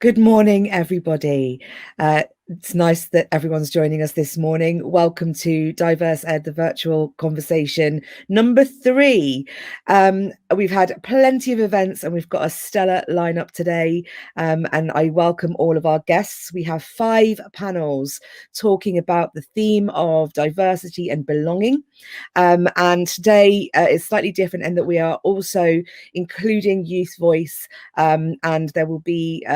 Good morning, everybody. It's nice that everyone's joining us this morning. Welcome to Diverse Ed, the virtual conversation number 3. We've had plenty of events and we've got a stellar lineup today. And I welcome all of our guests. We have 5 panels talking about the theme of diversity and belonging. And today is slightly different in that we are also including youth voice, and there will be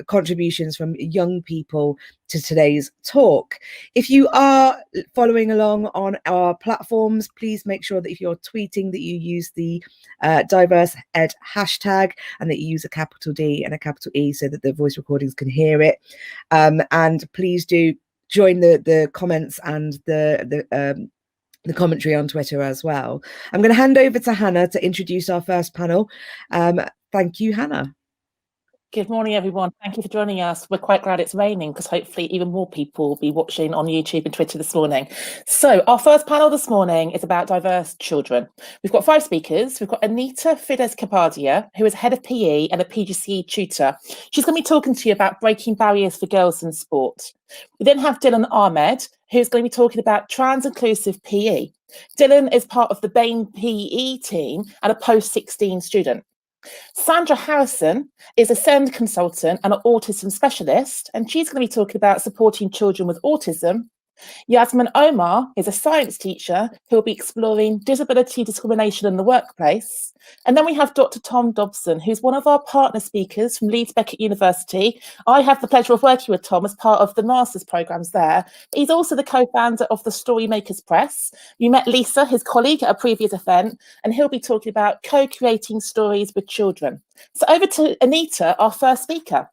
contributions from young people to today's talk. If you are following along on our platforms, please make sure that if you're tweeting that you use the Diverse Ed hashtag and that you use a capital D and a capital E so that the voice recordings can hear it. And please do join the comments and the commentary on Twitter as well. I'm going to hand over to Hannah to introduce our first panel. Thank you, Hannah. Good morning, everyone. Thank you for joining us. We're quite glad it's raining because hopefully even more people will be watching on YouTube and Twitter this morning. So our first panel this morning is about diverse children. We've got 5 speakers. We've got Anita Fiddes Kapadia, who is head of PE and a PGCE tutor. She's going to be talking to you about breaking barriers for girls in sport. We then have Dylan Ahmed, who's going to be talking about trans-inclusive PE. Dylan is part of the Bain PE team and a post-16 student. Sandra Harrison is a SEND consultant and an autism specialist, and she's going to be talking about supporting children with autism. Yasmin Omar is a science teacher who will be exploring disability discrimination in the workplace. And then we have Dr. Tom Dobson, who's one of our partner speakers from Leeds Beckett University. I have the pleasure of working with Tom as part of the master's programmes there. He's also the co-founder of the Storymakers Press. You met Lisa, his colleague, at a previous event, and he'll be talking about co-creating stories with children. So over to Anita, our first speaker.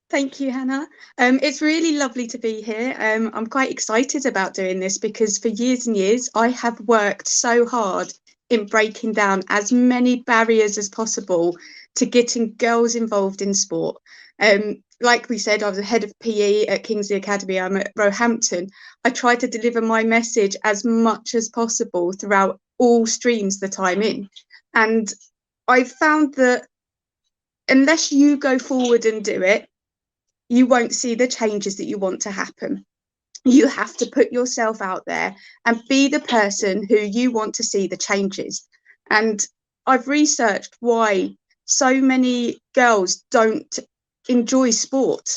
Thank you, Hannah. It's really lovely to be here. I'm quite excited about doing this because for years and years, I have worked so hard in breaking down as many barriers as possible to getting girls involved in sport. Like we said, I was the head of PE at Kingsley Academy. I'm at Roehampton. I try to deliver my message as much as possible throughout all streams that I'm in. And I've found that unless you go forward and do it, you won't see the changes that you want to happen. You have to put yourself out there and be the person who you want to see the changes. And I've researched why so many girls don't enjoy sport.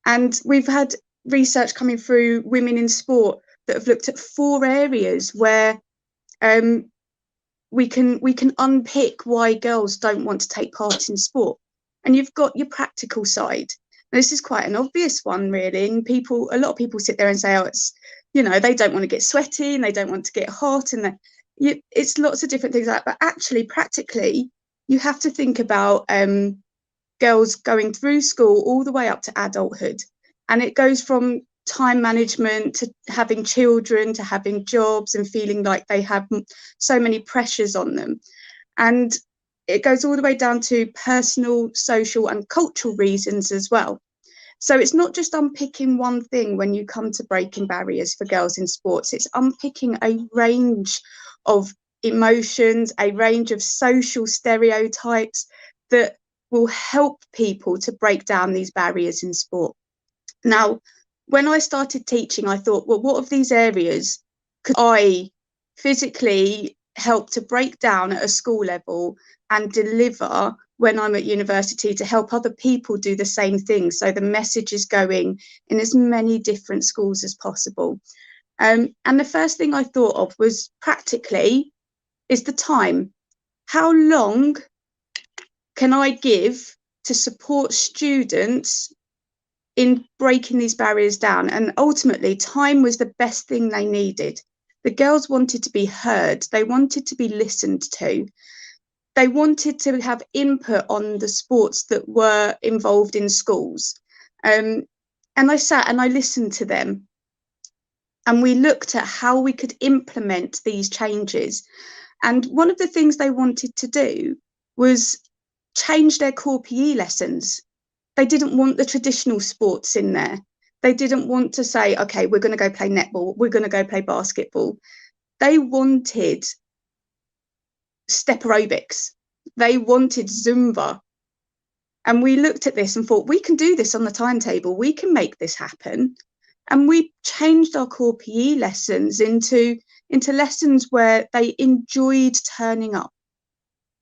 And we've had research coming through Women in Sport that have looked at 4 areas where we can unpick why girls don't want to take part in sport. And you've got your practical side. This is quite an obvious one, really. And a lot of people sit there and say, oh, it's, they don't want to get sweaty and they don't want to get hot. And it's lots of different things like that. But actually, practically, you have to think about girls going through school all the way up to adulthood. And it goes from time management to having children to having jobs and feeling like they have so many pressures on them. And it goes all the way down to personal, social and cultural reasons as well. So it's not just unpicking one thing when you come to breaking barriers for girls in sports. It's unpicking a range of emotions, a range of social stereotypes that will help people to break down these barriers in sport. Now, when I started teaching, I thought, well, what of these areas could I physically help to break down at a school level and deliver when I'm at university to help other people do the same thing, so the message is going in as many different schools as possible. And the first thing I thought of was practically is the time. How long can I give to support students in breaking these barriers down? And ultimately, time was the best thing they needed. The girls wanted to be heard. They wanted to be listened to. They wanted to have input on the sports that were involved in schools. And I sat and I listened to them. And we looked at how we could implement these changes. And one of the things they wanted to do was change their core PE lessons. They didn't want the traditional sports in there. They didn't want to say, okay, we're going to go play netball, we're going to go play basketball. They wanted step aerobics. They wanted Zumba. And we looked at this and thought, we can do this on the timetable. We can make this happen. And we changed our core PE lessons into lessons where they enjoyed turning up.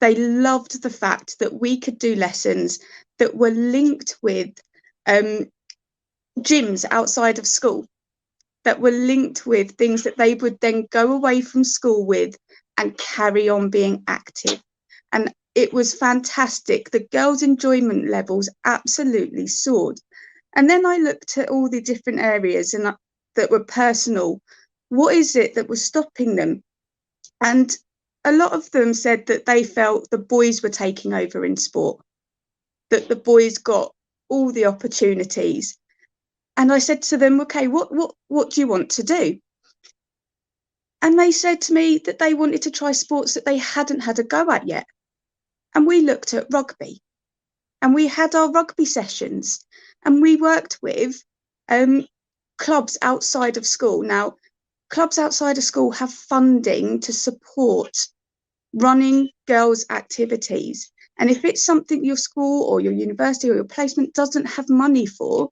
They loved the fact that we could do lessons that were linked with gyms outside of school, that were linked with things that they would then go away from school with and carry on being active. And it was fantastic. The girls' enjoyment levels absolutely soared. And then I looked at all the different areas and that were personal. What is it that was stopping them? And a lot of them said that they felt the boys were taking over in sport, that the boys got all the opportunities. And I said to them, okay, what do you want to do? And they said to me that they wanted to try sports that they hadn't had a go at yet. And we looked at rugby, and we had our rugby sessions, and we worked with clubs outside of school. Now, clubs outside of school have funding to support running girls' activities. And if it's something your school or your university or your placement doesn't have money for,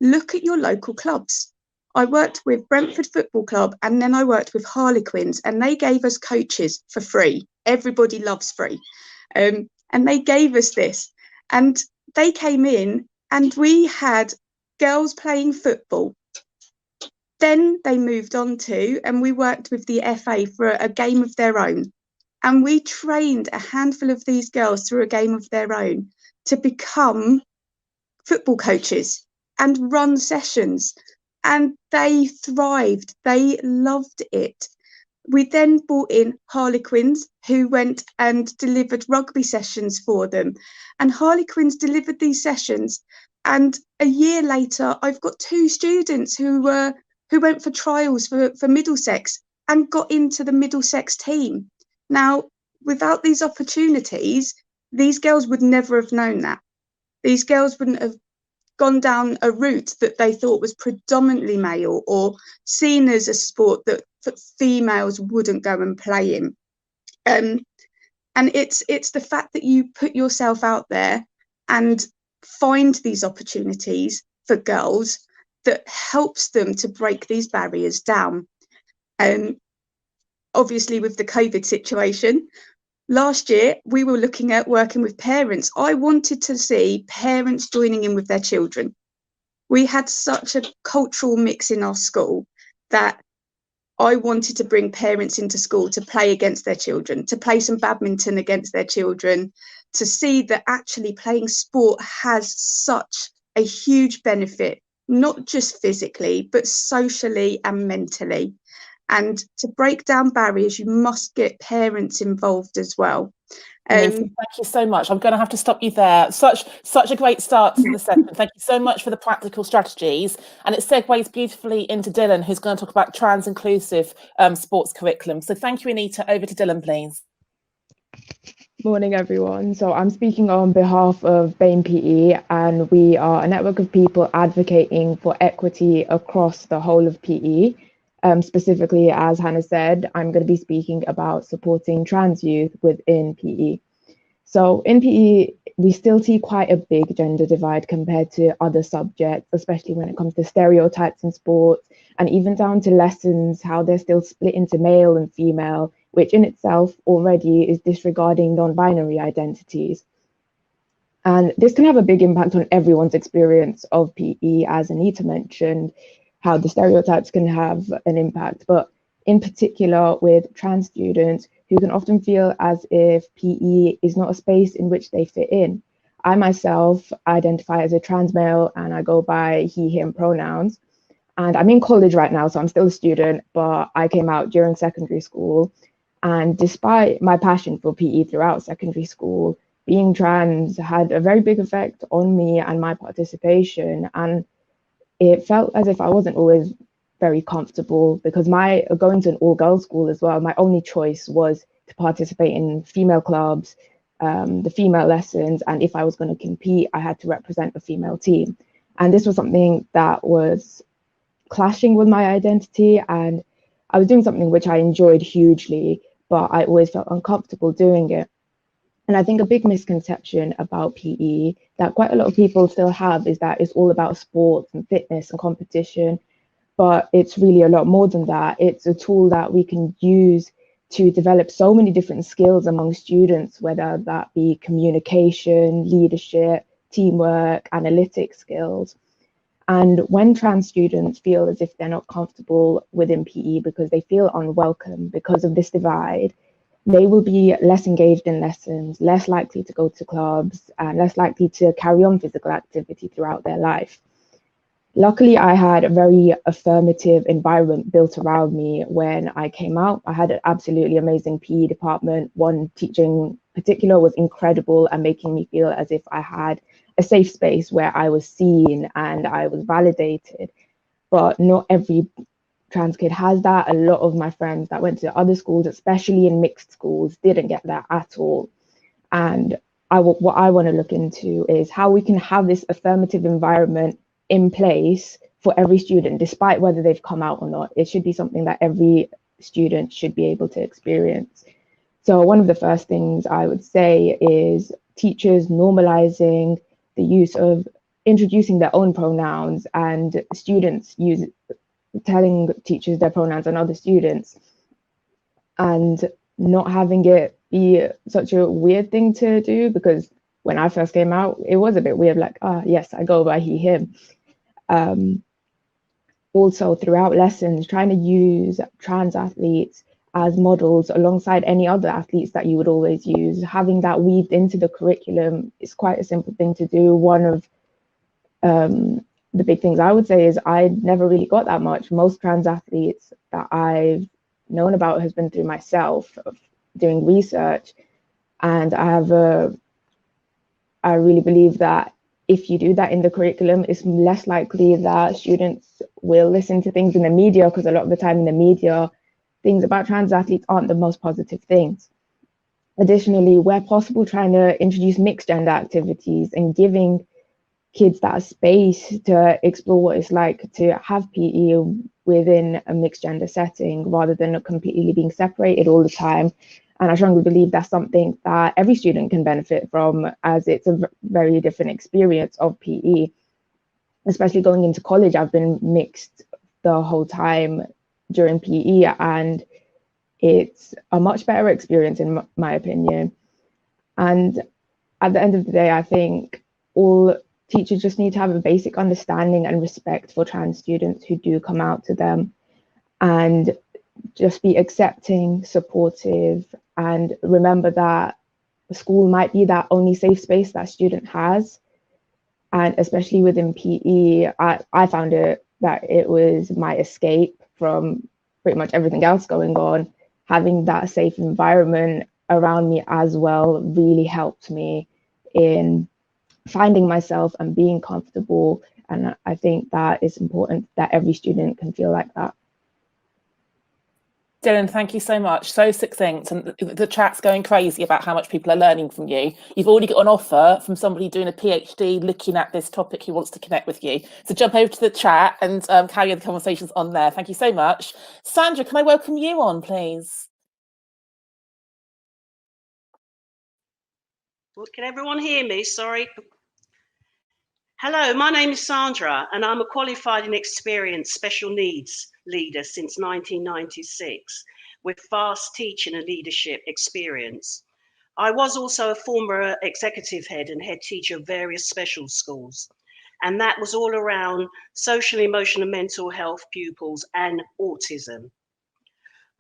look at your local clubs. I worked with Brentford Football Club, and then I worked with Harlequins, and they gave us coaches for free. Everybody loves free. And they gave us this. And they came in, and we had girls playing football. Then they moved on to, and we worked with the FA for a game of their own. And we trained a handful of these girls through a game of their own to become football coaches and run sessions. And they thrived. They loved it. We then brought in Harlequins, who went and delivered rugby sessions for them. And Harlequins delivered these sessions. And a year later, I've got 2 students who went for trials for Middlesex and got into the Middlesex team. Now, without these opportunities, these girls would never have known that. These girls wouldn't have gone down a route that they thought was predominantly male or seen as a sport that females wouldn't go and play in. And it's the fact that you put yourself out there and find these opportunities for girls that helps them to break these barriers down. Obviously, with the COVID situation, last year we were looking at working with parents. I wanted to see parents joining in with their children. We had such a cultural mix in our school that I wanted to bring parents into school to play against their children, to play some badminton against their children, to see that actually playing sport has such a huge benefit, not just physically, but socially and mentally. And to break down barriers, you must get parents involved as well. Thank you so much. I'm going to have to stop you there. Such a great start to the session. Thank you so much for the practical strategies. And it segues beautifully into Dylan, who's going to talk about trans-inclusive sports curriculum. So thank you, Anita. Over to Dylan, please. Morning, everyone. So I'm speaking on behalf of BAME PE, and we are a network of people advocating for equity across the whole of PE. Specifically, as Hannah said, I'm going to be speaking about supporting trans youth within PE. So in PE, we still see quite a big gender divide compared to other subjects, especially when it comes to stereotypes in sports, and even down to lessons, how they're still split into male and female, which in itself already is disregarding non-binary identities. And this can have a big impact on everyone's experience of PE, as Anita mentioned, how the stereotypes can have an impact, but in particular with trans students who can often feel as if PE is not a space in which they fit in. I myself identify as a trans male and I go by he, him pronouns. And I'm in college right now, so I'm still a student, but I came out during secondary school. And despite my passion for PE throughout secondary school, being trans had a very big effect on me and my participation. And it felt as if I wasn't always very comfortable because going to an all-girls school as well, my only choice was to participate in female clubs, the female lessons, and if I was going to compete, I had to represent a female team. And this was something that was clashing with my identity, and I was doing something which I enjoyed hugely, but I always felt uncomfortable doing it. And I think a big misconception about PE that quite a lot of people still have is that it's all about sports and fitness and competition, but it's really a lot more than that. It's a tool that we can use to develop so many different skills among students, whether that be communication, leadership, teamwork, analytic skills. And when trans students feel as if they're not comfortable within PE because they feel unwelcome because of this divide, they will be less engaged in lessons, less likely to go to clubs, and less likely to carry on physical activity throughout their life. Luckily, I had a very affirmative environment built around me when I came out. I had an absolutely amazing PE department. One teacher in particular was incredible and making me feel as if I had a safe space where I was seen and I was validated. But not every trans kid has that. A lot of my friends that went to other schools, especially in mixed schools, didn't get that at all. And what I want to look into is how we can have this affirmative environment in place for every student, despite whether they've come out or not. It should be something that every student should be able to experience. So one of the first things I would say is teachers normalizing the use of introducing their own pronouns and students telling teachers their pronouns and other students, and not having it be such a weird thing to do, because when I first came out, it was a bit weird, like, yes, I go by he, him. Also, throughout lessons, trying to use trans athletes as models alongside any other athletes that you would always use. Having that weaved into the curriculum is quite a simple thing to do. One of the big things I would say is I never really got that much. Most trans athletes that I've known about has been through myself doing research. And I really believe that if you do that in the curriculum, it's less likely that students will listen to things in the media, because a lot of the time in the media, things about trans athletes aren't the most positive things. Additionally, where possible, trying to introduce mixed gender activities and giving kids that space to explore what it's like to have PE within a mixed gender setting rather than completely being separated all the time. And I strongly believe that's something that every student can benefit from, as it's a very different experience of PE. Especially going into college, I've been mixed the whole time during PE, and it's a much better experience in my opinion. And at the end of the day, I think all teachers just need to have a basic understanding and respect for trans students who do come out to them, and just be accepting, supportive, and remember that school might be that only safe space that student has. And especially within PE, I found it that it was my escape from pretty much everything else going on. Having that safe environment around me as well really helped me in finding myself and being comfortable. And I think that it's important that every student can feel like that. Dylan, thank you so much. So succinct, and the chat's going crazy about how much people are learning from you. You've already got an offer from somebody doing a PhD looking at this topic who wants to connect with you. So jump over to the chat and carry on the conversations on there. Thank you so much. Sandra, can I welcome you on, please? Well, can everyone hear me? Sorry. Hello, my name is Sandra, and I'm a qualified and experienced special needs leader since 1996, with vast teaching and leadership experience. I was also a former executive head and head teacher of various special schools, and that was all around social, emotional, and mental health pupils and autism.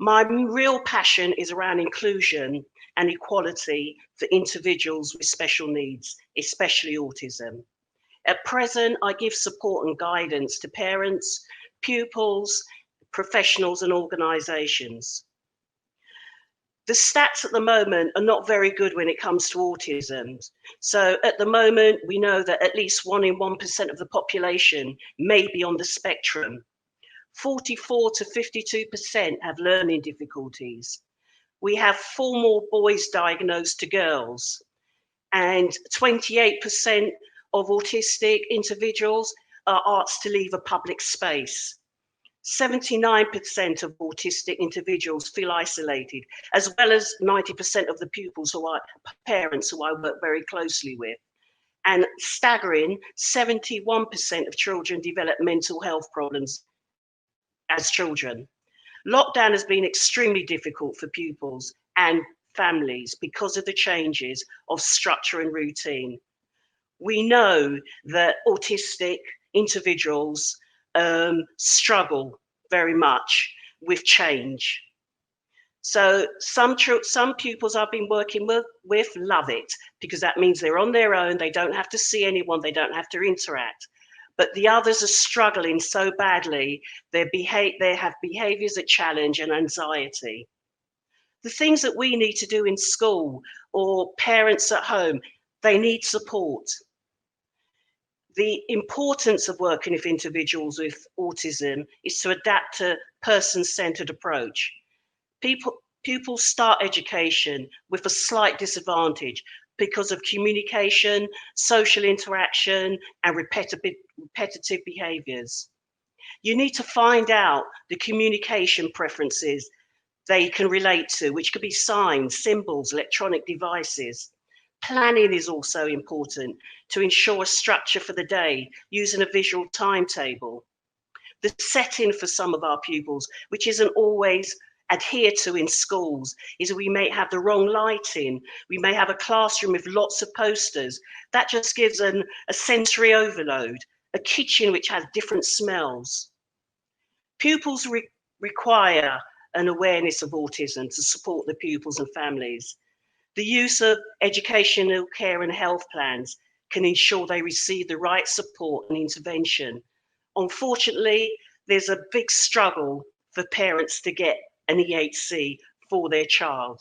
My real passion is around inclusion and equality for individuals with special needs, especially autism. At present, I give support and guidance to parents, pupils, professionals, and organisations. The stats at the moment are not very good when it comes to autism. So at the moment, we know that at least 1 in 1% of the population may be on the spectrum. 44 to 52% have learning difficulties. We have 4 more boys diagnosed to girls, and 28% of autistic individuals are asked to leave a public space. 79% of autistic individuals feel isolated, as well as 90% of the pupils who are parents who I work very closely with. And staggering, 71% of children develop mental health problems as children. Lockdown has been extremely difficult for pupils and families because of the changes of structure and routine. We know that autistic individuals struggle very much with change. So some pupils I've been working with love it, because that means they're on their own, they don't have to see anyone, they don't have to interact. But the others are struggling so badly, they have behaviours that challenge and anxiety. The things that we need to do in school or parents at home, they need support. The importance of working with individuals with autism is to adapt a person-centred approach. Pupils start education with a slight disadvantage because of communication, social interaction, and repetitive behaviours. You need to find out the communication preferences they can relate to, which could be signs, symbols, electronic devices. Planning is also important to ensure a structure for the day using a visual timetable. The setting for some of our pupils, which isn't always adhered to in schools, is we may have the wrong lighting. We may have a classroom with lots of posters. That just gives a sensory overload, a kitchen which has different smells. Pupils require an awareness of autism to support the pupils and families. The use of educational care and health plans can ensure they receive the right support and intervention. Unfortunately, there's a big struggle for parents to get an EHC for their child.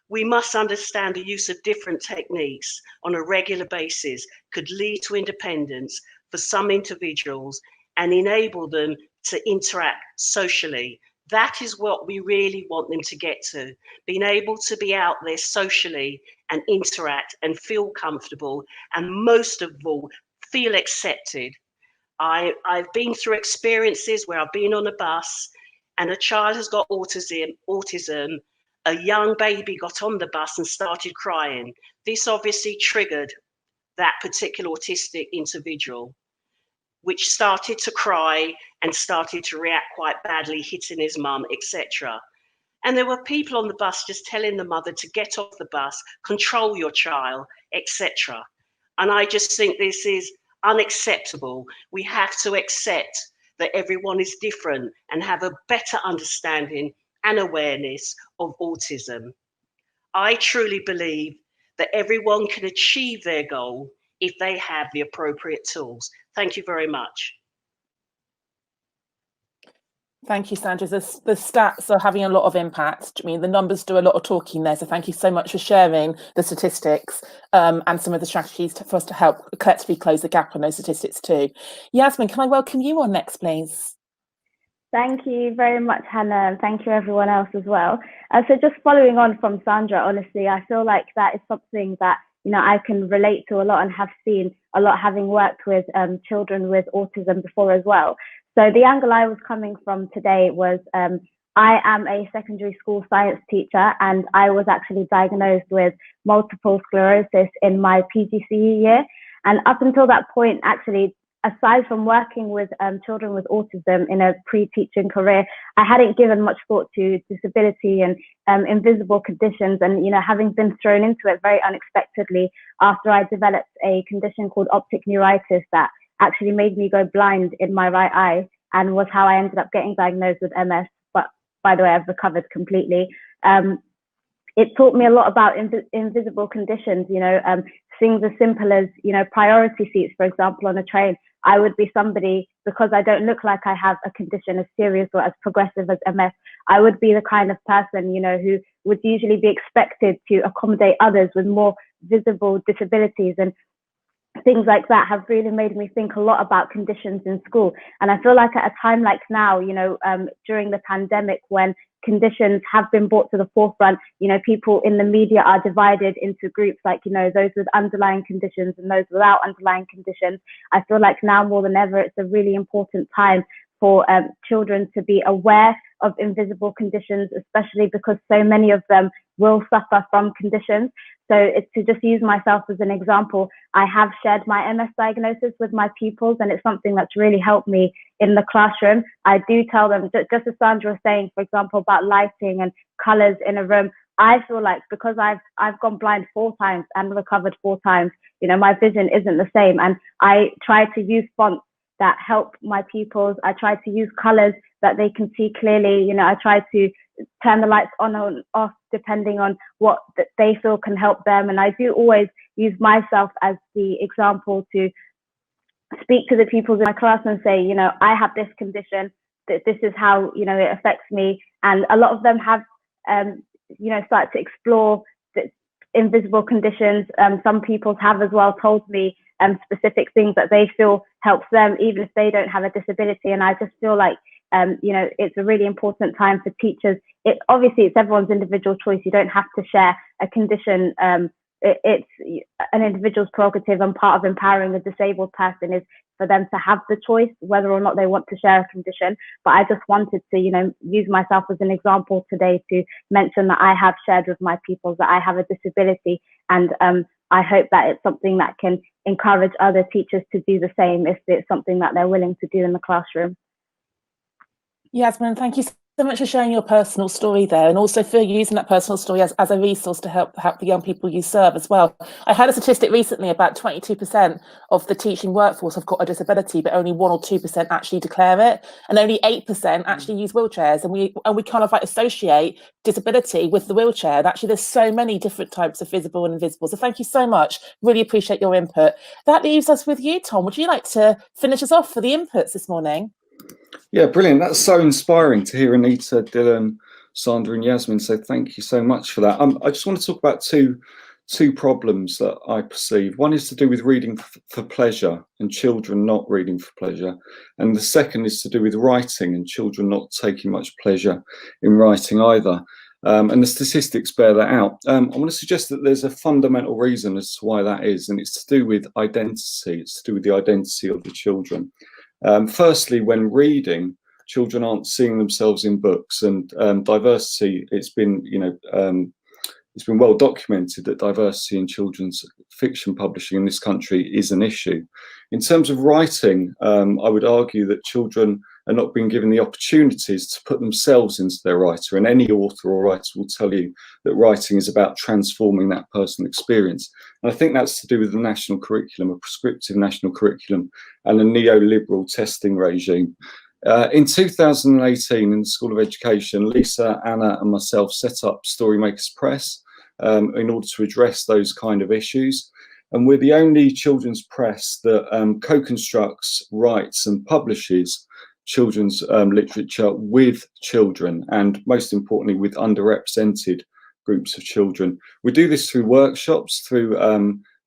We must understand the use of different techniques on a regular basis could lead to independence for some individuals and enable them to interact socially. That is what we really want them to get to, being able to be out there socially and interact and feel comfortable, and most of all, feel accepted. I've been through experiences where I've been on a bus and a child has got autism. A young baby got on the bus and started crying. This obviously triggered that particular autistic individual, which started to cry and started to react quite badly, hitting his mum, etc. And there were people on the bus just telling the mother to get off the bus, control your child, etc. And I just think this is unacceptable. We have to accept that everyone is different and have a better understanding and awareness of autism. I truly believe that everyone can achieve their goal if they have the appropriate tools. Thank you very much. Thank you, Sandra. The stats are having a lot of impact. I mean, the numbers do a lot of talking there. So thank you so much for sharing the statistics and some of the strategies for us to help collectively close the gap on those statistics too. Yasmin, can I welcome you on next, please? Thank you very much, Hannah, and thank you everyone else as well. So just following on from Sandra, honestly, I feel like that is something that I can relate to a lot and have seen a lot, having worked with children with autism before as well. So the angle I was coming from today was I am a secondary school science teacher, and I was actually diagnosed with multiple sclerosis in my PGCE year. And up until that point, actually, aside from working with children with autism in a pre-teaching career, I hadn't given much thought to disability and invisible conditions. And, having been thrown into it very unexpectedly after I developed a condition called optic neuritis that actually made me go blind in my right eye, and was how I ended up getting diagnosed with MS. But by the way, I've recovered completely. It taught me a lot about invisible conditions, things as simple as, priority seats, for example, on a train. I would be somebody, because I don't look like I have a condition as serious or as progressive as MS, I would be the kind of person, who would usually be expected to accommodate others with more visible disabilities. And things like that have really made me think a lot about conditions in school. And I feel like at a time like now, during the pandemic, when conditions have been brought to the forefront, people in the media are divided into groups like, those with underlying conditions and those without underlying conditions. I feel like now more than ever, it's a really important time for children to be aware of invisible conditions, especially because so many of them will suffer from conditions. So it's to just use myself as an example. I have shared my MS diagnosis with my pupils, and it's something that's really helped me in the classroom. I do tell them, just as Sandra was saying, for example, about lighting and colors in a room, I feel like because I've gone blind 4 times and recovered 4 times, my vision isn't the same. And I try to use fonts that help my pupils. I try to use colors that they can see clearly. I try to turn the lights on and off depending on what they feel can help them. And I do always use myself as the example to speak to the pupils in my class and say, I have this condition, that this is how, it affects me. And a lot of them have, started to explore the invisible conditions. Some pupils have as well told me specific things that they feel helps them, even if they don't have a disability. And I just feel like, it's a really important time for teachers. Obviously, it's everyone's individual choice. You don't have to share a condition. It's an individual's prerogative, and part of empowering a disabled person is for them to have the choice whether or not they want to share a condition. But I just wanted to, use myself as an example today to mention that I have shared with my pupils that I have a disability, and I hope that it's something that can encourage other teachers to do the same if it's something that they're willing to do in the classroom. Yasmin, thank you so much for sharing your personal story there, and also for using that personal story as a resource to help the young people you serve as well. I had a statistic recently about 22% of the teaching workforce have got a disability, but only 1 or 2% actually declare it, and only 8% actually use wheelchairs. And we kind of like associate disability with the wheelchair. And actually, there's so many different types of visible and invisible. So thank you so much. Really appreciate your input. That leaves us with you, Tom. Would you like to finish us off for the inputs this morning? Yeah, brilliant. That's so inspiring to hear Anita, Dylan, Sandra and Yasmin. So thank you so much for that. I just want to talk about two problems that I perceive. One is to do with reading for pleasure and children not reading for pleasure. And the second is to do with writing and children not taking much pleasure in writing either. And the statistics bear that out. I want to suggest that there's a fundamental reason as to why that is, and it's to do with identity. It's to do with the identity of the children. Firstly, when reading, children aren't seeing themselves in books, and diversity. It's been well documented that diversity in children's fiction publishing in this country is an issue. In terms of writing, I would argue that children are not being given the opportunities to put themselves into their writer, and any author or writer will tell you that writing is about transforming that personal experience. And I think that's to do with the national curriculum, a prescriptive national curriculum, and a neoliberal testing regime. In 2018, in the School of Education, Lisa, Anna and myself set up Storymakers Press in order to address those kind of issues. And we're the only children's press that co-constructs, writes and publishes children's literature with children, and most importantly with underrepresented groups of children. We do this through workshops, through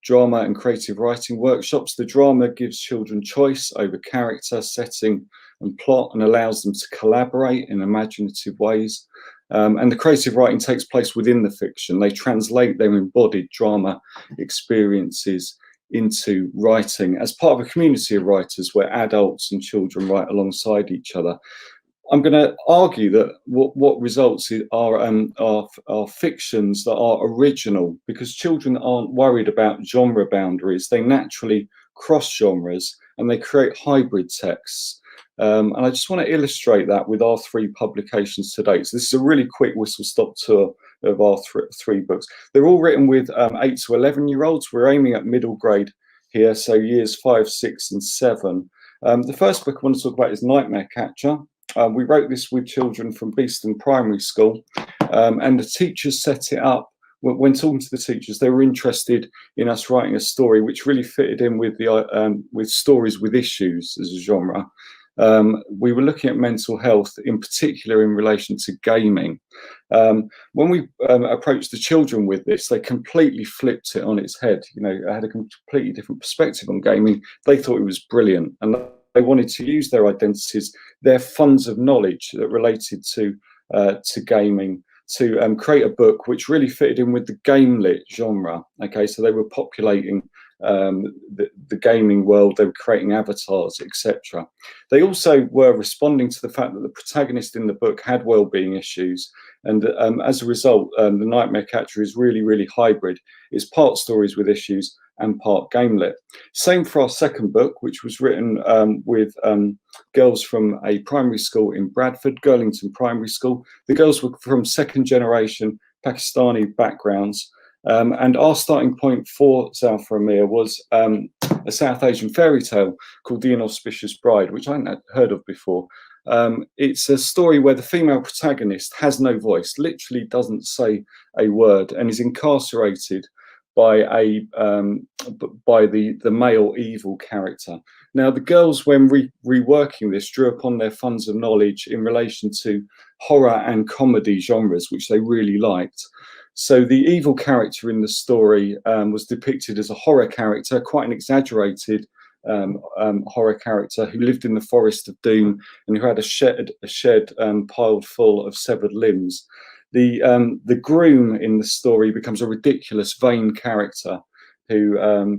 drama and creative writing workshops. The drama gives children choice over character, setting and plot, and allows them to collaborate in imaginative ways. And the creative writing takes place within the fiction. They translate their embodied drama experiences into writing as part of a community of writers where adults and children write alongside each other. I'm going to argue that what results are fictions that are original, because children aren't worried about genre boundaries. They naturally cross genres and they create hybrid texts. And I just want to illustrate that with our 3 publications today. So this is a really quick whistle-stop tour of our 3 books. They're all written with 8 to 11-year-olds. We're aiming at middle grade here, so years 5, 6 and 7. The first book I want to talk about is Nightmare Catcher. We wrote this with children from Beeston Primary School, and the teachers set it up. When talking to the teachers, they were interested in us writing a story which really fitted in with with stories with issues as a genre. We were looking at mental health, in particular in relation to gaming. When we approached the children with this, they completely flipped it on its head. I had a completely different perspective on gaming. They thought it was brilliant, and they wanted to use their identities, their funds of knowledge that related to gaming, to create a book which really fitted in with the game lit genre. Okay, so they were populating the gaming world, they were creating avatars, etc. They also were responding to the fact that the protagonist in the book had well-being issues, and as a result, the Nightmare Catcher is really, really hybrid. It's part stories with issues and part game lit. Same for our second book, which was written with girls from a primary school in Bradford, Girlington Primary School. The girls were from second generation Pakistani backgrounds. And our starting point for Zalfa and Mia was a South Asian fairy tale called The Inauspicious Bride, which I hadn't heard of before. It's a story where the female protagonist has no voice, literally doesn't say a word, and is incarcerated by the male evil character. Now, the girls, when reworking this, drew upon their funds of knowledge in relation to horror and comedy genres, which they really liked. So the evil character in the story was depicted as a horror character, quite an exaggerated horror character who lived in the forest of doom and who had a shed piled full of severed limbs. The groom in the story becomes a ridiculous, vain character who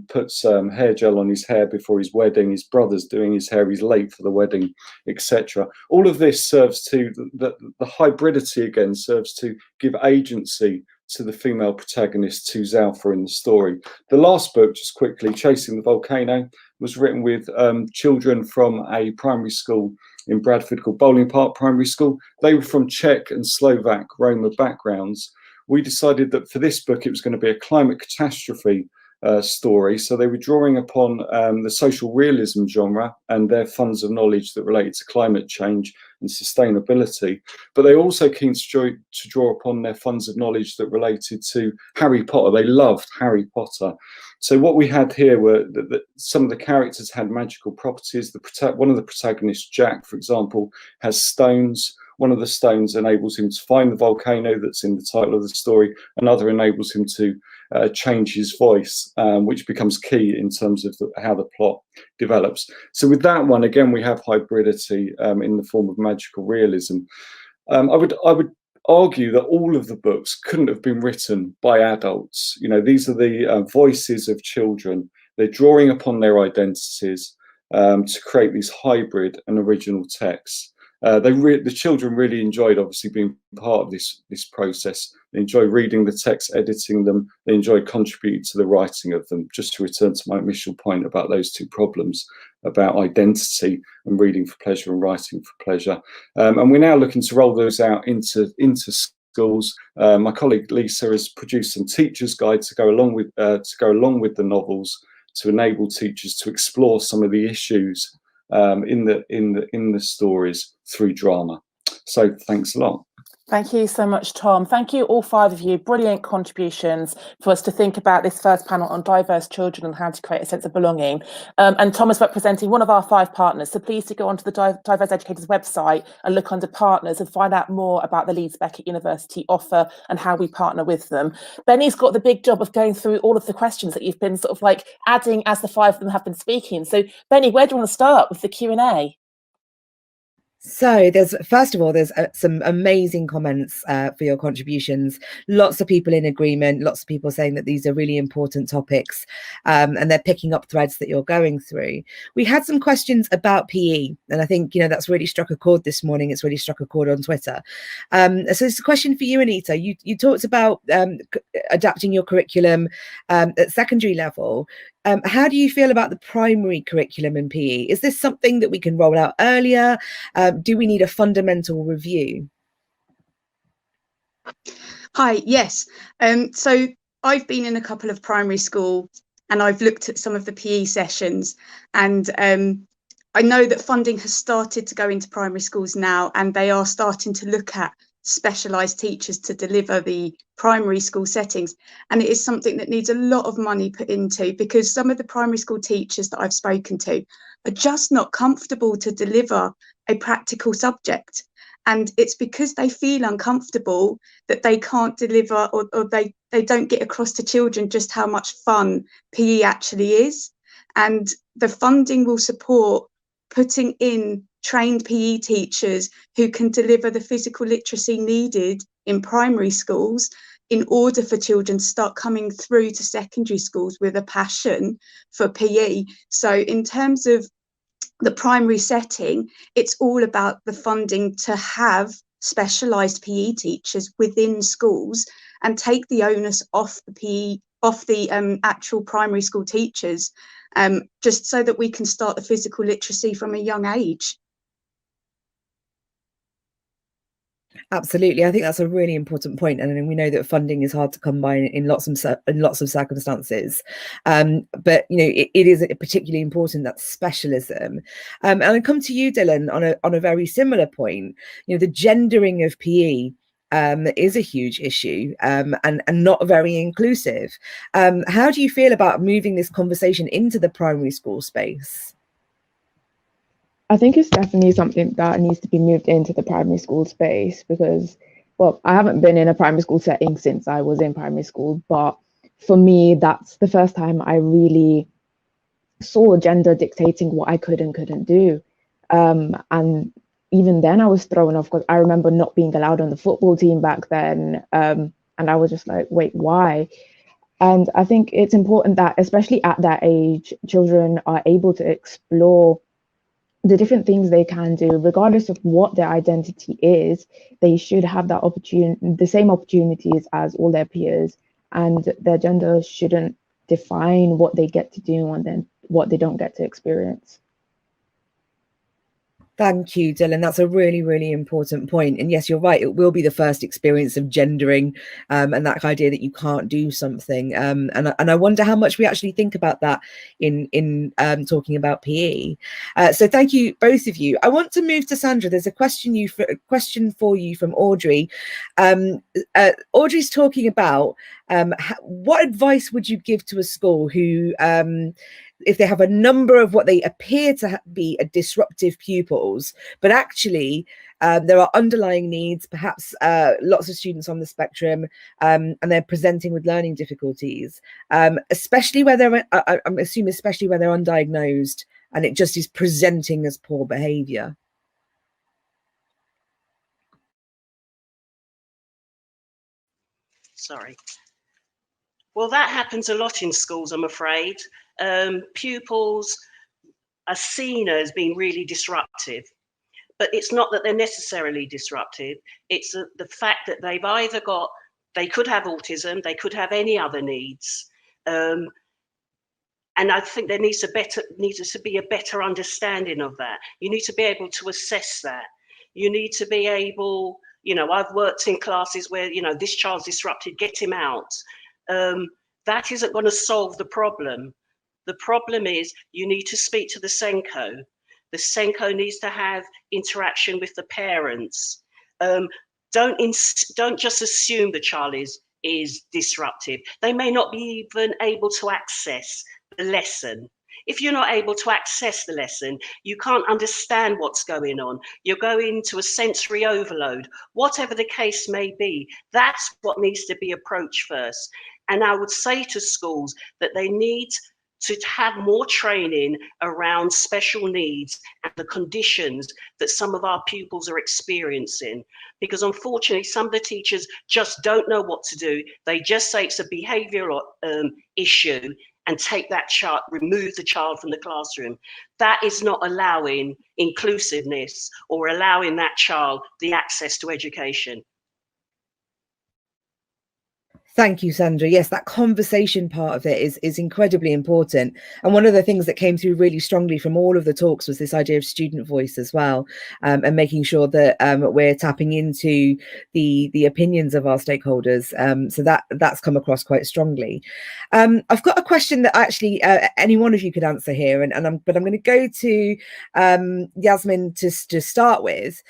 puts hair gel on his hair before his wedding. His brother's doing his hair, he's late for the wedding, etc. All of this serves to, the hybridity again serves to give agency to the female protagonist, to Zalfa in the story. The last book, just quickly, Chasing the Volcano, was written with children from a primary school in Bradford called Bowling Park Primary School. They were from Czech and Slovak Roma backgrounds. We decided that for this book, it was going to be a climate catastrophe story. So they were drawing upon the social realism genre and their funds of knowledge that related to climate change and sustainability. But they were also keen to draw upon their funds of knowledge that related to Harry Potter. They loved Harry Potter. So what we had here were that some of the characters had magical properties. One of the protagonists, Jack, for example, has stones. One of the stones enables him to find the volcano that's in the title of the story. Another enables him to change his voice, which becomes key in terms of how the plot develops. So with that one, again, we have hybridity in the form of magical realism. I would argue that all of the books couldn't have been written by adults. You know, these are the voices of children. They're drawing upon their identities to create these hybrid and original texts. The children really enjoyed, obviously, being part of this process. They enjoy reading the text, editing them. They enjoy contributing to the writing of them. Just to return to my initial point about those two problems, about identity and reading for pleasure and writing for pleasure. And we're now looking to roll those out into schools. My colleague Lisa has produced some teachers' guides to go along with the novels, to enable teachers to explore some of the issues in the stories through drama. So thanks a lot. Thank you so much, Tom. Thank you, all five of you. Brilliant contributions for us to think about this first panel on diverse children and how to create a sense of belonging. And Tom is representing one of our 5 partners. So please do go onto the Diverse Educators website and look under partners and find out more about the Leeds Beckett University offer and how we partner with them. Benny's got the big job of going through all of the questions that you've been sort of like adding as the 5 of them have been speaking. So Benny, where do you want to start with the Q&A? So first of all, there's some amazing comments for your contributions. Lots of people in agreement, lots of people saying that these are really important topics and they're picking up threads that you're going through. We had some questions about PE, and I think, that's really struck a chord this morning. It's really struck a chord on Twitter. So it's a question for you, Anita. You talked about adapting your curriculum at secondary level. How do you feel about the primary curriculum in PE? Is this something that we can roll out earlier? Do we need a fundamental review? Hi, yes. So I've been in a couple of primary school and I've looked at some of the PE sessions, and I know that funding has started to go into primary schools now, and they are starting to look at specialised teachers to deliver the primary school settings, and it is something that needs a lot of money put into, because some of the primary school teachers that I've spoken to are just not comfortable to deliver a practical subject, and it's because they feel uncomfortable that they can't deliver, or they don't get across to children just how much fun PE actually is. And the funding will support putting in trained PE teachers who can deliver the physical literacy needed in primary schools in order for children to start coming through to secondary schools with a passion for PE. So in terms of the primary setting, it's all about the funding to have specialised PE teachers within schools and take the onus off the actual primary school teachers, just so that we can start the physical literacy from a young age. Absolutely, I think that's a really important point, and we know that funding is hard to come by in lots of circumstances. But you know, it is particularly important, that specialism. And I come to you, Dylan, on a very similar point. You know, the gendering of PE is a huge issue, and not very inclusive. How do you feel about moving this conversation into the primary school space? I think it's definitely something that needs to be moved into the primary school space because, well, I haven't been in a primary school setting since I was in primary school, but for me, that's the first time I really saw gender dictating what I could and couldn't do. And even then I was thrown off because I remember not being allowed on the football team back then. And I was just like, wait, why? And I think it's important that, especially at that age, children are able to explore the different things they can do, regardless of what their identity is. They should have that the same opportunities as all their peers, and their gender shouldn't define what they get to do and then what they don't get to experience. Thank you, Dylan. That's a really, really important point. And yes, you're right. It will be the first experience of gendering, and that idea that you can't do something. And I wonder how much we actually think about that in talking about PE. So thank you, both of you. I want to move to Sandra. There's a question for you from Audrey. Audrey's talking about what advice would you give to a school who, if they have a number of what they appear to be a disruptive pupils, but actually there are underlying needs, perhaps lots of students on the spectrum, and they're presenting with learning difficulties, especially where they're, I'm assuming, especially where they're undiagnosed and it just is presenting as poor behaviour. Sorry. Well, that happens a lot in schools, I'm afraid. Pupils are seen as being really disruptive, but it's not that they're necessarily disruptive. It's the fact that they've either got, they could have autism, they could have any other needs. And I think there needs to be a better understanding of that. You need to be able to assess that. You need to be able, you know, I've worked in classes where, you know, this child's disrupted, get him out. That isn't going to solve the problem. The problem is you need to speak to the Senko. The Senko needs to have interaction with the parents. Don't just assume the child is disruptive. They may not be even able to access the lesson. If you're not able to access the lesson, you can't understand what's going on. You're going to a sensory overload. Whatever the case may be, that's what needs to be approached first. And I would say to schools that they need to have more training around special needs and the conditions that some of our pupils are experiencing. Because unfortunately, some of the teachers just don't know what to do. They just say it's a behavioural issue and take that child, remove the child from the classroom. That is not allowing inclusiveness or allowing that child the access to education. Thank you, Sandra. Yes, that conversation part of it is incredibly important. And one of the things that came through really strongly from all of the talks was this idea of student voice as well, and making sure that we're tapping into the opinions of our stakeholders. So that's come across quite strongly. I've got a question that actually any one of you could answer here, but I'm going to go to Yasmin to start with.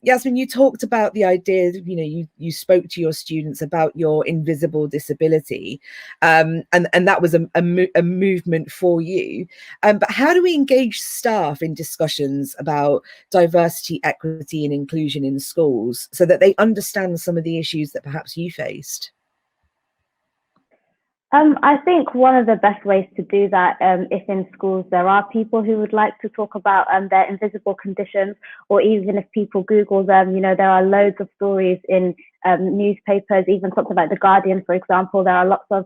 Yasmin, you talked about the idea that, you know, you spoke to your students about your invisible disability, and that was a movement for you. But how do we engage staff in discussions about diversity, equity, and inclusion in schools so that they understand some of the issues that perhaps you faced? I think one of the best ways to do that, if in schools there are people who would like to talk about their invisible conditions, or even if people Google them, there are loads of stories in newspapers, even something like The Guardian, for example. There are lots of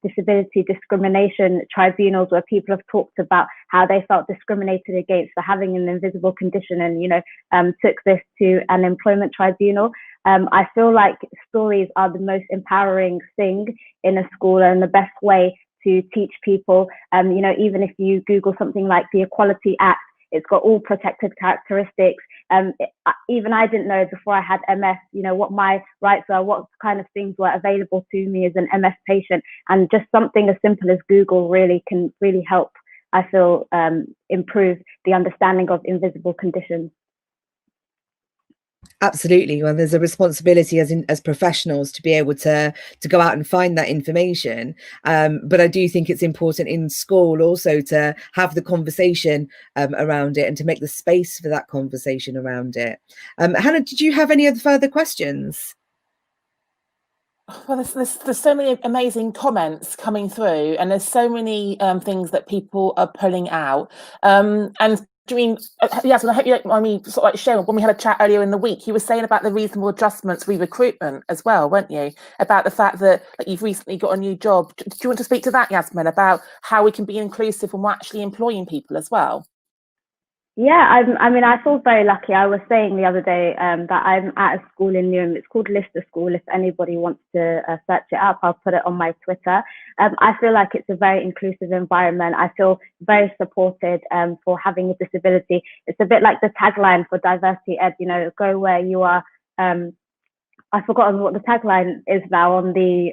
disability discrimination tribunals where people have talked about how they felt discriminated against for having an invisible condition, and took this to an employment tribunal. I feel like stories are the most empowering thing in a school, and the best way to teach people. Even if you Google something like the Equality Act, it's got all protected characteristics. Even I didn't know before I had MS, what my rights are, what kind of things were available to me as an MS patient. And just something as simple as Google can really help, I feel, improve the understanding of invisible conditions. Absolutely. Well, there's a responsibility as professionals to be able to go out and find that information. But I do think it's important in school also to have the conversation around it, and to make the space for that conversation around it. Hannah, did you have any other further questions? Well, there's so many amazing comments coming through, and there's so many things that people are pulling out. And Yasmin, I hope you don't mind me sort of like sharing. When we had a chat earlier in the week, you were saying about the reasonable adjustments re-recruitment as well, weren't you? About the fact that you've recently got a new job. Do you want to speak to that, Yasmin, about how we can be inclusive when we're actually employing people as well? Yeah, I feel very lucky. I was saying the other day that I'm at a school in Newham. It's called Lister School. If anybody wants to search it up, I'll put it on my Twitter. I feel like it's a very inclusive environment. I feel very supported for having a disability. It's a bit like the tagline for Diversity Ed, go where you are. I've forgotten what the tagline is now on the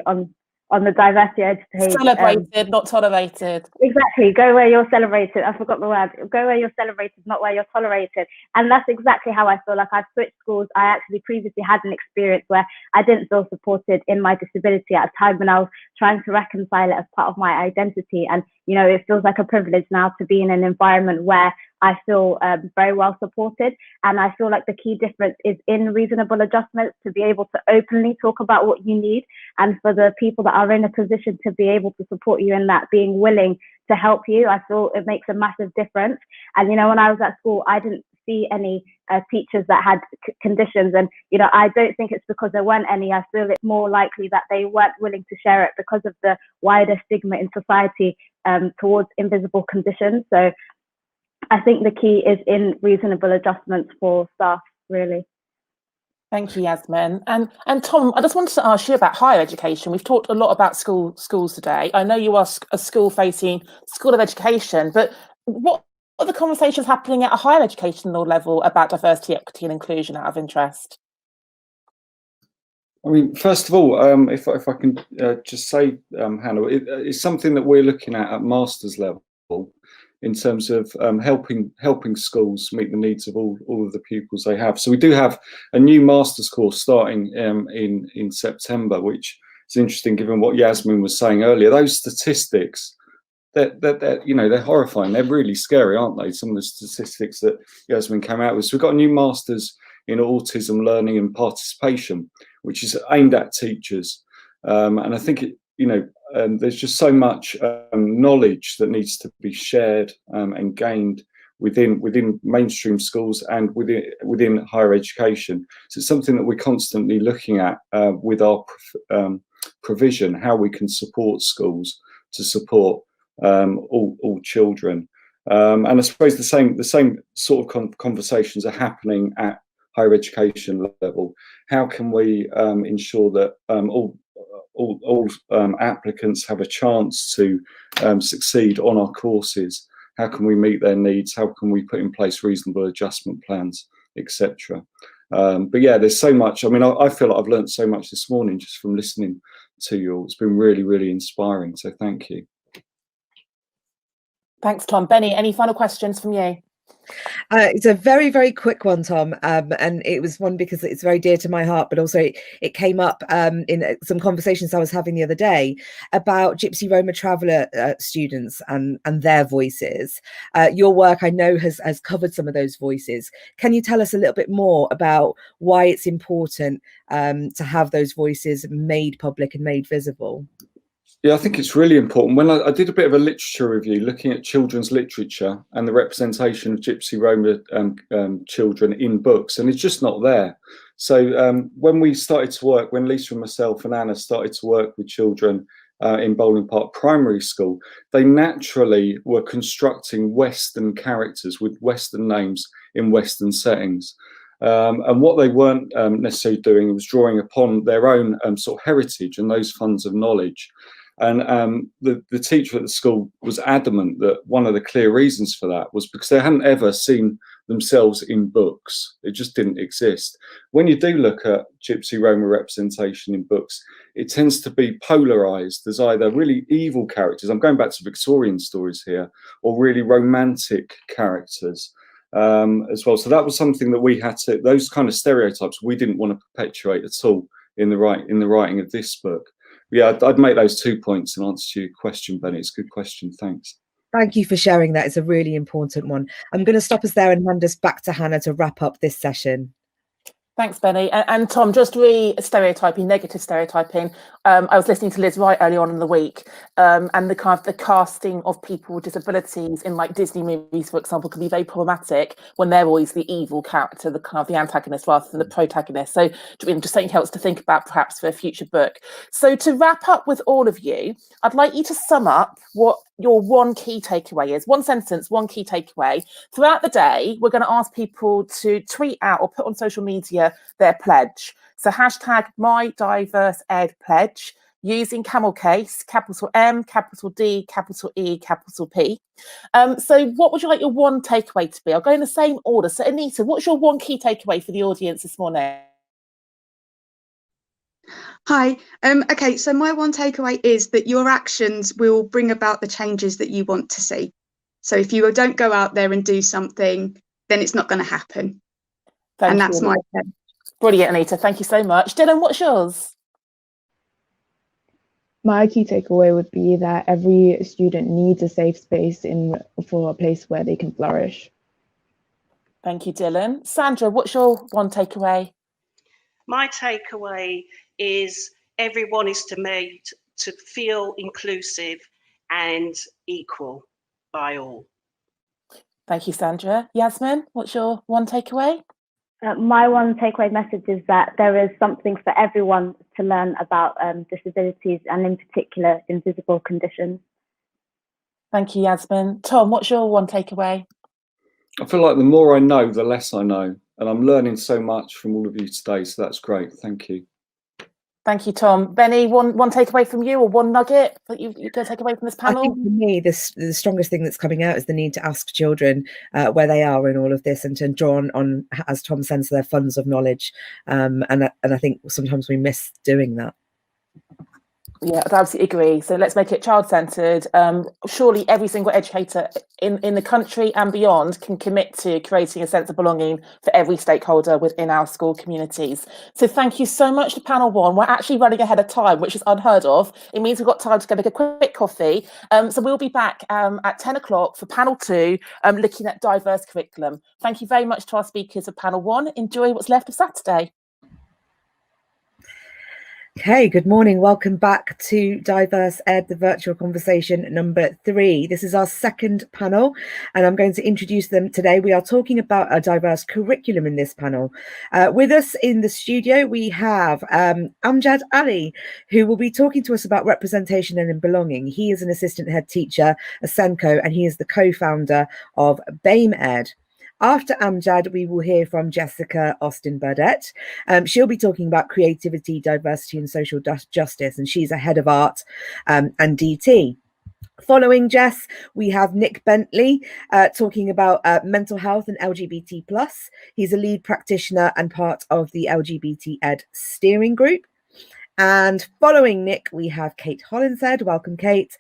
Diversity Ed page. Celebrated, not tolerated. Exactly. Go where you're celebrated. I forgot the word. Go where you're celebrated, not where you're tolerated. And that's exactly how I feel. Like, I've switched schools. I actually previously had an experience where I didn't feel supported in my disability at a time when I was trying to reconcile it as part of my identity. And, it feels like a privilege now to be in an environment where I feel very well supported. And I feel like the key difference is in reasonable adjustments, to be able to openly talk about what you need, and for the people that are in a position to be able to support you in that, being willing to help you. I feel it makes a massive difference. And, when I was at school, I didn't see any teachers that had conditions. And, I don't think it's because there weren't any. I feel it's more likely that they weren't willing to share it because of the wider stigma in society towards invisible conditions. So I think the key is in reasonable adjustments for staff, really. Thank you, Yasmin. And Tom, I just wanted to ask you about higher education. We've talked a lot about schools today. I know you are a school-facing School of Education, but what are the conversations happening at a higher educational level about diversity, equity, and inclusion, out of interest? I mean, first of all, if I can just say, Hannah, it's something that we're looking at master's level, in terms of helping schools meet the needs of all of the pupils they have. So we do have a new master's course starting in September, which is interesting given what Yasmin was saying earlier. Those statistics, they're horrifying. They're really scary, aren't they? Some of the statistics that Yasmin came out with. So we've got a new master's in autism learning and participation, which is aimed at teachers. And I think there's just so much knowledge that needs to be shared and gained within mainstream schools and within higher education. So it's something that we're constantly looking at with our provision, how we can support schools to support all children. And I suppose the same sort of conversations are happening at higher education level. How can we ensure that all applicants have a chance to succeed on our courses? How can we meet their needs? How can we put in place reasonable adjustment plans, etc.? But yeah, there's so much. I mean, I feel like I've learned so much this morning just from listening to you all. It's been really, really inspiring. So thank you. Thanks, Tom. Benny, any final questions from you? It's a very, very quick one, Tom, and it was one because it's very dear to my heart, but also it came up in some conversations I was having the other day about Gypsy Roma Traveller students and their voices. Your work, I know, has covered some of those voices. Can you tell us a little bit more about why it's important to have those voices made public and made visible? Yeah, I think it's really important. When I did a bit of a literature review looking at children's literature and the representation of Gypsy Roma children in books, and it's just not there. So when we started to work, when Lisa and myself and Anna started to work with children in Bowling Park Primary School, they naturally were constructing Western characters with Western names in Western settings. And what they weren't necessarily doing was drawing upon their own sort of heritage and those funds of knowledge. And the teacher at the school was adamant that one of the clear reasons for that was because they hadn't ever seen themselves in books. It just didn't exist. When you do look at Gypsy Roma representation in books, it tends to be polarized. There's either really evil characters, I'm going back to Victorian stories here, or really romantic characters as well. So that was something that we had to, those kind of stereotypes we didn't want to perpetuate at all in the writing of this book. Yeah, I'd make those 2 points in answer to your question, Benny. It's a good question. Thanks. Thank you for sharing that. It's a really important one. I'm going to stop us there and hand us back to Hannah to wrap up this session. Thanks, Benny. And Tom, just re-stereotyping, negative stereotyping. I was listening to Liz Wright earlier on in the week, and the casting of people with disabilities in like Disney movies, for example, can be very problematic when they're always the evil character, the antagonist rather than the protagonist. So just something else to think about perhaps for a future book. So to wrap up with all of you, I'd like you to sum up what your one key takeaway is. One sentence, one key takeaway. Throughout the day, we're going to ask people to tweet out or put on social media their pledge. So hashtag #MyDiverseEdPledge using camel case, capital M, capital D, capital E, capital P. So what would you like your one takeaway to be? I'll go in the same order. So Anita, what's your one key takeaway for the audience this morning? Hi. Okay, so my one takeaway is that your actions will bring about the changes that you want to see. So if you don't go out there and do something, then it's not going to happen. And that's my pledge. Brilliant, Anita. Thank you so much. Dylan, what's yours? My key takeaway would be that every student needs a safe space for a place where they can flourish. Thank you, Dylan. Sandra, what's your one takeaway? My takeaway is everyone is made to feel inclusive and equal by all. Thank you, Sandra. Yasmin, what's your one takeaway? My one takeaway message is that there is something for everyone to learn about disabilities and in particular invisible conditions. Thank you, Yasmin. Tom, what's your one takeaway? I feel like the more I know, the less I know. And I'm learning so much from all of you today. So that's great. Thank you. Thank you, Tom. Benny, one takeaway from you or one nugget that you're going to take away from this panel? I think for me, the strongest thing that's coming out is the need to ask children where they are in all of this and to draw on, as Tom says, their funds of knowledge. And I think sometimes we miss doing that. Yeah, I absolutely agree. So let's make it child-centred. Surely every single educator in the country and beyond can commit to creating a sense of belonging for every stakeholder within our school communities. So thank you so much to panel one. We're actually running ahead of time, which is unheard of. It means we've got time to go make a quick coffee. So we'll be back at 10 o'clock for panel two, looking at diverse curriculum. Thank you very much to our speakers of panel one. Enjoy what's left of Saturday. Okay, good morning. Welcome back to Diverse Ed, the virtual conversation number 3. This is our second panel, and I'm going to introduce them today. We are talking about a diverse curriculum in this panel. With us in the studio, we have Amjad Ali, who will be talking to us about representation and belonging. He is an assistant head teacher, a SENCO, and he is the co-founder of BAME Ed. After Amjad, we will hear from Jessica Austin-Burdett. She'll be talking about creativity, diversity and social justice, and she's a head of art and DT. Following Jess, we have Nick Bentley talking about mental health and LGBT+. He's a lead practitioner and part of the LGBT Ed steering group. And following Nick, we have Kate Hollinshead. Welcome, Kate.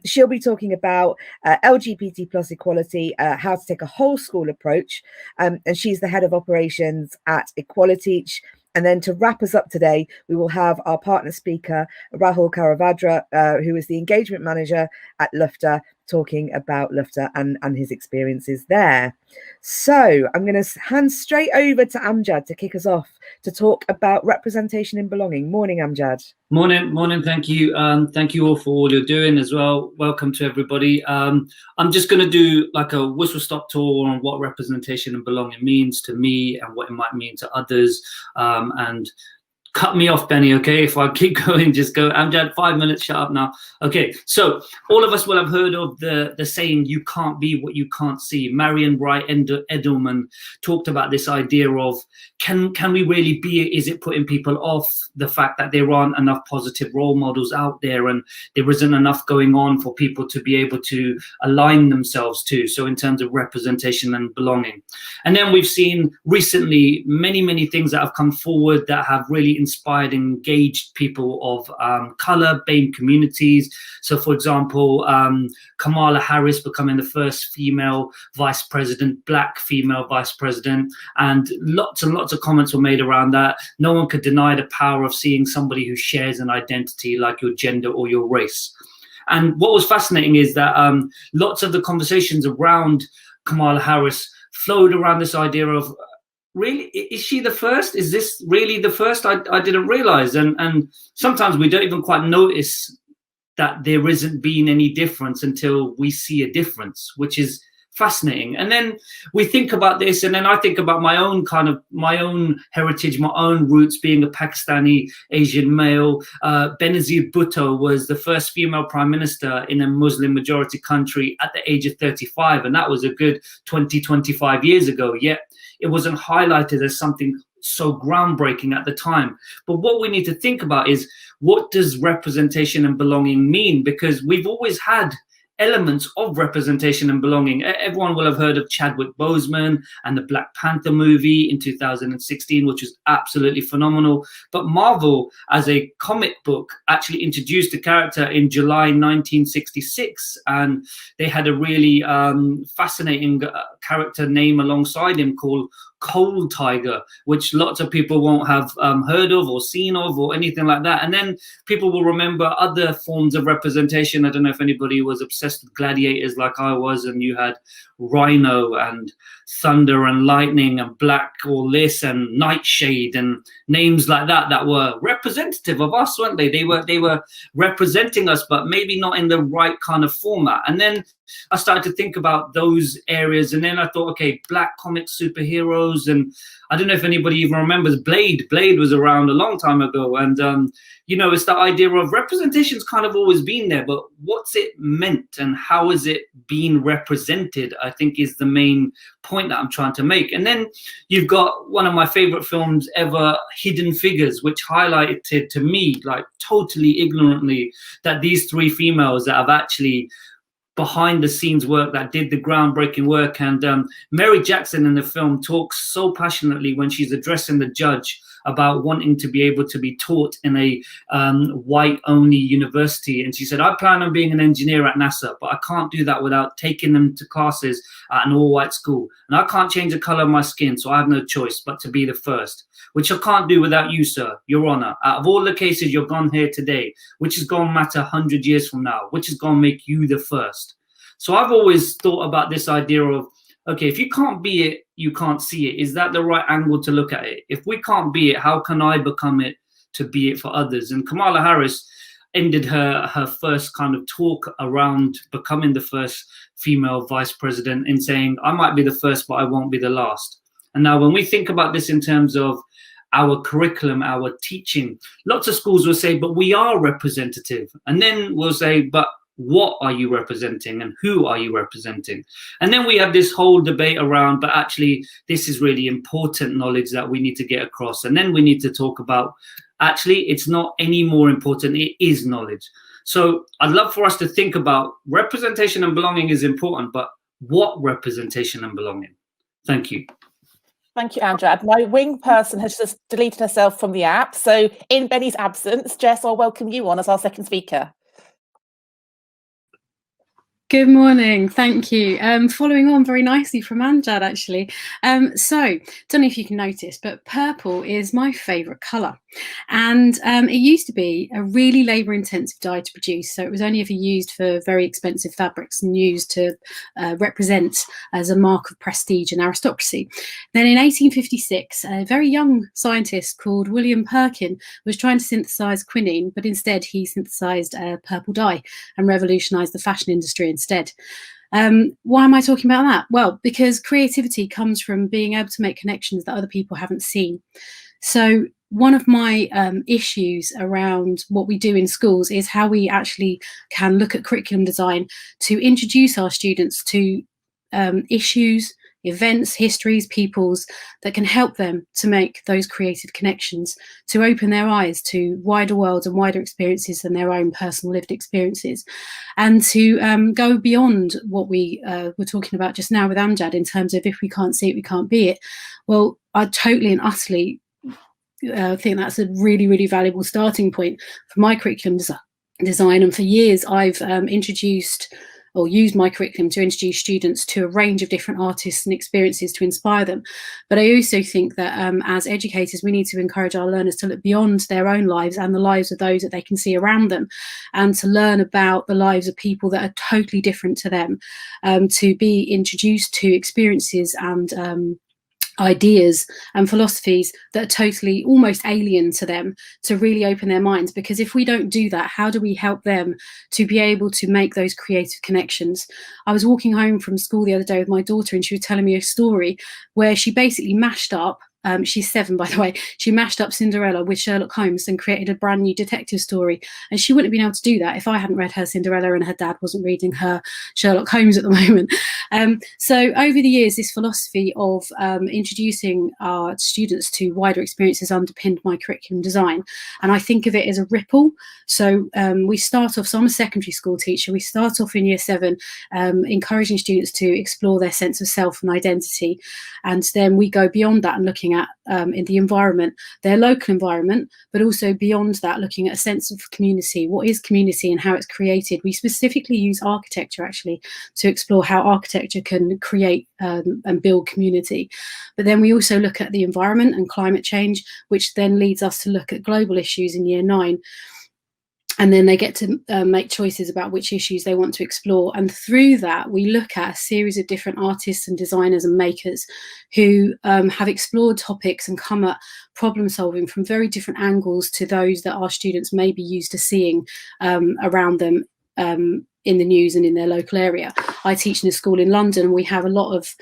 She'll be talking about LGBT+ equality, how to take a whole school approach. And she's the head of operations at Equaliteach. And then to wrap us up today, we will have our partner speaker, Rahul Karavadra, who is the engagement manager at Lufta, talking about Lufta and his experiences there. So I'm going to hand straight over to Amjad to kick us off to talk about representation and belonging. Morning, Amjad. Morning. Thank you. Thank you all for all you're doing as well. Welcome to everybody. I'm just going to do like a whistle-stop tour on what representation and belonging means to me and what it might mean to others. And cut me off, Benny, okay? If I keep going, just go. Amjad, 5 minutes, shut up now. Okay, so all of us will have heard of the saying, you can't be what you can't see. Marion Wright Edelman talked about this idea of, can we really be, is it putting people off the fact that there aren't enough positive role models out there and there isn't enough going on for people to be able to align themselves to? So in terms of representation and belonging. And then we've seen recently many things that have come forward that have really inspired and engaged people of color, BAME communities. So for example, Kamala Harris becoming the first female vice president, black female vice president, and lots of comments were made around that. No one could deny the power of seeing somebody who shares an identity like your gender or your race. And what was fascinating is that lots of the conversations around Kamala Harris flowed around this idea of, really, is she the first? Is this really the first? I didn't realize. And sometimes we don't even quite notice that there isn't been any difference until we see a difference, which is fascinating. And then we think about this, and then I think about my own heritage, my own roots, being a Pakistani Asian male. Benazir Bhutto was the first female prime minister in a Muslim majority country at the age of 35, and that was a good 20-25 years ago, yet it wasn't highlighted as something so groundbreaking at the time. But what we need to think about is, what does representation and belonging mean? Because we've always had elements of representation and belonging. Everyone will have heard of Chadwick Boseman and the Black Panther movie in 2016, which was absolutely phenomenal. But Marvel, as a comic book, actually introduced the character in July 1966, and they had a really fascinating character name alongside him called Coal Tiger, which lots of people won't have heard of or seen of or anything like that. And then people will remember other forms of representation. I don't know if anybody was obsessed with gladiators like I was, and you had Rhino and Thunder and Lightning and Black or this and Nightshade and names like that that were representative of us, weren't they? They were representing us, but maybe not in the right kind of format. And then I started to think about those areas, and then I thought, okay, black comic superheroes, and I don't know if anybody even remembers Blade. Blade was around a long time ago, and it's the idea of representation's kind of always been there, but what's it meant and how is it being represented, I think is the main point that I'm trying to make. And then you've got one of my favorite films ever, Hidden Figures, which highlighted to me, like totally ignorantly, that these three females that have actually behind the scenes work, that did the groundbreaking work. And Mary Jackson in the film talks so passionately when she's addressing the judge about wanting to be able to be taught in a white-only university. And she said, I plan on being an engineer at NASA, but I can't do that without taking them to classes at an all-white school. And I can't change the color of my skin, so I have no choice but to be the first, which I can't do without you, sir, Your Honor. Out of all the cases you're gone here today, which is going to matter 100 years from now, which is going to make you the first. So I've always thought about this idea of, okay, if you can't be it, you can't see it. Is that the right angle to look at it? If we can't be it, how can I become it to be it for others? And Kamala Harris ended her first kind of talk around becoming the first female vice president in saying, I might be the first, but I won't be the last. And now when we think about this in terms of our curriculum, our teaching, lots of schools will say, but we are representative. And then we'll say, but what are you representing and who are you representing? And then we have this whole debate around, but actually this is really important knowledge that we need to get across. And then we need to talk about, actually, it's not any more important, it is knowledge. So I'd love for us to think about representation and belonging is important, but what representation and belonging? Thank you. Thank you, Amjad. My wing person has just deleted herself from the app. So in Benny's absence, Jess, I'll welcome you on as our second speaker. Good morning, thank you. Following on very nicely from Amjad, actually. So, don't know if you can notice, but purple is my favourite colour. And it used to be a really labour-intensive dye to produce, so it was only ever used for very expensive fabrics and used to represent as a mark of prestige and aristocracy. Then in 1856, a very young scientist called William Perkin was trying to synthesise quinine, but instead he synthesised purple dye and revolutionised the fashion industry instead. Why am I talking about that? Well, because creativity comes from being able to make connections that other people haven't seen. So one of my issues around what we do in schools is how we actually can look at curriculum design to introduce our students to issues, events, histories, peoples that can help them to make those creative connections, to open their eyes to wider worlds and wider experiences than their own personal lived experiences, and to go beyond what we were talking about just now with Amjad in terms of if we can't see it, we can't be it. Well, I totally and utterly think that's a really, really valuable starting point for my curriculum design. And for years, I've introduced or used my curriculum to introduce students to a range of different artists and experiences to inspire them. But I also think that as educators, we need to encourage our learners to look beyond their own lives and the lives of those that they can see around them, and to learn about the lives of people that are totally different to them, to be introduced to experiences and ideas and philosophies that are totally almost alien to them, to really open their minds. Because if we don't do that, how do we help them to be able to make those creative connections? I was walking home from school the other day with my daughter, and she was telling me a story where she basically mashed up, she's 7 by the way, she mashed up Cinderella with Sherlock Holmes and created a brand new detective story. And she wouldn't have been able to do that if I hadn't read her Cinderella and her dad wasn't reading her Sherlock Holmes at the moment. So over the years, this philosophy of introducing our students to wider experiences underpinned my curriculum design. And I think of it as a ripple. So we start off, so I'm a secondary school teacher, we start off in year 7, encouraging students to explore their sense of self and identity. And then we go beyond that and looking at in the environment, their local environment, but also beyond that, looking at a sense of community. What is community and how it's created? We specifically use architecture actually to explore how architecture can create and build community. But then we also look at the environment and climate change, which then leads us to look at global issues in year 9. And then they get to make choices about which issues they want to explore. And through that, we look at a series of different artists and designers and makers who have explored topics and come at problem solving from very different angles to those that our students may be used to seeing around them in the news and in their local area. I teach in a school in London, and we have a lot of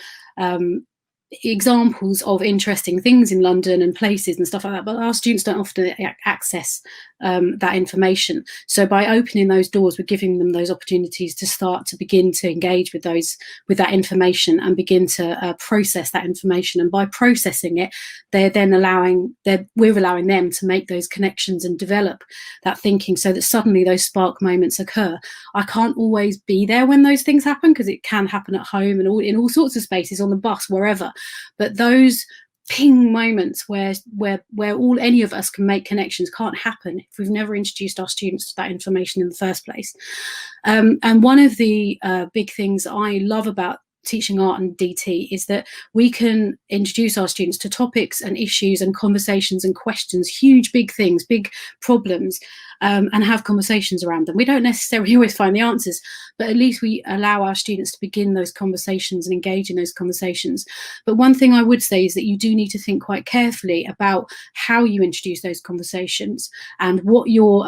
examples of interesting things in London and places and stuff like that, but our students don't often access that information. So by opening those doors, we're giving them those opportunities to start to begin to engage with that information and begin to process that information. And by processing it, we're allowing them to make those connections and develop that thinking, so that suddenly those spark moments occur. I can't always be there when those things happen, because it can happen at home and in all sorts of spaces, on the bus, wherever. But those ping moments where any of us can make connections can't happen if we've never introduced our students to that information in the first place. And one of the big things I love about teaching art and DT is that we can introduce our students to topics and issues and conversations and questions, huge big things, big problems, and have conversations around them. We don't necessarily always find the answers, but at least we allow our students to begin those conversations and engage in those conversations. But one thing I would say is that you do need to think quite carefully about how you introduce those conversations and what your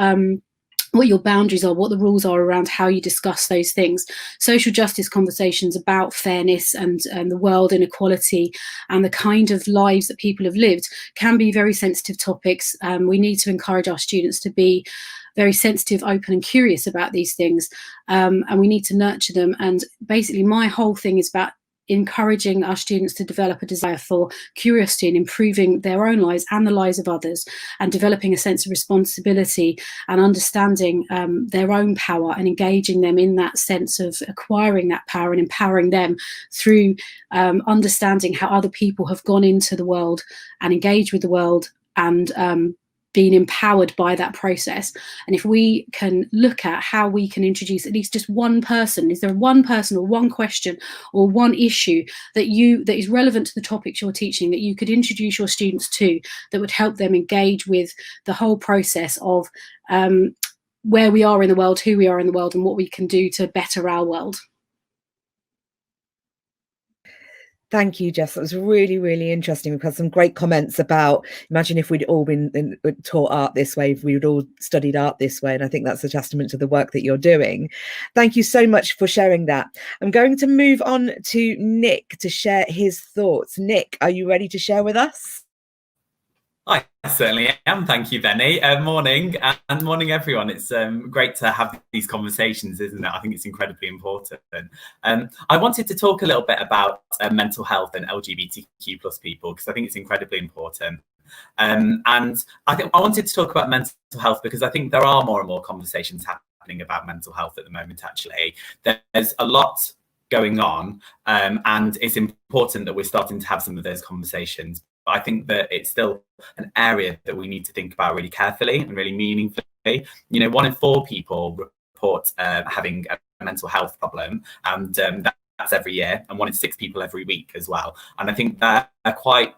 boundaries are, what the rules are around how you discuss those things. Social justice conversations about fairness and the world, inequality, and the kind of lives that people have lived can be very sensitive topics. We need to encourage our students to be very sensitive, open and curious about these things, and we need to nurture them. And basically my whole thing is about encouraging our students to develop a desire for curiosity and improving their own lives and the lives of others, and developing a sense of responsibility and understanding their own power, and engaging them in that sense of acquiring that power and empowering them through understanding how other people have gone into the world and engaged with the world and being empowered by that process. And if we can look at how we can introduce at least just one person, is there one person or one question or one issue that is relevant to the topics you're teaching that you could introduce your students to, that would help them engage with the whole process of where we are in the world, who we are in the world, and what we can do to better our world. Thank you, Jess. That was really, really interesting. We've had some great comments about, imagine if we'd all been taught art this way, if we would all studied art this way. And I think that's a testament to the work that you're doing. Thank you so much for sharing that. I'm going to move on to Nick to share his thoughts. Nick, are you ready to share with us? I certainly am. Thank you, Benny. Morning and morning, everyone. It's great to have these conversations, isn't it? I think it's incredibly important. I wanted to talk a little bit about mental health and LGBTQ plus people, because I think it's incredibly important. And I think I wanted to talk about mental health because I think there are more and more conversations happening about mental health at the moment, actually. There's a lot going on, and it's important that we're starting to have some of those conversations. But I think that it's still an area that we need to think about really carefully and really meaningfully. 1 in 4 people report having a mental health problem, and that's every year, and 1 in 6 people every week as well. And I think that are quite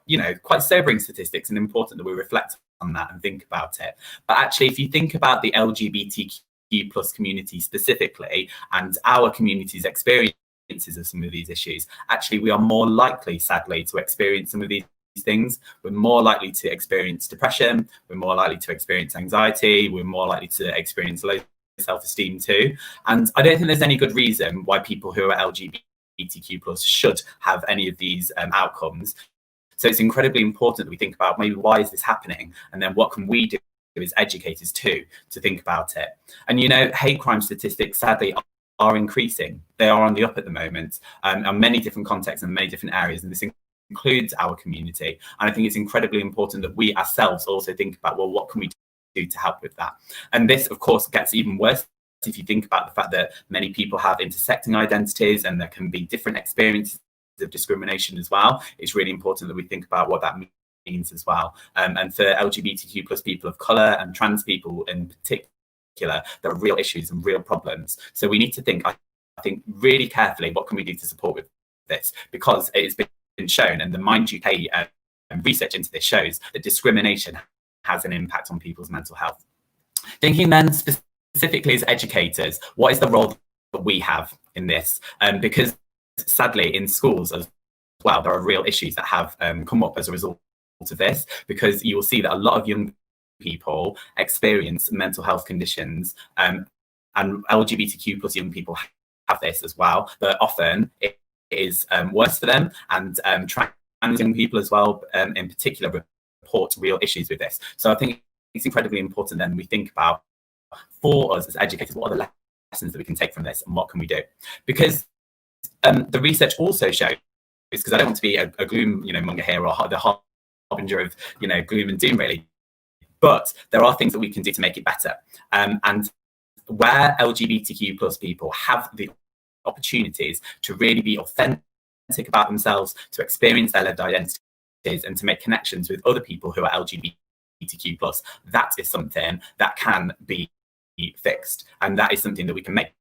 sobering statistics, and important that we reflect on that and think about it. But actually, if you think about the LGBTQ plus community specifically, and our community's experiences of some of these issues, actually we are more likely, sadly, to experience some of these things. We're more likely to experience depression, we're more likely to experience anxiety, we're more likely to experience low self-esteem too. And I don't think there's any good reason why people who are LGBTQ plus should have any of these outcomes. So it's incredibly important that we think about maybe why is this happening, and then what can we do as educators too to think about it. And hate crime statistics sadly are increasing. They are on the up at the moment, on many different contexts and many different areas, and this includes our community. And I think it's incredibly important that we ourselves also think about, well, what can we do to help with that? And this, of course, gets even worse if you think about the fact that many people have intersecting identities, and there can be different experiences of discrimination as well. It's really important that we think about what that means as well. And for LGBTQ plus people of colour and trans people in particular, there are real issues and real problems. So we need to think, I think, really carefully, what can we do to support with this? Because it's been shown, and the Mind UK research into this shows, that discrimination has an impact on people's mental health. Thinking then specifically as educators, what is the role that we have in this? Because sadly in schools as well, there are real issues that have come up as a result of this, because you will see that a lot of young people experience mental health conditions, and LGBTQ plus young people have this as well, but often it is worse for them, and trans young people as well in particular report real issues with this. So I think it's incredibly important then we think about, for us as educators, what are the lessons that we can take from this, and what can we do? Because the research also shows, because I don't want to be a gloom monger here, or the harbinger of gloom and doom really, but there are things that we can do to make it better. And where LGBTQ plus people have the opportunities to really be authentic about themselves, to experience their lived identities, and to make connections with other people who are LGBTQ plus, that is something that can be fixed, and that is something that we can make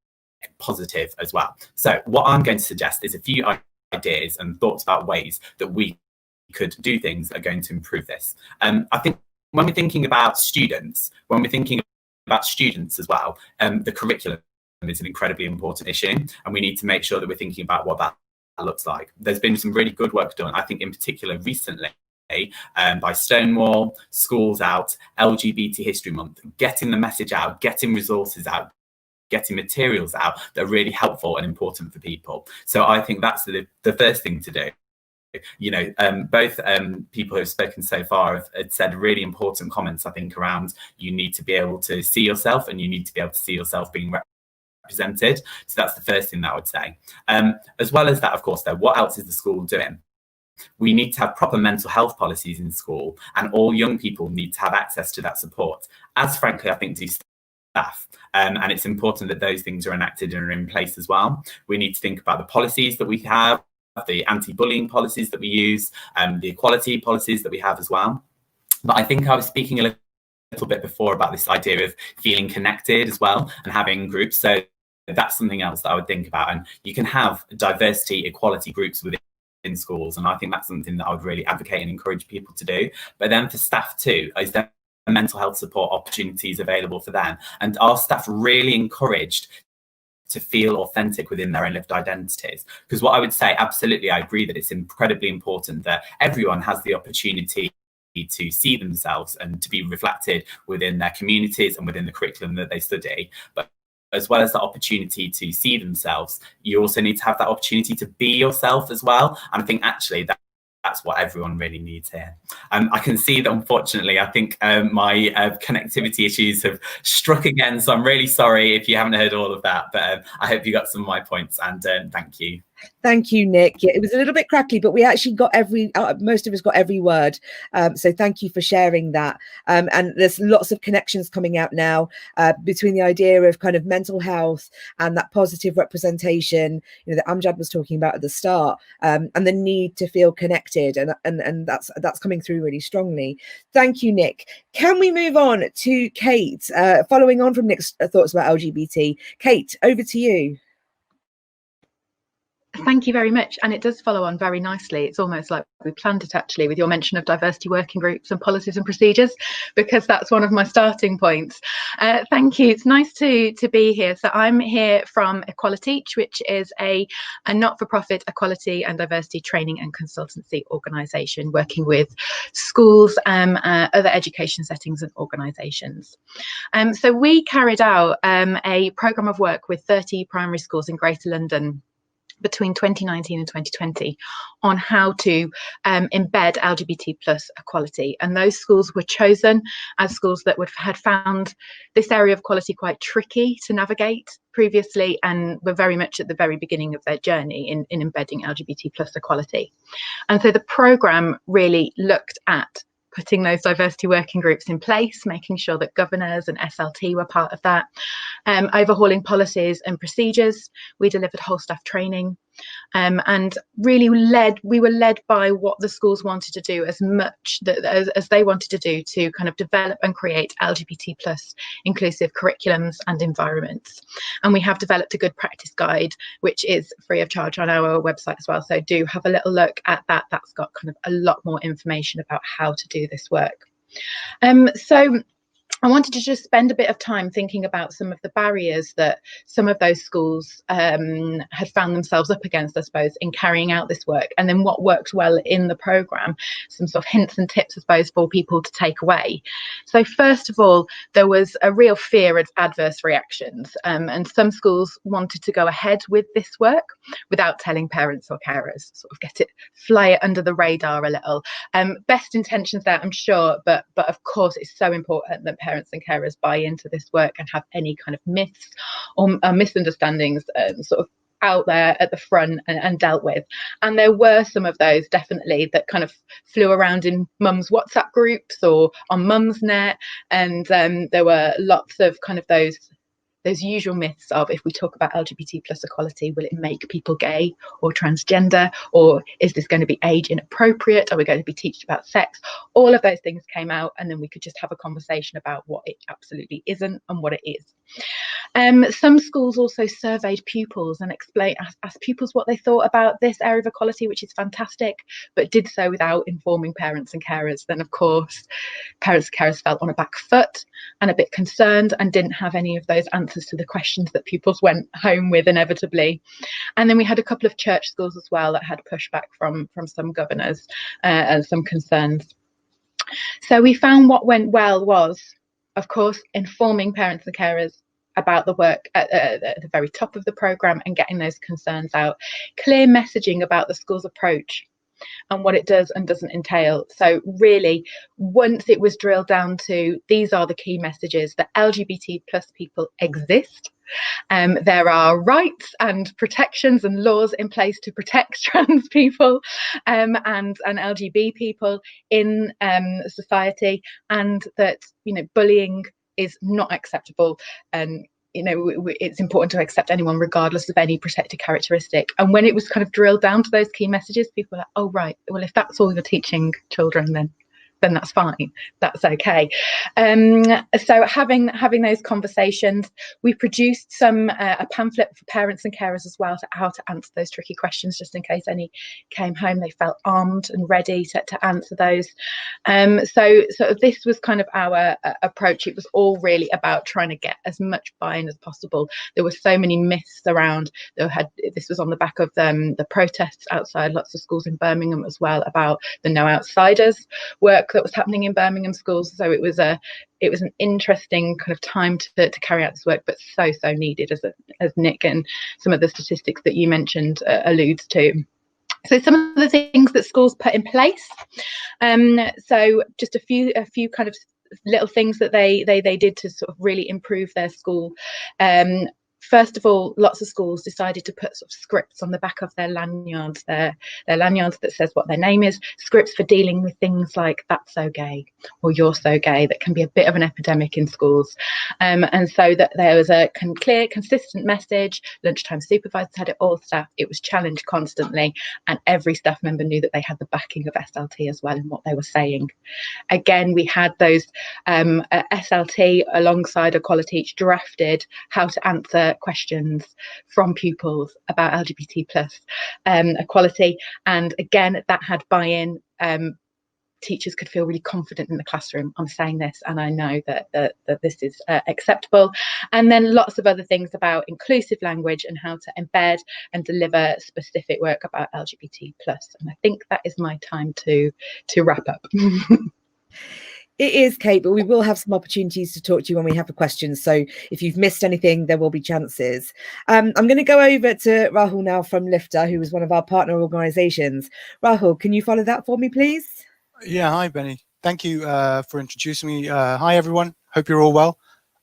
positive as well. So what I'm going to suggest is a few ideas and thoughts about ways that we could do things that are going to improve this. I think when we're thinking about students, as well, the curriculum is an incredibly important issue, and we need to make sure that we're thinking about what that looks like. There's been some really good work done, I think, in particular recently, by Stonewall, Schools Out, LGBT History Month, getting the message out, getting resources out, getting materials out that are really helpful and important for people. So I think that's the first thing to do. Both people who have spoken so far have said really important comments, I think, around you need to be able to see yourself, and you need to be able to see yourself being represented. So that's the first thing that I would say. As well as that, of course, though, what else is the school doing? We need to have proper mental health policies in school, and all young people need to have access to that support, as frankly I think do staff. And it's important that those things are enacted and are in place as well. We need to think about the policies that we have, the anti-bullying policies that we use, the equality policies that we have as well. But I think I was speaking a little bit before about this idea of feeling connected as well and having groups. So that's something else that I would think about. And you can have diversity, equality groups within schools, and I think that's something that I would really advocate and encourage people to do. But then for staff too, is there mental health support opportunities available for them? And are staff really encouraged to feel authentic within their own lived identities? Because what I would say, absolutely, I agree that it's incredibly important that everyone has the opportunity to see themselves and to be reflected within their communities and within the curriculum that they study. But as well as the opportunity to see themselves, you also need to have that opportunity to be yourself as well. And I think actually that's what everyone really needs here. I can see that, unfortunately, I think my connectivity issues have struck again. So I'm really sorry if you haven't heard all of that, but I hope you got some of my points, and thank you. Thank you, Nick. Yeah, it was a little bit crackly, but we actually got most of us got every word. So thank you for sharing that. And there's lots of connections coming out now between the idea of kind of mental health and that positive representation, that Amjad was talking about at the start, and the need to feel connected. And that's coming through really strongly. Thank you, Nick. Can we move on to Kate, following on from Nick's thoughts about LGBT? Kate, over to you. Thank you very much. And it does follow on very nicely. It's almost like we planned it, actually, with your mention of diversity working groups and policies and procedures, because that's one of my starting points. Thank you. It's nice to be here. So I'm here from Equaliteach, which is a not-for-profit equality and diversity training and consultancy organisation working with schools, other education settings and organisations. So we carried out a programme of work with 30 primary schools in Greater London between 2019 and 2020 on how to embed LGBT plus equality. And those schools were chosen as schools that had found this area of equality quite tricky to navigate previously, and were very much at the very beginning of their journey in embedding LGBT plus equality. And so the programme really looked at putting those diversity working groups in place, making sure that governors and SLT were part of that, overhauling policies and procedures. We delivered whole staff training, and really we were led by what the schools wanted to do as much as they wanted to do to kind of develop and create LGBT plus inclusive curriculums and environments. And we have developed a good practice guide, which is free of charge on our website as well. So do have a little look at that. That's got kind of a lot more information about how to do this work. So I wanted to just spend a bit of time thinking about some of the barriers that some of those schools had found themselves up against, I suppose, in carrying out this work, and then what worked well in the programme, some sort of hints and tips, I suppose, for people to take away. So first of all, there was a real fear of adverse reactions, and some schools wanted to go ahead with this work without telling parents or carers, sort of fly it under the radar a little. Best intentions there, I'm sure, but of course it's so important that parents and carers buy into this work and have any kind of myths or misunderstandings sort of out there at the front and dealt with. And there were some of those definitely that kind of flew around in mums WhatsApp groups or on Mumsnet, and there were lots of kind of those usual myths of, if we talk about LGBT plus equality, will it make people gay or transgender, or is this going to be age inappropriate? Are we going to be teaching about sex? All of those things came out, and then we could just have a conversation about what it absolutely isn't and what it is. Some schools also surveyed pupils and asked pupils what they thought about this area of equality, which is fantastic, but did so without informing parents and carers. Then, of course, parents and carers felt on a back foot and a bit concerned and didn't have any of those answers to the questions that pupils went home with inevitably. And then we had a couple of church schools as well that had pushback from some governors and some concerns. So we found what went well was, of course, informing parents and carers about the work at the very top of the programme and getting those concerns out. Clear messaging about the school's approach and what it does and doesn't entail. So really, once it was drilled down to, these are the key messages, that LGBT plus people exist. There are rights and protections and laws in place to protect trans people and LGBT people in society, and that, bullying is not acceptable, and it's important to accept anyone regardless of any protected characteristic. And when it was kind of drilled down to those key messages, people were like, oh right, well, if that's all you're teaching children, then then that's fine, that's okay. So having those conversations, we produced a pamphlet for parents and carers as well, to how to answer those tricky questions, just in case any came home they felt armed and ready to answer those. So this was kind of our approach. It was all really about trying to get as much buy-in as possible. There were so many myths around. This was on the back of the protests outside lots of schools in Birmingham as well, about the no outsiders work that was happening in Birmingham schools. So it was an interesting kind of time to carry out this work, but so needed, as Nick and some of the statistics that you mentioned alludes to. So some of the things that schools put in place. So just a few kind of little things that they did to sort of really improve their school. First of all, lots of schools decided to put sort of scripts on the back of their lanyards, their lanyards that says what their name is, scripts for dealing with things like "that's so gay" or "you're so gay," that can be a bit of an epidemic in schools. And so that there was a clear, consistent message. Lunchtime supervisors had it, all staff. It was challenged constantly, and every staff member knew that they had the backing of SLT as well in what they were saying. Again, we had those SLT alongside Equality Teach drafted how to answer questions from pupils about LGBT plus equality, and again that had buy-in. Teachers could feel really confident in the classroom. I'm saying this and I know that this is acceptable. And then lots of other things about inclusive language and how to embed and deliver specific work about LGBT plus. And I think that is my time to wrap up. It is, Kate, but we will have some opportunities to talk to you when we have a question. So if you've missed anything, there will be chances. I'm going to go over to Rahul now from Lifter, who is one of our partner organisations. Rahul, can you follow that for me, please? Yeah, hi, Benny. Thank you for introducing me. Hi, everyone. Hope you're all well.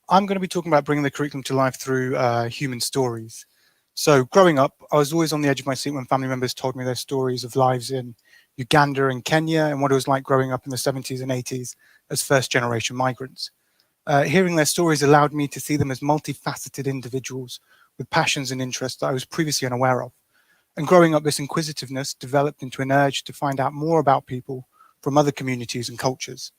I'm going to be talking about bringing the curriculum to life through human stories. So growing up, I was always on the edge of my seat when family members told me their stories of lives in Uganda and Kenya and what it was like growing up in the 70s and 80s as first-generation migrants. Hearing their stories allowed me to see them as multifaceted individuals with passions and interests that I was previously unaware of. And growing up, this inquisitiveness developed into an urge to find out more about people from other communities and cultures.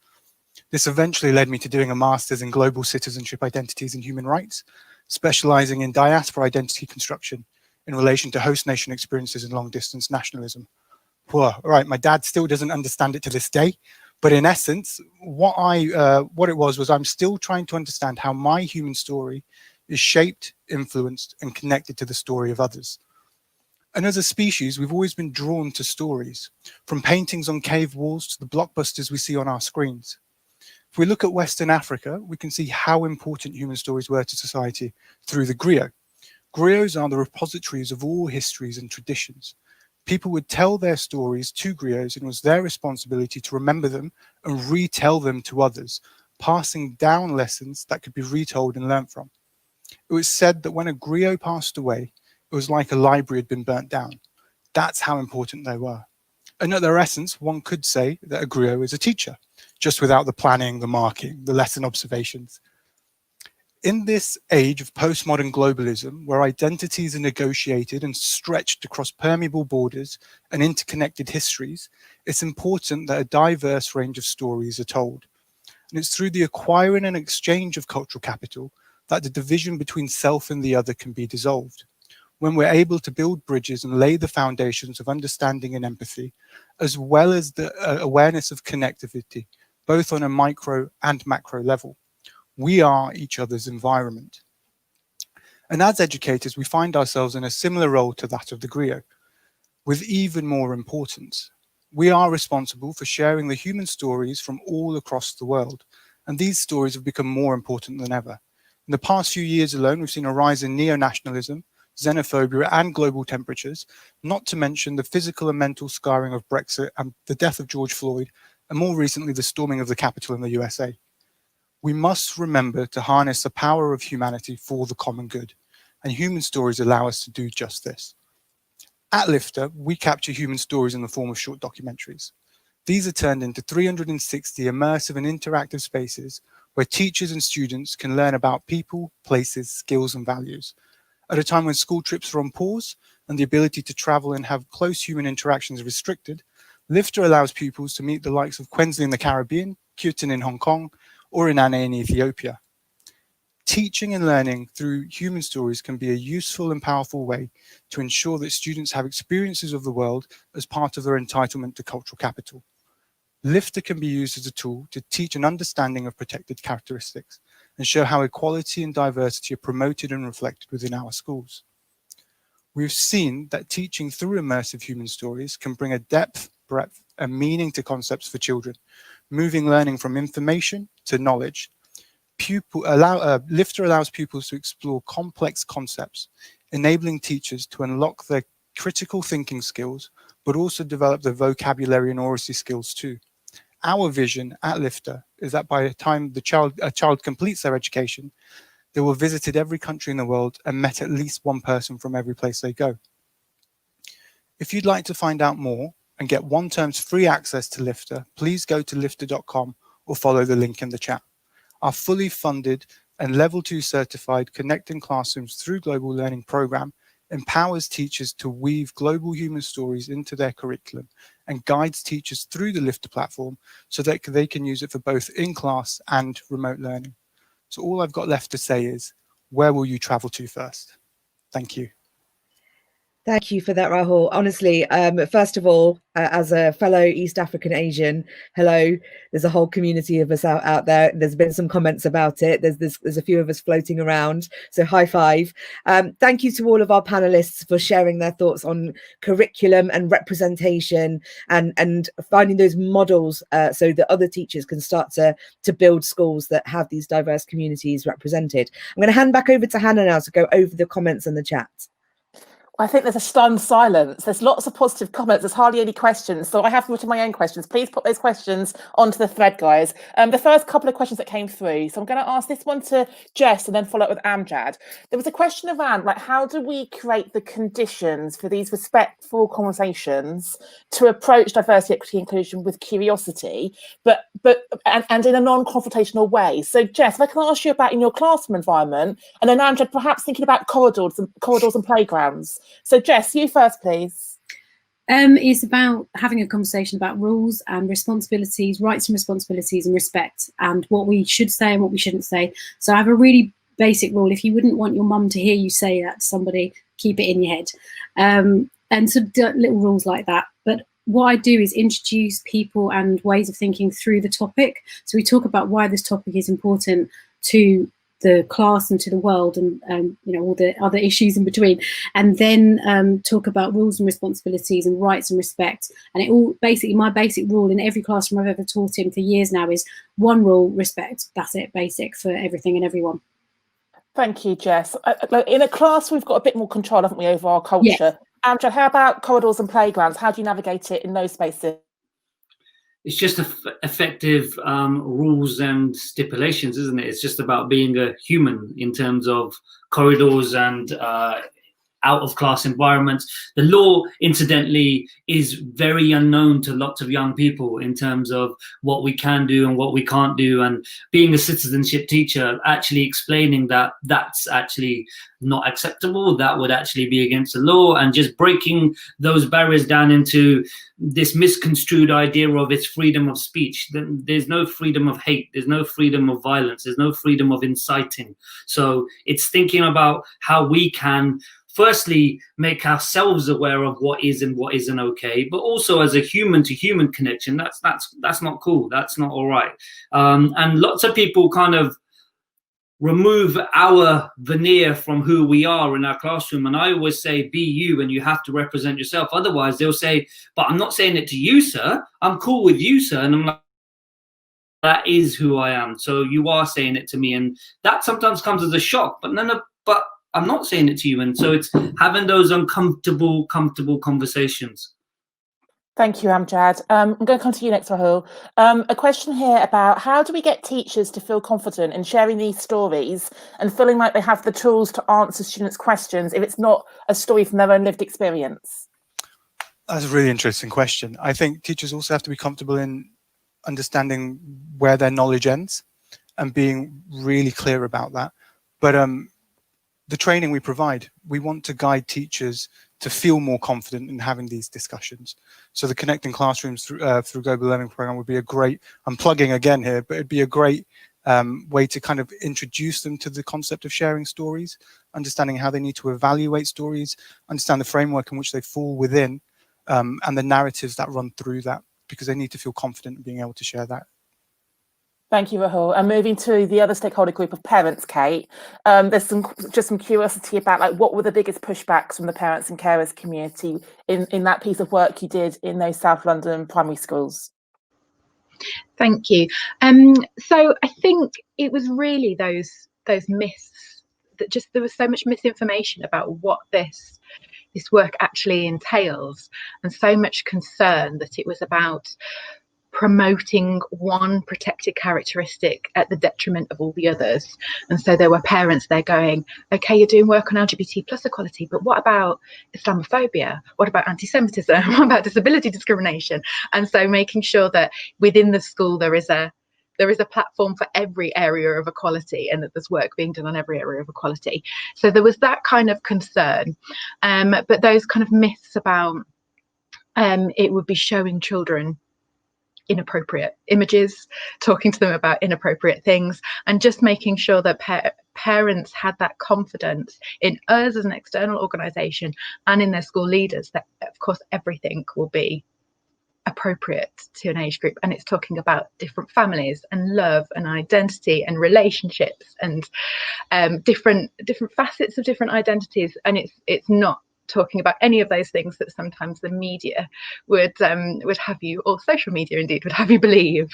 This eventually led me to doing a master's in global citizenship identities and human rights, specializing in diaspora identity construction in relation to host nation experiences and long-distance nationalism. All right, my dad still doesn't understand it to this day, but in essence, what it was I'm still trying to understand how my human story is shaped, influenced, and connected to the story of others. And as a species, we've always been drawn to stories, from paintings on cave walls to the blockbusters we see on our screens. If we look at Western Africa, we can see how important human stories were to society through the griot. Griots are the repositories of all histories and traditions. People would tell their stories to griots, and it was their responsibility to remember them and retell them to others, passing down lessons that could be retold and learnt from. It was said that when a griot passed away, it was like a library had been burnt down. That's how important they were. And at their essence, one could say that a griot is a teacher, just without the planning, the marking, the lesson observations. In this age of postmodern globalism, where identities are negotiated and stretched across permeable borders and interconnected histories, it's important that a diverse range of stories are told. And it's through the acquiring and exchange of cultural capital that the division between self and the other can be dissolved. When we're able to build bridges and lay the foundations of understanding and empathy, as well as the awareness of connectivity, both on a micro and macro level. We are each other's environment. And as educators, we find ourselves in a similar role to that of the griot, with even more importance. We are responsible for sharing the human stories from all across the world, and these stories have become more important than ever. In the past few years alone, we've seen a rise in neo-nationalism, xenophobia, and global temperatures, not to mention the physical and mental scarring of Brexit and the death of George Floyd, and more recently, the storming of the Capitol in the USA. We must remember to harness the power of humanity for the common good, and human stories allow us to do just this. At Lifter, we capture human stories in the form of short documentaries. These are turned into 360 immersive and interactive spaces where teachers and students can learn about people, places, skills, and values. At a time when school trips are on pause and the ability to travel and have close human interactions restricted, LIFTA allows pupils to meet the likes of Quensley in the Caribbean, Kutin in Hong Kong, or Inanne in Ethiopia. Teaching and learning through human stories can be a useful and powerful way to ensure that students have experiences of the world as part of their entitlement to cultural capital. LIFTA can be used as a tool to teach an understanding of protected characteristics and show how equality and diversity are promoted and reflected within our schools. We've seen that teaching through immersive human stories can bring a depth, breadth, and meaning to concepts for children, moving learning from information to knowledge. LIFTA allows pupils to explore complex concepts, enabling teachers to unlock their critical thinking skills, but also develop their vocabulary and oracy skills too. Our vision at LIFTA is that by the time a child completes their education, they will have visited every country in the world and met at least one person from every place they go. If you'd like to find out more and get 1 term's free access to LIFTA, please go to lifta.com or follow the link in the chat. Our fully funded and level 2 certified Connecting Classrooms Through Global Learning program empowers teachers to weave global human stories into their curriculum and guides teachers through the LIFTA platform so that they can use it for both in-class and remote learning. So all I've got left to say is, where will you travel to first? Thank you. Thank you for that, Rahul. Honestly, first of all, as a fellow East African Asian, hello, there's a whole community of us out there. There's been some comments about it. There's a few of us floating around. So high five. Thank you to all of our panelists for sharing their thoughts on curriculum and representation and finding those models so that other teachers can start to build schools that have these diverse communities represented. I'm going to hand back over to Hannah now to go over the comments in the chat. I think there's a stunned silence. There's lots of positive comments. There's hardly any questions. So I have written my own questions. Please put those questions onto the thread, guys. The first couple of questions that came through. So I'm going to ask this one to Jess and then follow up with Amjad. There was a question around, like, how do we create the conditions for these respectful conversations to approach diversity, equity, inclusion with curiosity, but in a non-confrontational way? So Jess, if I can ask you about in your classroom environment, and then Amjad, perhaps thinking about corridors and playgrounds. So Jess, you first, please. It's about having a conversation about rules and responsibilities, rights and responsibilities and respect, and what we should say and what we shouldn't say. So I have a really basic rule. If you wouldn't want your mum to hear you say that to somebody, keep it in your head. And so little rules like that. But what I do is introduce people and ways of thinking through the topic. So we talk about why this topic is important to the class and to the world, and all the other issues in between, and then talk about rules and responsibilities and rights and respect. And it all basically, my basic rule in every classroom I've ever taught in for years now is one rule: respect. That's it, basic for everything and everyone. Thank you, Jess. In a class, we've got a bit more control, haven't we, over our culture? Yes. Amjad, how about corridors and playgrounds? How do you navigate it in those spaces? It's just effective rules and stipulations, isn't it? It's just about being a human in terms of corridors and out of class environments. The law, incidentally, is very unknown to lots of young people in terms of what we can do and what we can't do. And being a citizenship teacher, actually explaining that that's actually not acceptable, that would actually be against the law, and just breaking those barriers down into this misconstrued idea of it's freedom of speech. There's no freedom of hate, there's no freedom of violence, there's no freedom of inciting. So it's thinking about how we can firstly make ourselves aware of what is and what isn't okay, but also as a human to human connection, that's not cool, that's not all right. And lots of people kind of remove our veneer from who we are in our classroom. And I always say, be you, and you have to represent yourself. Otherwise they'll say, but I'm not saying it to you, sir. I'm cool with you, sir. And I'm like, that is who I am. So you are saying it to me. And that sometimes comes as a shock, but but I'm not saying it to you. And so it's having those uncomfortable, comfortable conversations. Thank you, Amjad. I'm going to come to you next, Rahul. A question here about how do we get teachers to feel confident in sharing these stories and feeling like they have the tools to answer students' questions if it's not a story from their own lived experience? That's a really interesting question. I think teachers also have to be comfortable in understanding where their knowledge ends and being really clear about that. But the training we provide, we want to guide teachers to feel more confident in having these discussions. So the Connecting Classrooms through Global Learning Programme would be a great, I'm plugging again here, but it'd be a great way to kind of introduce them to the concept of sharing stories, understanding how they need to evaluate stories, understand the framework in which they fall within, and the narratives that run through that, because they need to feel confident in being able to share that. Thank you, Rahul. And moving to the other stakeholder group of parents, Kate, there's some curiosity about like what were the biggest pushbacks from the parents and carers community in that piece of work you did in those South London primary schools? Thank you. So I think it was really those myths that just there was so much misinformation about what this work actually entails, and so much concern that it was about promoting one protected characteristic at the detriment of all the others. And so there were parents there going, okay, you're doing work on LGBT plus equality, but what about Islamophobia? What about anti-Semitism? What about disability discrimination? And so making sure that within the school there is a platform for every area of equality, and that there's work being done on every area of equality. So there was that kind of concern, but those kind of myths about it would be showing children inappropriate images, talking to them about inappropriate things, and just making sure that parents had that confidence in us as an external organisation and in their school leaders that, of course, everything will be appropriate to an age group, and it's talking about different families and love and identity and relationships and different facets of different identities, and it's not talking about any of those things that sometimes the media would have you, or social media indeed would have you believe.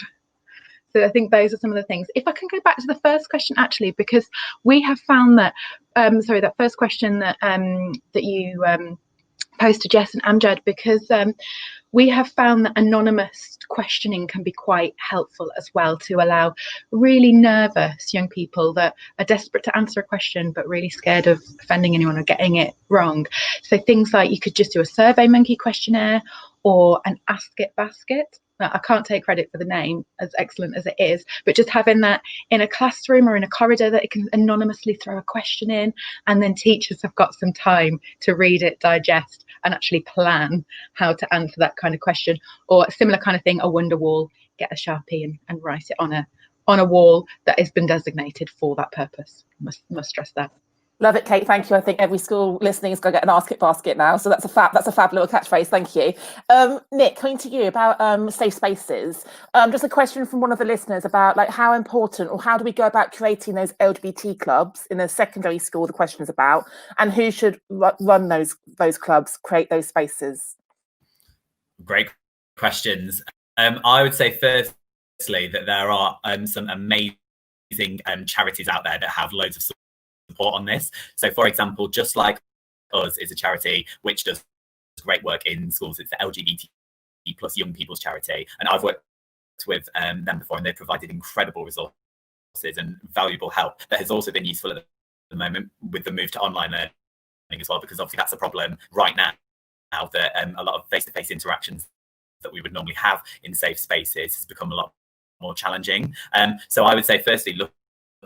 So I think those are some of the things. If I can go back to the first question, actually, because we have found that that first question that you posed to Jess and Amjad, because we have found that anonymous questioning can be quite helpful as well, to allow really nervous young people that are desperate to answer a question but really scared of offending anyone or getting it wrong. So things like you could just do a Survey Monkey questionnaire or an Ask It basket. Now, I can't take credit for the name, as excellent as it is, but just having that in a classroom or in a corridor that it can anonymously throw a question in, and then teachers have got some time to read it, digest, and actually plan how to answer that kind of question. Or a similar kind of thing, a wonder wall, get a Sharpie and write it on a wall that has been designated for that purpose. Must stress that. Love it, Kate. Thank you. I think every school listening is going to get an Ask It basket now. So that's a fab little catchphrase. Thank you. Nick, coming to you about safe spaces. Just a question from one of the listeners about like how important, or how do we go about creating those LGBT clubs in a secondary school? The question is about, and who should run those clubs, create those spaces? Great questions. I would say firstly that there are some amazing charities out there that have loads of support on this. So for example, Just Like Us is a charity which does great work in schools. It's the LGBT plus young people's charity, and I've worked with them before, and they've provided incredible resources and valuable help that has also been useful at the moment with the move to online learning as well, because obviously that's a problem right now that a lot of face-to-face interactions that we would normally have in safe spaces has become a lot more challenging. So I would say firstly look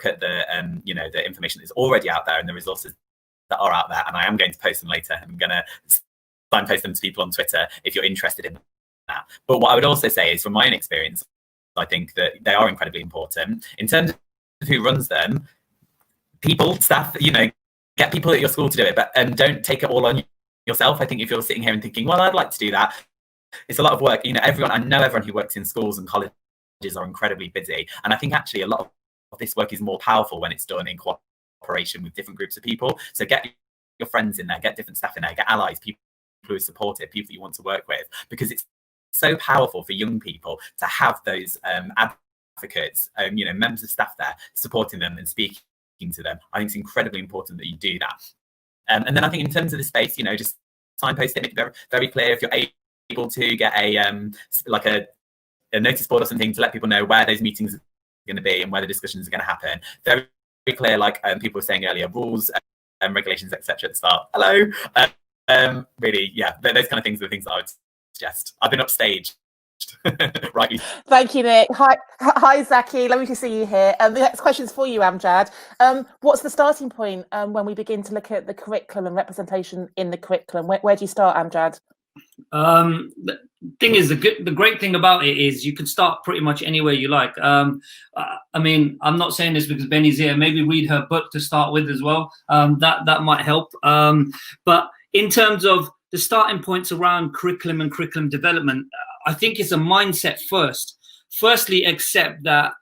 at the the information that's already out there and the resources that are out there, and I am going to post them later. I'm going to signpost them to people on Twitter if you're interested in that. But what I would also say is, from my own experience, I think that they are incredibly important in terms of who runs them. People, staff, get people at your school to do it, but don't take it all on yourself. I think if you're sitting here and thinking, well, I'd like to do that, it's a lot of work. I know everyone who works in schools and colleges are incredibly busy, and I think actually a lot of this work is more powerful when it's done in cooperation with different groups of people. So get your friends in there, get different staff in there, get allies, people who are supportive, people that you want to work with, because it's so powerful for young people to have those advocates, members of staff there supporting them and speaking to them. I think it's incredibly important that you do that. And then I think in terms of the space, just signpost it, make it very, very clear. If you're able to get a notice board or something to let people know where those meetings going to be and where the discussions are going to happen. Very, very clear, like people were saying earlier, rules and regulations, etc. at the start. Hello. Really, yeah, those kind of things are the things that I would suggest. I've been upstage Right. Thank you, Nick. Hi, Zaki. Lovely to see you here. The next question is for you, Amjad. What's the starting point when we begin to look at the curriculum and representation in the curriculum? Where do you start, Amjad? The thing is, the great thing about it is you can start pretty much anywhere you like. I mean, I'm not saying this because Benny's here. Maybe read her book to start with as well. That might help. But in terms of the starting points around curriculum and curriculum development, I think it's a mindset first. Firstly, accept that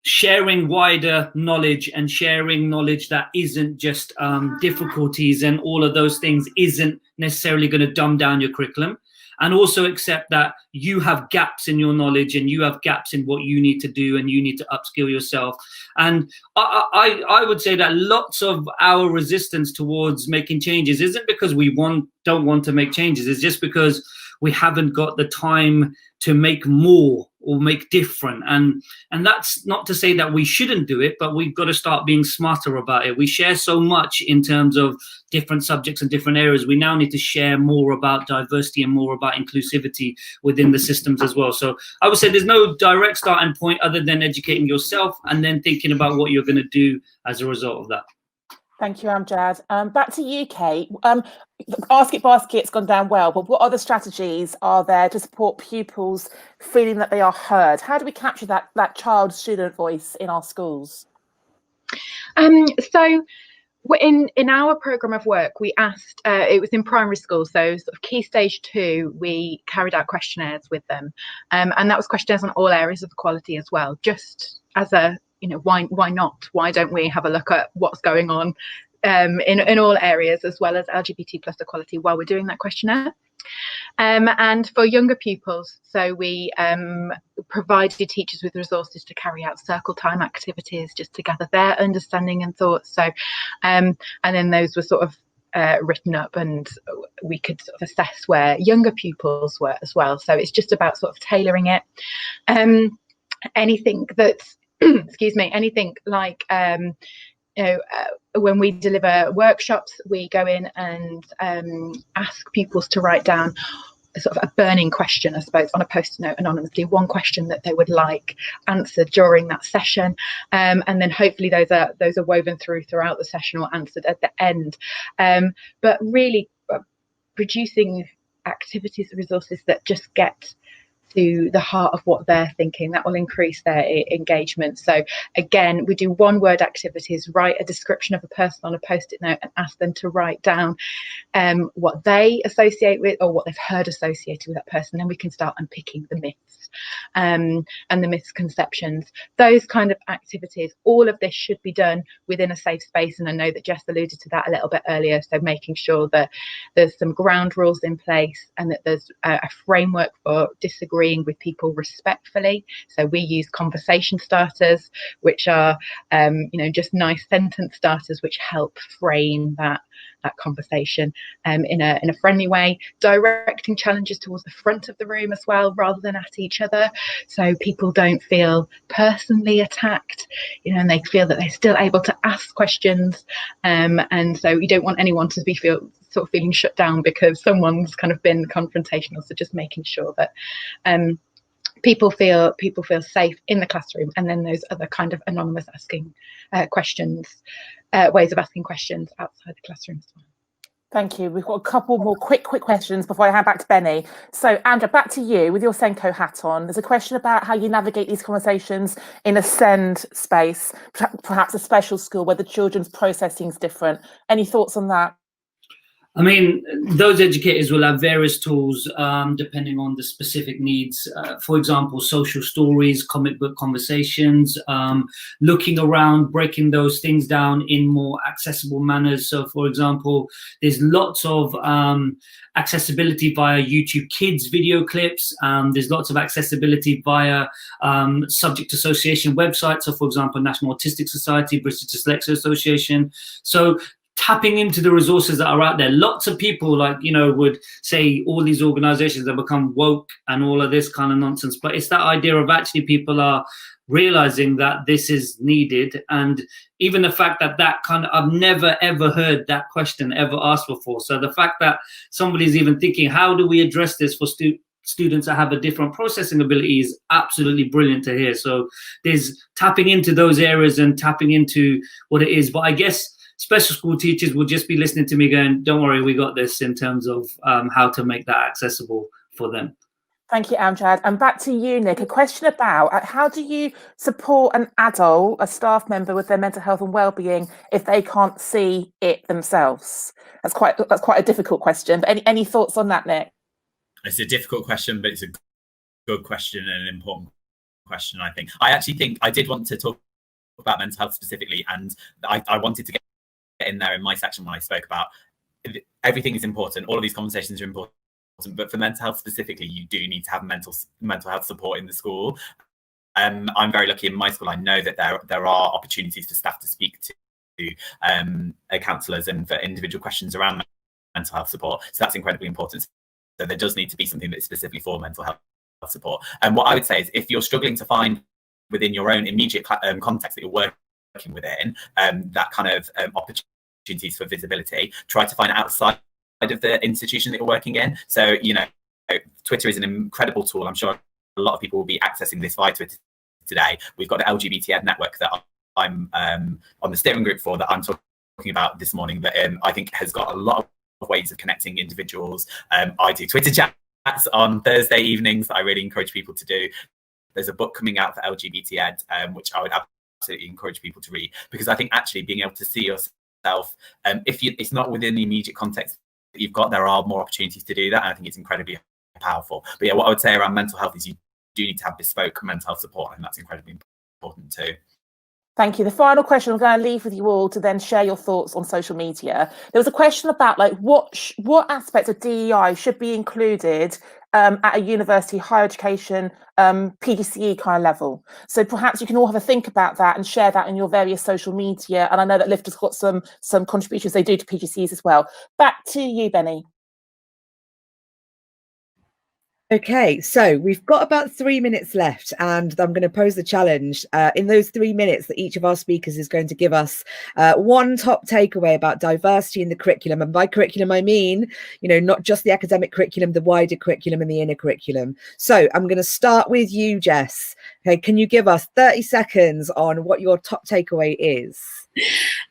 sharing wider knowledge and sharing knowledge that isn't just difficulties and all of those things isn't necessarily going to dumb down your curriculum. And also accept that you have gaps in your knowledge and you have gaps in what you need to do and you need to upskill yourself. And I would say that lots of our resistance towards making changes isn't because we don't want to make changes. It's just because we haven't got the time to make more or make different. And that's not to say that we shouldn't do it, but we've got to start being smarter about it. We share so much in terms of different subjects and different areas. We now need to share more about diversity and more about inclusivity within the systems as well. So I would say there's no direct starting point other than educating yourself and then thinking about what you're going to do as a result of that. Thank you, Amjad. Back to you, Kate. Ask It Basket's gone down well, but what other strategies are there to support pupils feeling that they are heard? How do we capture that child-student voice in our schools? So in our programme of work, we asked, it was in primary school, so sort of key stage 2, we carried out questionnaires with them. And that was questionnaires on all areas of equality as well, just as a, why not? Why don't we have a look at what's going on in all areas, as well as LGBT plus equality while we're doing that questionnaire? And for younger pupils, so we provided teachers with resources to carry out circle time activities just to gather their understanding and thoughts. So and then those were sort of written up and we could sort of assess where younger pupils were as well. So it's just about sort of tailoring it. Anything that's excuse me, anything like when we deliver workshops, we go in and ask pupils to write down sort of a burning question, I suppose, on a post-it note anonymously, one question that they would like answered during that session, and then hopefully those are woven throughout the session or answered at the end. But really producing activities and resources that just get to the heart of what they're thinking, that will increase their engagement. So again, we do one-word activities, write a description of a person on a post-it note and ask them to write down what they associate with or what they've heard associated with that person. Then we can start unpicking the myths and the misconceptions. Those kind of activities, all of this should be done within a safe space, and I know that Jess alluded to that a little bit earlier, so making sure that there's some ground rules in place and that there's a framework for disagreeing with people respectfully. So we use conversation starters, which are just nice sentence starters which help frame that conversation in a friendly way, directing challenges towards the front of the room as well rather than at each other, so people don't feel personally attacked, and they feel that they're still able to ask questions, and so you don't want anyone to be feeling shut down because someone's kind of been confrontational. So just making sure that people feel safe in the classroom, and then those other kind of anonymous asking questions, ways of asking questions outside the classroom as well. Thank you. We've got a couple more quick questions before I hand back to Benny. So Andrea, back to you with your Senko hat on. There's a question about how you navigate these conversations in a SEND space, perhaps a special school where the children's processing is different. Any thoughts on that? I mean, those educators will have various tools depending on the specific needs. For example, social stories, comic book conversations, looking around, breaking those things down in more accessible manners. So, for example, there's lots of accessibility via YouTube Kids video clips. There's lots of accessibility via subject association websites. So, for example, National Autistic Society, British Dyslexia Association. So, tapping into the resources that are out there. Lots of people would say all these organizations have become woke and all of this kind of nonsense, but it's that idea of actually people are realizing that this is needed. And even the fact that I've never ever heard that question ever asked before. So the fact that somebody's even thinking, how do we address this for students that have a different processing ability is absolutely brilliant to hear. So there's tapping into those areas and tapping into what it is. But I guess special school teachers will just be listening to me going, don't worry, we got this, in terms of how to make that accessible for them. Thank you, Amjad. And back to you, Nick. A question about how do you support an adult, a staff member, with their mental health and well-being if they can't see it themselves? That's quite a difficult question. But any thoughts on that, Nick? It's a difficult question, but it's a good question and an important question, I think. I actually think I did want to talk about mental health specifically, and I wanted to get in there in my section when I spoke about everything is important. All of these conversations are important. But for mental health specifically, you do need to have mental health support in the school. I'm very lucky in my school. I know that there are opportunities for staff to speak to counsellors and for individual questions around mental health support. So that's incredibly important. So there does need to be something that's specifically for mental health support. And what I would say is, if you're struggling to find within your own immediate context that you're working within, that kind of opportunities for visibility, try to find outside of the institution that you're working in. So, Twitter is an incredible tool. I'm sure a lot of people will be accessing this via Twitter today. We've got the LGBT Ed network that I'm on the steering group for, that I'm talking about this morning, that I think has got a lot of ways of connecting individuals. I do Twitter chats on Thursday evenings that I really encourage people to do. There's a book coming out for LGBT Ed, which I would absolutely encourage people to read, because I think actually being able to see yourself, it's not within the immediate context that you've got, there are more opportunities to do that, and I think it's incredibly powerful. But yeah, what I would say around mental health is you do need to have bespoke mental health support, and that's incredibly important too. Thank you. The final question I'm going to leave with you all to then share your thoughts on social media. There was a question about what aspects of DEI should be included at a university, higher education, PGCE kind of level. So perhaps you can all have a think about that and share that in your various social media. And I know that Lift has got some contributions they do to PGCEs as well. Back to you, Benny. Okay, so we've got about 3 minutes left, and I'm going to pose the challenge. In those 3 minutes that each of our speakers is going to give us one top takeaway about diversity in the curriculum. And by curriculum, I mean, not just the academic curriculum, the wider curriculum and the inner curriculum. So I'm going to start with you, Jess. Okay, can you give us 30 seconds on what your top takeaway is?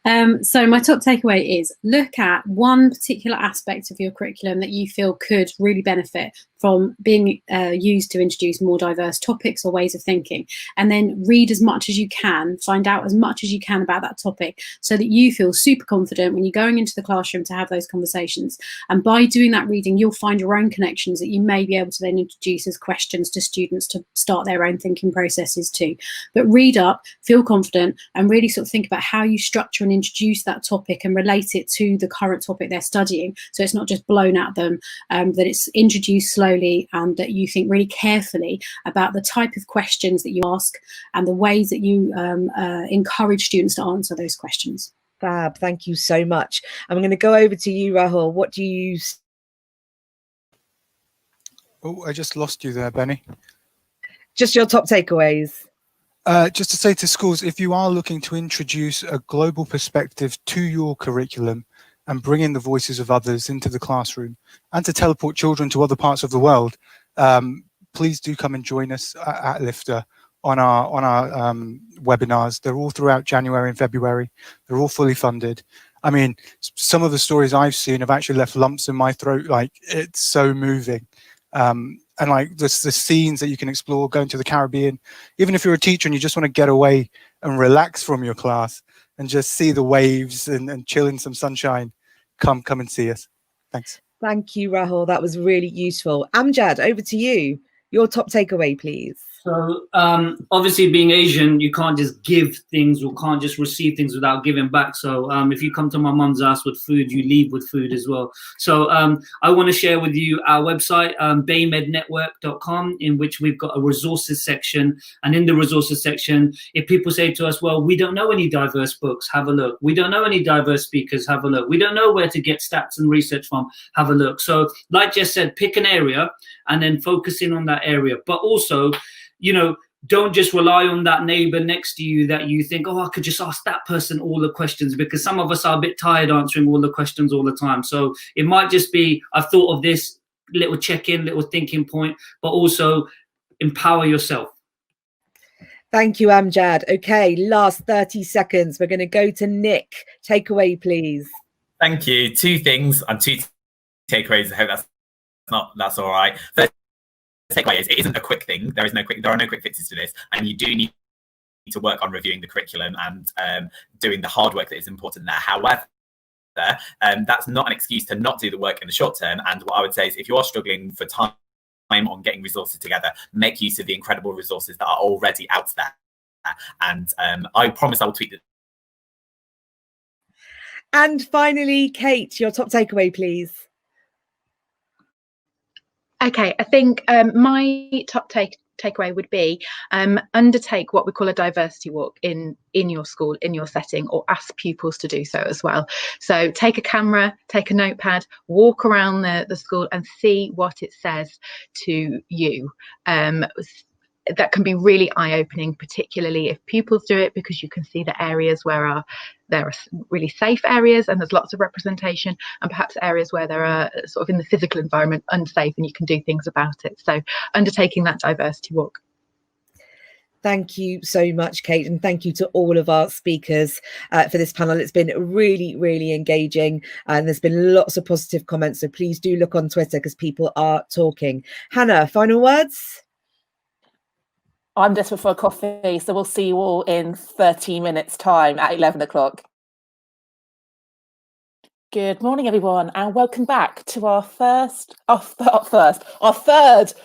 So my top takeaway is look at one particular aspect of your curriculum that you feel could really benefit from being used to introduce more diverse topics or ways of thinking, and then read as much as you can, find out as much as you can about that topic, so that you feel super confident when you're going into the classroom to have those conversations. And by doing that reading, you'll find your own connections that you may be able to then introduce as questions to students to start their own thinking processes too. But read up, feel confident, and really sort of think about how you structure and introduce that topic and relate it to the current topic they're studying, so it's not just blown at them, that it's introduced slowly, and that you think really carefully about the type of questions that you ask and the ways that you encourage students to answer those questions. Fab, thank you so much. I'm going to go over to you, Rahul. What do you... Oh, I just lost you there, Benny. Just your top takeaways. Just to say to schools, if you are looking to introduce a global perspective to your curriculum and bring in the voices of others into the classroom and to teleport children to other parts of the world, please do come and join us at Lifter on our webinars. They're all throughout January and February. They're all fully funded. I mean, some of the stories I've seen have actually left lumps in my throat. Like, it's so moving. And like the scenes that you can explore, going to the Caribbean, even if you're a teacher and you just want to get away and relax from your class and just see the waves and chill in some sunshine, come and see us. Thanks. Thank you, Rahul. That was really useful. Amjad, over to you. Your top takeaway, please. So obviously, being Asian, you can't just give things or can't just receive things without giving back. So if you come to my mum's house with food, you leave with food as well. So I want to share with you our website, baymednetwork.com, in which we've got a resources section. And in the resources section, if people say to us, well, we don't know any diverse books, have a look. We don't know any diverse speakers, have a look. We don't know where to get stats and research from, have a look. So like Jess said, pick an area and then focus in on that area. But also, don't just rely on that neighbor next to you that you think, oh, I could just ask that person all the questions, because some of us are a bit tired answering all the questions all the time. So it might just be, I've thought of this, little check-in, little thinking point, but also empower yourself. Thank you, Amjad. Okay, last 30 seconds. We're going to go to Nick. Takeaway, please. Thank you. Two things and two takeaways. I hope that's all right. First takeaway is it isn't a quick thing. There are no quick fixes to this, and you do need to work on reviewing the curriculum and doing the hard work that is important there. However, that's not an excuse to not do the work in the short term. And what I would say is, if you are struggling for time on getting resources together, make use of the incredible resources that are already out there. And I promise I will tweet it. And finally, Kate, your top takeaway, please. Okay, I think my top takeaway would be undertake what we call a diversity walk in your school, in your setting, or ask pupils to do so as well. So take a camera, take a notepad, walk around the school and see what it says to you. That can be really eye-opening, particularly if pupils do it, because you can see the areas where there are really safe areas and there's lots of representation, and perhaps areas where there are sort of in the physical environment unsafe and you can do things about it. So undertaking that diversity walk. Thank you so much, Kate, and thank you to all of our speakers for this panel. It's been really, really engaging, and there's been lots of positive comments, so please do look on Twitter because people are talking. Hannah, final words? I'm desperate for a coffee, so we'll see you all in 30 minutes' time at 11 o'clock. Good morning, everyone, and welcome back to our third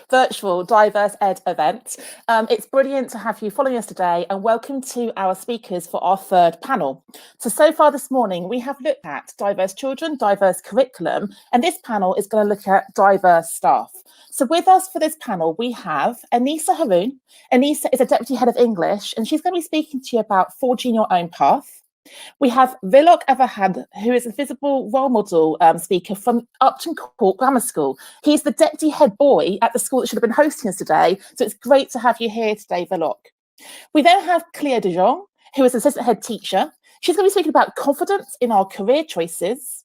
virtual Diverse Ed event. It's brilliant to have you following us today, and welcome to our speakers for our third panel. So far this morning, we have looked at diverse children, diverse curriculum, and this panel is going to look at diverse staff. So with us for this panel, we have Aneesa Haroon. Aneesa is a Deputy Head of English, and she's going to be speaking to you about forging your own path. We have Vilok Avadhan, who is a visible role model speaker from Upton Court Grammar School. He's the deputy head boy at the school that should have been hosting us today, so it's great to have you here today, Vilok. We then have Cleo de Jong, who is assistant head teacher. She's going to be speaking about confidence in our career choices.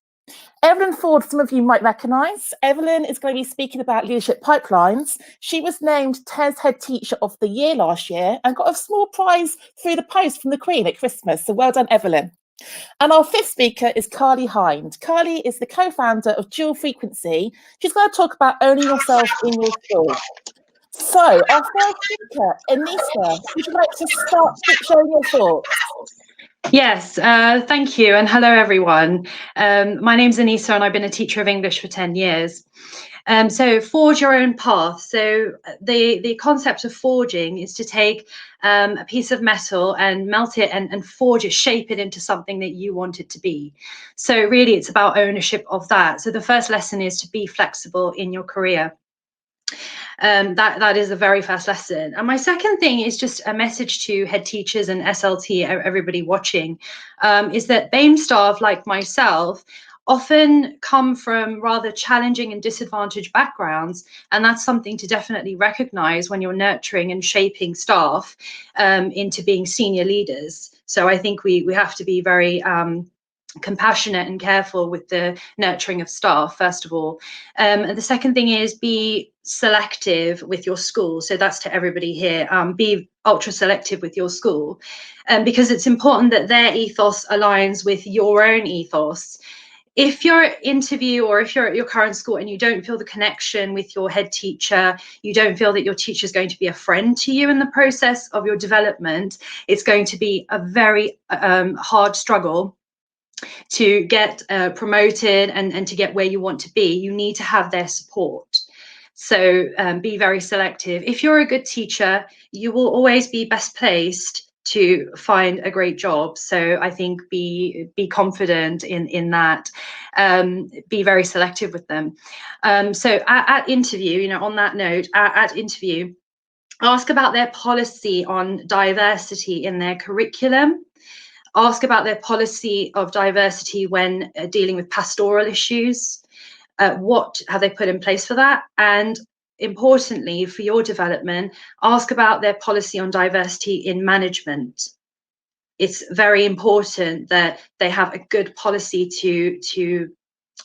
Evelyn Forde, some of you might recognise. Evelyn is going to be speaking about leadership pipelines. She was named TES Head Teacher of the Year last year and got a small prize through the post from the Queen at Christmas. So well done, Evelyn. And our fifth speaker is Hind. Carly is the co-founder of Dual Frequency. She's going to talk about owning yourself in your school. So our first speaker, Aneesa, would you like to start sharing your thoughts? Yes, thank you, and hello everyone. My name's Aneesa and I've been a teacher of English for 10 years. So forge your own path. So the concept of forging is to take a piece of metal and melt it and forge it, shape it into something that you want it to be. So really it's about ownership of that. So the first lesson is to be flexible in your career. That is the very first lesson. And my second thing is just a message to head teachers and SLT, everybody watching, is that BAME staff like myself often come from rather challenging and disadvantaged backgrounds. And that's something to definitely recognize when you're nurturing and shaping staff into being senior leaders. So I think we have to be very compassionate and careful with the nurturing of staff, first of all. And the second thing is be selective with your school. So that's to everybody here. Be ultra selective with your school, because it's important that their ethos aligns with your own ethos. If you're at interview or if you're at your current school and you don't feel the connection with your head teacher, you don't feel that your teacher is going to be a friend to you in the process of your development, it's going to be a very hard struggle to get promoted and to get where you want to be. You need to have their support. So be very selective. If you're a good teacher, you will always be best placed to find a great job. So I think be confident in that. Be very selective with them. So at interview, on that note, at interview, ask about their policy on diversity in their curriculum. Ask about their policy of diversity when dealing with pastoral issues. What have they put in place for that? And importantly, for your development, ask about their policy on diversity in management. It's very important that they have a good policy to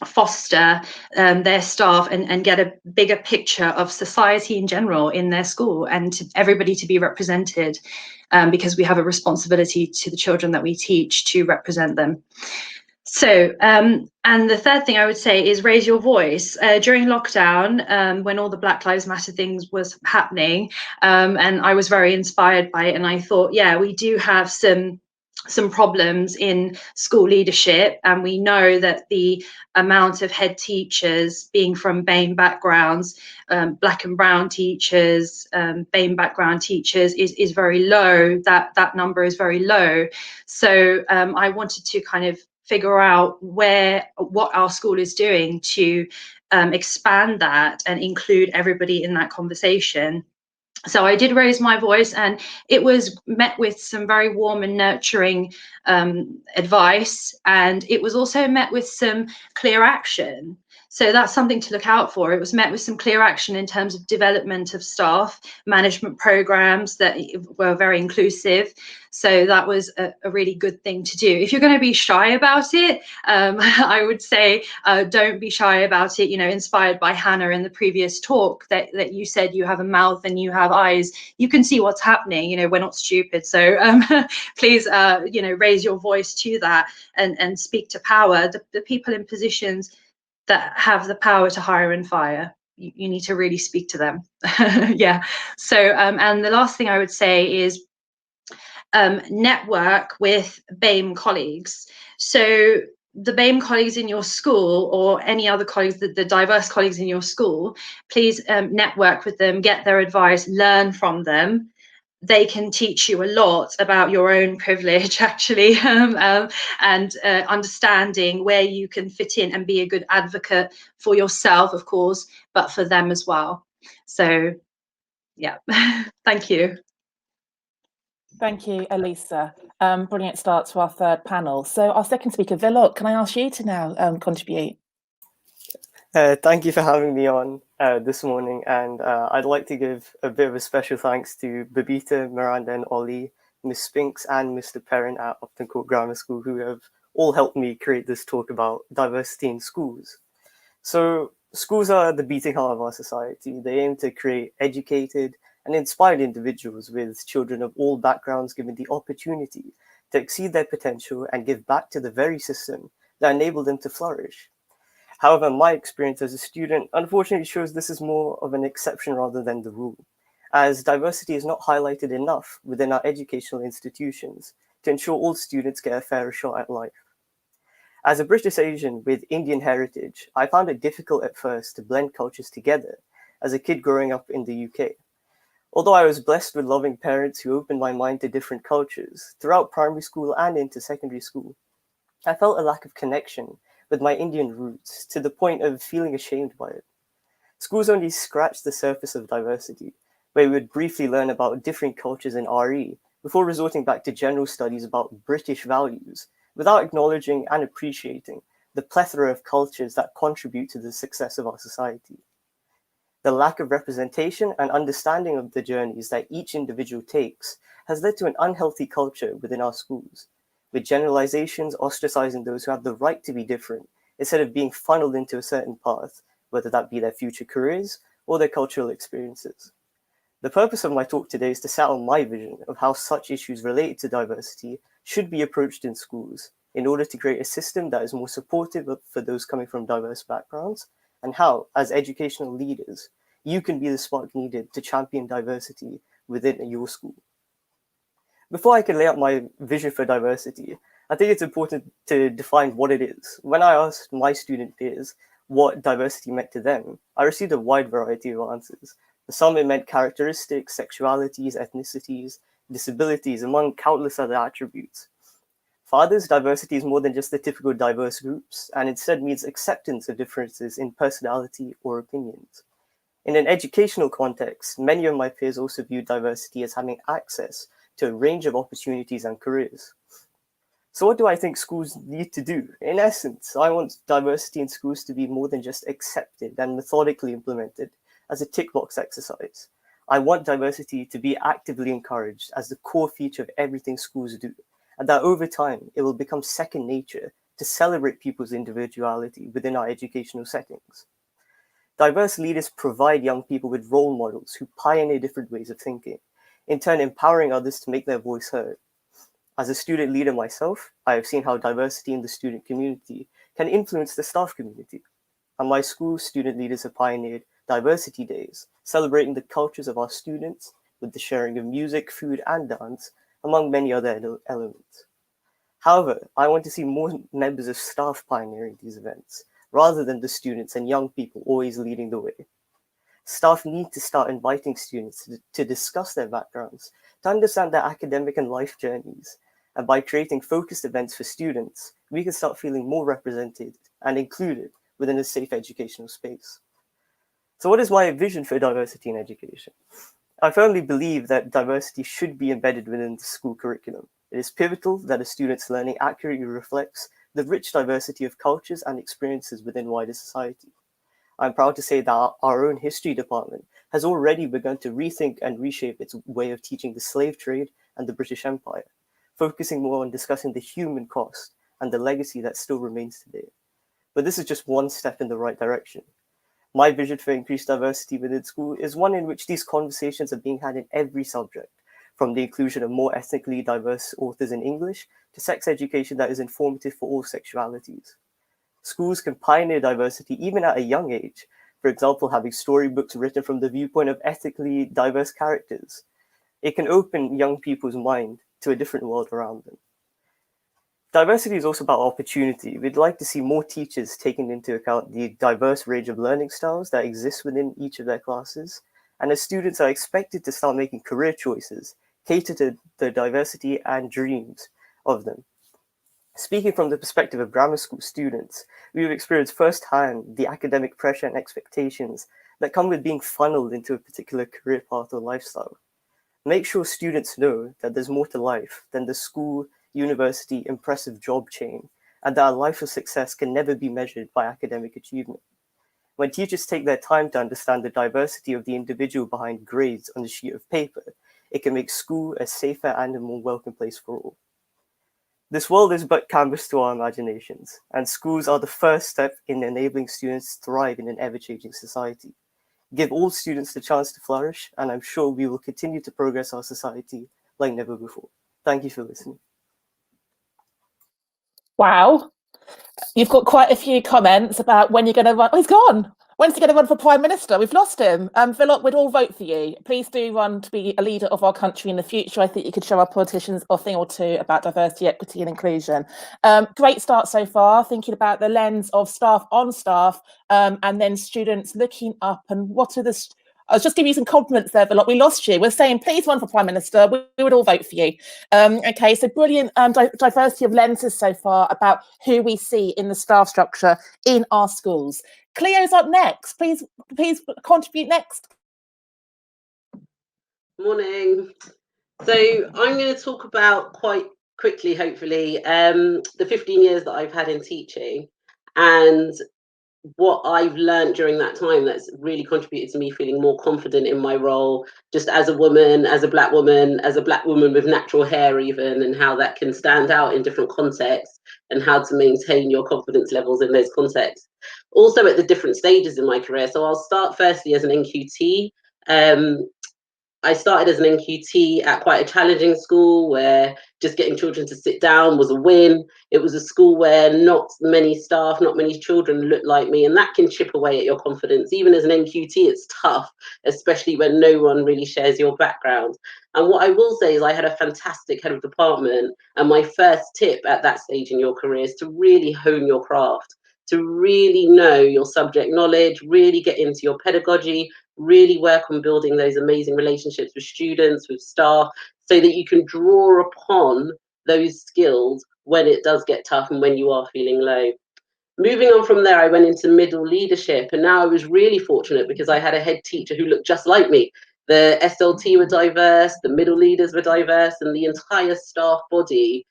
foster their staff and get a bigger picture of society in general in their school, and everybody to be represented, because we have a responsibility to the children that we teach to represent them. So, and the third thing I would say is raise your voice. During lockdown, when all the Black Lives Matter things was happening, and I was very inspired by it, and I thought, yeah, we do have some problems in school leadership, and we know that the amount of head teachers being from BAME backgrounds, Black and brown teachers, BAME background teachers is very low. That number is very low. So I wanted to kind of figure out what our school is doing to expand that and include everybody in that conversation. So I did raise my voice, and it was met with some very warm and nurturing advice, and it was also met with some clear action. So that's something to look out for. It was met with some clear action in terms of development of staff, management programs that were very inclusive. So that was a really good thing to do. If you're going to be shy about it, I would say don't be shy about it. You know, inspired by Hannah in the previous talk that you said you have a mouth and you have eyes, you can see what's happening. You know, we're not stupid. So please, you know, raise your voice to that and speak to power. The people in positions that have the power to hire and fire, you need to really speak to them. Yeah. So and the last thing I would say is network with BAME colleagues. So the BAME colleagues in your school, or any other colleagues, the diverse colleagues in your school, please network with them, get their advice, learn from them. They can teach you a lot about your own privilege, actually, and understanding where you can fit in and be a good advocate for yourself, of course, but for them as well. So, yeah, thank you. Thank you, Elisa. Brilliant start to our third panel. So our second speaker, Vilok, can I ask you to now contribute? Thank you for having me on this morning, and I'd like to give a bit of a special thanks to Babita, Miranda and Ollie, Miss Spinks and Mr. Perrin at Upton Court Grammar School, who have all helped me create this talk about diversity in schools. So schools are the beating heart of our society. They aim to create educated and inspired individuals, with children of all backgrounds given the opportunity to exceed their potential and give back to the very system that enabled them to flourish. However, my experience as a student unfortunately shows this is more of an exception rather than the rule, as diversity is not highlighted enough within our educational institutions to ensure all students get a fair shot at life. As a British Asian with Indian heritage, I found it difficult at first to blend cultures together as a kid growing up in the UK. Although I was blessed with loving parents who opened my mind to different cultures throughout primary school and into secondary school, I felt a lack of connection with my Indian roots to the point of feeling ashamed by it. Schools only scratched the surface of diversity, where we would briefly learn about different cultures in RE before resorting back to general studies about British values, without acknowledging and appreciating the plethora of cultures that contribute to the success of our society. The lack of representation and understanding of the journeys that each individual takes has led to an unhealthy culture within our schools, with generalizations ostracizing those who have the right to be different instead of being funneled into a certain path, whether that be their future careers or their cultural experiences. The purpose of my talk today is to set out my vision of how such issues related to diversity should be approached in schools in order to create a system that is more supportive for those coming from diverse backgrounds, and how, as educational leaders, you can be the spark needed to champion diversity within your school. Before I can lay out my vision for diversity, I think it's important to define what it is. When I asked my student peers what diversity meant to them, I received a wide variety of answers. For some, it meant characteristics, sexualities, ethnicities, disabilities, among countless other attributes. For others, diversity is more than just the typical diverse groups, and instead means acceptance of differences in personality or opinions. In an educational context, many of my peers also view diversity as having access to a range of opportunities and careers. So what do I think schools need to do? In essence, I want diversity in schools to be more than just accepted and methodically implemented as a tick box exercise. I want diversity to be actively encouraged as the core feature of everything schools do, and that over time, it will become second nature to celebrate people's individuality within our educational settings. Diverse leaders provide young people with role models who pioneer different ways of thinking, in turn empowering others to make their voice heard. As a student leader myself, I have seen how diversity in the student community can influence the staff community. At my school, student leaders have pioneered diversity days, celebrating the cultures of our students with the sharing of music, food, and dance, among many other elements. However, I want to see more members of staff pioneering these events, rather than the students and young people always leading the way. Staff need to start inviting students to discuss their backgrounds, to understand their academic and life journeys. And by creating focused events for students, we can start feeling more represented and included within a safe educational space. So what is my vision for diversity in education? I firmly believe that diversity should be embedded within the school curriculum. It is pivotal that a student's learning accurately reflects the rich diversity of cultures and experiences within wider society. I'm proud to say that our own history department has already begun to rethink and reshape its way of teaching the slave trade and the British Empire, focusing more on discussing the human cost and the legacy that still remains today. But this is just one step in the right direction. My vision for increased diversity within school is one in which these conversations are being had in every subject, from the inclusion of more ethnically diverse authors in English to sex education that is informative for all sexualities. Schools can pioneer diversity even at a young age, for example, having storybooks written from the viewpoint of ethically diverse characters. It can open young people's mind to a different world around them. Diversity is also about opportunity. We'd like to see more teachers taking into account the diverse range of learning styles that exist within each of their classes. And as students are expected to start making career choices, cater to the diversity and dreams of them. Speaking from the perspective of grammar school students, we've experienced firsthand the academic pressure and expectations that come with being funneled into a particular career path or lifestyle. Make sure students know that there's more to life than the school, university, impressive job chain, and that a life of success can never be measured by academic achievement. When teachers take their time to understand the diversity of the individual behind grades on a sheet of paper, it can make school a safer and a more welcome place for all. This world is but canvas to our imaginations, and schools are the first step in enabling students to thrive in an ever-changing society. Give all students the chance to flourish, and I'm sure we will continue to progress our society like never before. Thank you for listening. Wow. You've got quite a few comments about when you're going to run. Oh, he's gone. When's he going to run for Prime Minister? We've lost him. Vilok, we'd all vote for you. Please do run to be a leader of our country in the future. I think you could show our politicians a thing or two about diversity, equity and inclusion. Great start so far, thinking about the lens of staff on staff and then students looking up and what are the... I was just giving you some compliments there, Vilok. We lost you. We're saying, please run for Prime Minister. We would all vote for you. Okay, so brilliant diversity of lenses so far about who we see in the staff structure in our schools. Cleo's up next. Please contribute next. Morning. So I'm going to talk about quite quickly, hopefully, the 15 years that I've had in teaching and what I've learned during that time that's really contributed to me feeling more confident in my role, just as a woman, as a black woman with natural hair even, and how that can stand out in different contexts and how to maintain your confidence levels in those contexts. Also at the different stages in my career. So I'll start firstly as an NQT. I started as an NQT at quite a challenging school where just getting children to sit down was a win. It was a school where not many staff, not many children looked like me, and that can chip away at your confidence. Even as an NQT, it's tough, especially when no one really shares your background. And what I will say is I had a fantastic head of department, and my first tip at that stage in your career is to really hone your craft, to really know your subject knowledge, really get into your pedagogy, really work on building those amazing relationships with students, with staff, so that you can draw upon those skills when it does get tough and when you are feeling low. Moving on from there, I went into middle leadership, and now I was really fortunate because I had a head teacher who looked just like me. The SLT were diverse, the middle leaders were diverse, and the entire staff body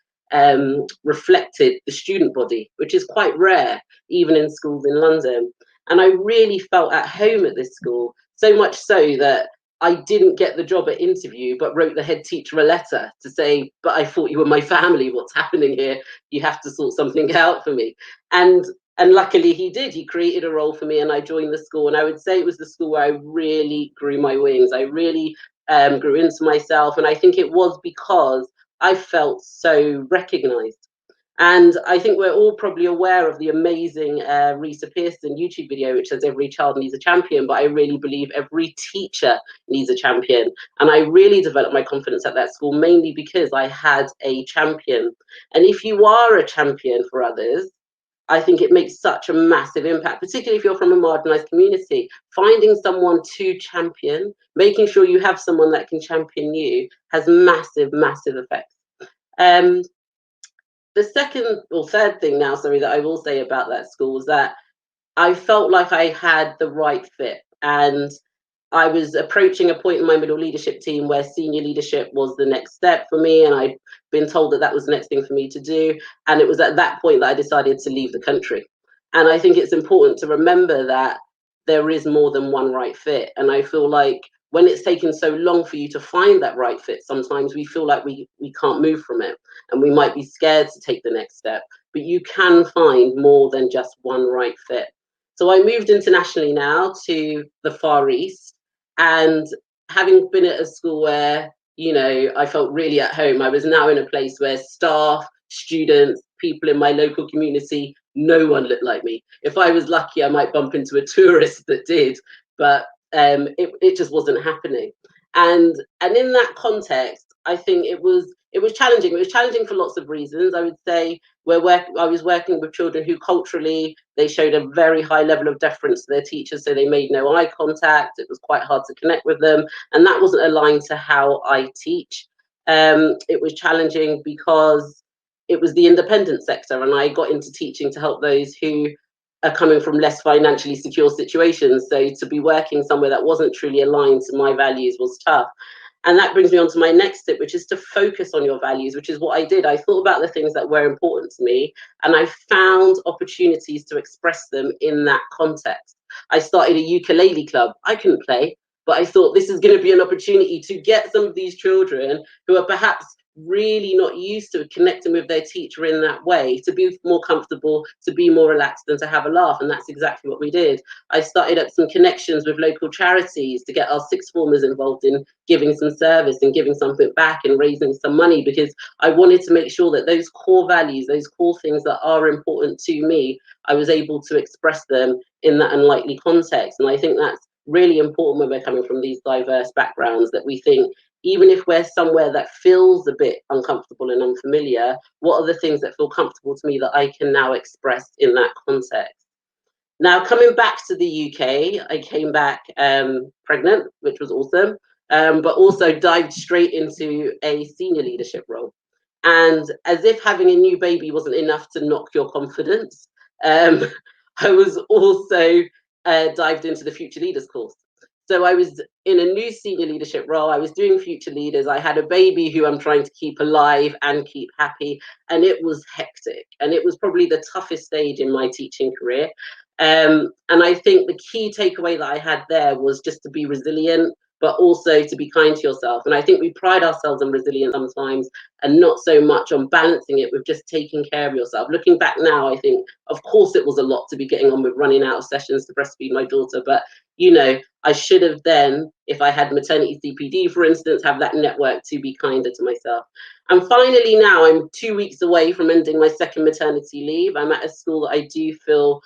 reflected the student body, which is quite rare, even in schools in London. And I really felt at home at this school, so much so that I didn't get the job at interview, but wrote the head teacher a letter to say, but I thought you were my family. What's happening here? You have to sort something out for me. And luckily he did. He created a role for me and I joined the school. And I would say it was the school where I really grew my wings. I really grew into myself. And I think it was because I felt so recognized. And I think we're all probably aware of the amazing Risa Pearson YouTube video, which says every child needs a champion, but I really believe every teacher needs a champion. And I really developed my confidence at that school, mainly because I had a champion. And if you are a champion for others, I think it makes such a massive impact, particularly if you're from a marginalized community. Finding someone to champion, making sure you have someone that can champion you has massive, massive effects. The second or third thing now, sorry, that I will say about that school is that I felt like I had the right fit. And I was approaching a point in my middle leadership team where senior leadership was the next step for me. And I'd been told that that was the next thing for me to do. And it was at that point that I decided to leave the country. And I think it's important to remember that there is more than one right fit. And I feel like when it's taken so long for you to find that right fit, sometimes we feel like we can't move from it and we might be scared to take the next step, but you can find more than just one right fit. So I moved internationally now to the Far East, and having been at a school where, you know, I felt really at home, I was now in a place where staff, students, people in my local community, no one looked like me. If I was lucky, I might bump into a tourist that did, but it just wasn't happening. And in that context, I think it was challenging. It was challenging for lots of reasons. I would say I was working with children who culturally, they showed a very high level of deference to their teachers, so they made no eye contact. It was quite hard to connect with them, and that wasn't aligned to how I teach. It was challenging because it was the independent sector, and I got into teaching to help those who are coming from less financially secure situations. So to be working somewhere that wasn't truly aligned to my values was tough. And that brings me on to my next tip, which is to focus on your values, which is what I did. I thought about the things that were important to me, and I found opportunities to express them in that context. I started a ukulele club. I couldn't play, but I thought this is going to be an opportunity to get some of these children who are perhaps really not used to connecting with their teacher in that way, to be more comfortable, to be more relaxed, and to have a laugh. And that's exactly what we did. I started up some connections with local charities to get our sixth formers involved in giving some service and giving something back and raising some money, because I wanted to make sure that those core values, those core things that are important to me, I was able to express them in that unlikely context. And I think that's really important when we're coming from these diverse backgrounds, that we think, even if we're somewhere that feels a bit uncomfortable and unfamiliar, what are the things that feel comfortable to me that I can now express in that context? Now, coming back to the UK, I came back pregnant, which was awesome, but also dived straight into a senior leadership role. And as if having a new baby wasn't enough to knock your confidence, I was also dived into the Future Leaders course. So I was in a new senior leadership role. I was doing Future Leaders. I had a baby who I'm trying to keep alive and keep happy. And it was hectic. And it was probably the toughest stage in my teaching career. And I think the key takeaway that I had there was just to be resilient, but also to be kind to yourself. And I think we pride ourselves on resilience sometimes and not so much on balancing it with just taking care of yourself. Looking back now, I think, of course, it was a lot to be getting on with running out of sessions to breastfeed my daughter. But, you know, I should have then, if I had maternity CPD, for instance, have that network to be kinder to myself. And finally, now I'm 2 weeks away from ending my second maternity leave. I'm at a school that I do feel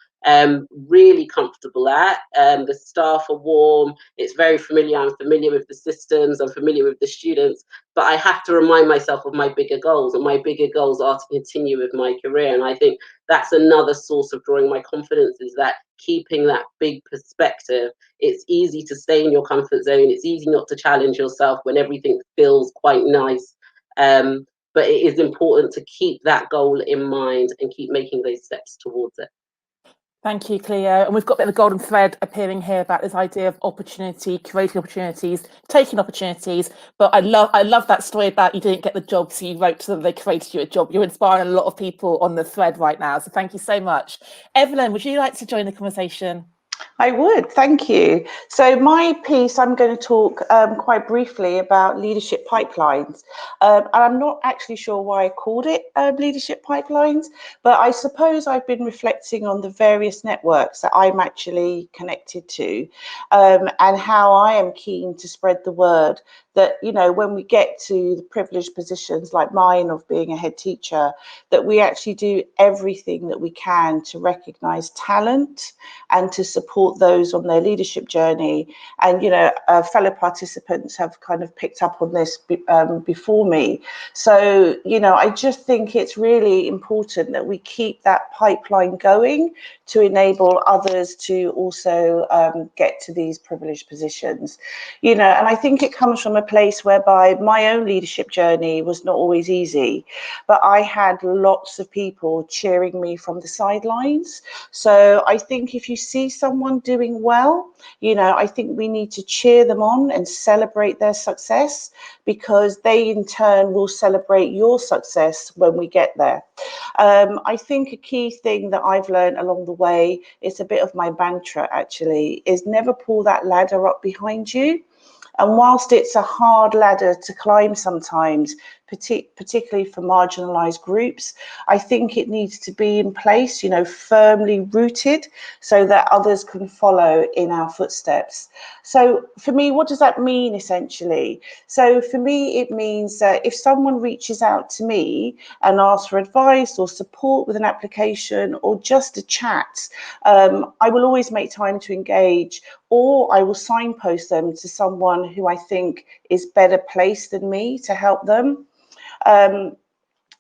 really comfortable at. The staff are warm, it's very familiar, I'm familiar with the systems, I'm familiar with the students, but I have to remind myself of my bigger goals, and my bigger goals are to continue with my career. And I think that's another source of drawing my confidence, is that keeping that big perspective. It's easy to stay in your comfort zone, it's easy not to challenge yourself when everything feels quite nice, but it is important to keep that goal in mind and keep making those steps towards it. Thank you, Cleo. And we've got a bit of a golden thread appearing here about this idea of opportunity, creating opportunities, taking opportunities. But I love that story about you didn't get the job, so you wrote to them, they created you a job. You're inspiring a lot of people on the thread right now. So thank you so much. Evelyn, would you like to join the conversation? I would, thank you. So my piece, I'm going to talk quite briefly about leadership pipelines. And I'm not actually sure why I called it leadership pipelines, but I suppose I've been reflecting on the various networks that I'm actually connected to, and how I am keen to spread the word that, you know, when we get to the privileged positions like mine of being a head teacher, that we actually do everything that we can to recognise talent and to support those on their leadership journey. And, you know, fellow participants have kind of picked up on this before me. So, you know, I just think it's really important that we keep that pipeline going to enable others to also get to these privileged positions. You know, and I think it comes from a place whereby my own leadership journey was not always easy, but I had lots of people cheering me from the sidelines. So I think if you see someone doing well, you know, I think we need to cheer them on and celebrate their success, because they in turn will celebrate your success when we get there. I think a key thing that I've learned along the way, it's a bit of my mantra actually, is never pull that ladder up behind you. And whilst it's a hard ladder to climb sometimes, particularly for marginalised groups, I think it needs to be in place, you know, firmly rooted, so that others can follow in our footsteps. So for me, what does that mean essentially? So for me, it means that if someone reaches out to me and asks for advice or support with an application or just a chat, I will always make time to engage, or I will signpost them to someone who I think is better placed than me to help them.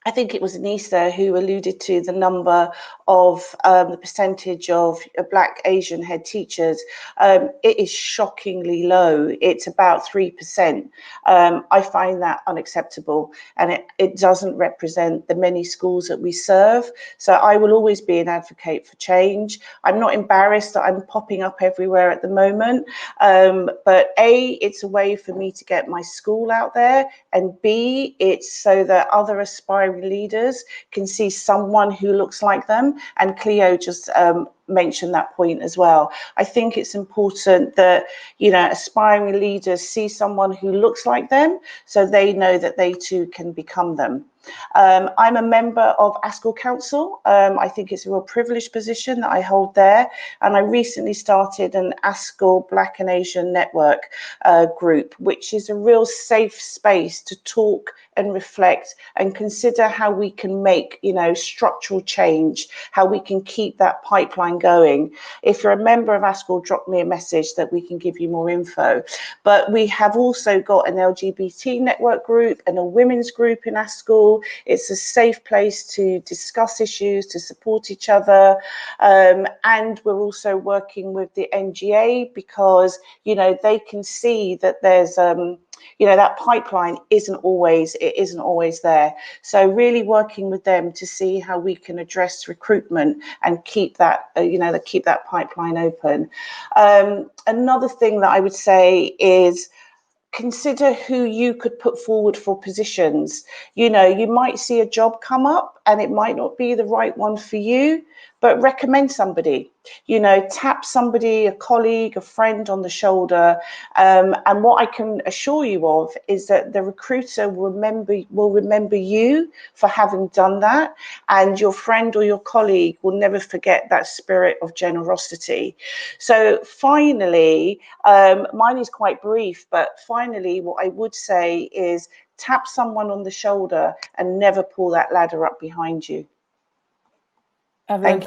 I think it was Aneesa who alluded to the number of the percentage of Black Asian head teachers. It is shockingly low. It's about 3%. I find that unacceptable, and it doesn't represent the many schools that we serve. So I will always be an advocate for change. I'm not embarrassed that I'm popping up everywhere at the moment, but A, it's a way for me to get my school out there, and B, it's so that other aspiring leaders can see someone who looks like them. And Cleo just mentioned that point as well. I think it's important that, you know, aspiring leaders see someone who looks like them, so they know that they too can become them. I'm a member of ASCL Council. I think it's a real privileged position that I hold there. And I recently started an ASCL Black and Asian Network group, which is a real safe space to talk and reflect and consider how we can make, you know, structural change, how we can keep that pipeline going. If you're a member of ASCL, drop me a message that we can give you more info. But we have also got an LGBT network group and a women's group in ASCL. It's a safe place to discuss issues, to support each other. And we're also working with the NGA because, you know, they can see that there's, you know, that pipeline isn't always there. So really working with them to see how we can address recruitment and keep that, keep that pipeline open. Another thing that I would say is, consider who you could put forward for positions. You know, you might see a job come up and it might not be the right one for you, but recommend somebody, you know, tap somebody, a colleague, a friend on the shoulder. And what I can assure you of is that the recruiter will remember you for having done that. And your friend or your colleague will never forget that spirit of generosity. So finally, mine is quite brief, but finally, what I would say is tap someone on the shoulder and never pull that ladder up behind you. Evelyn,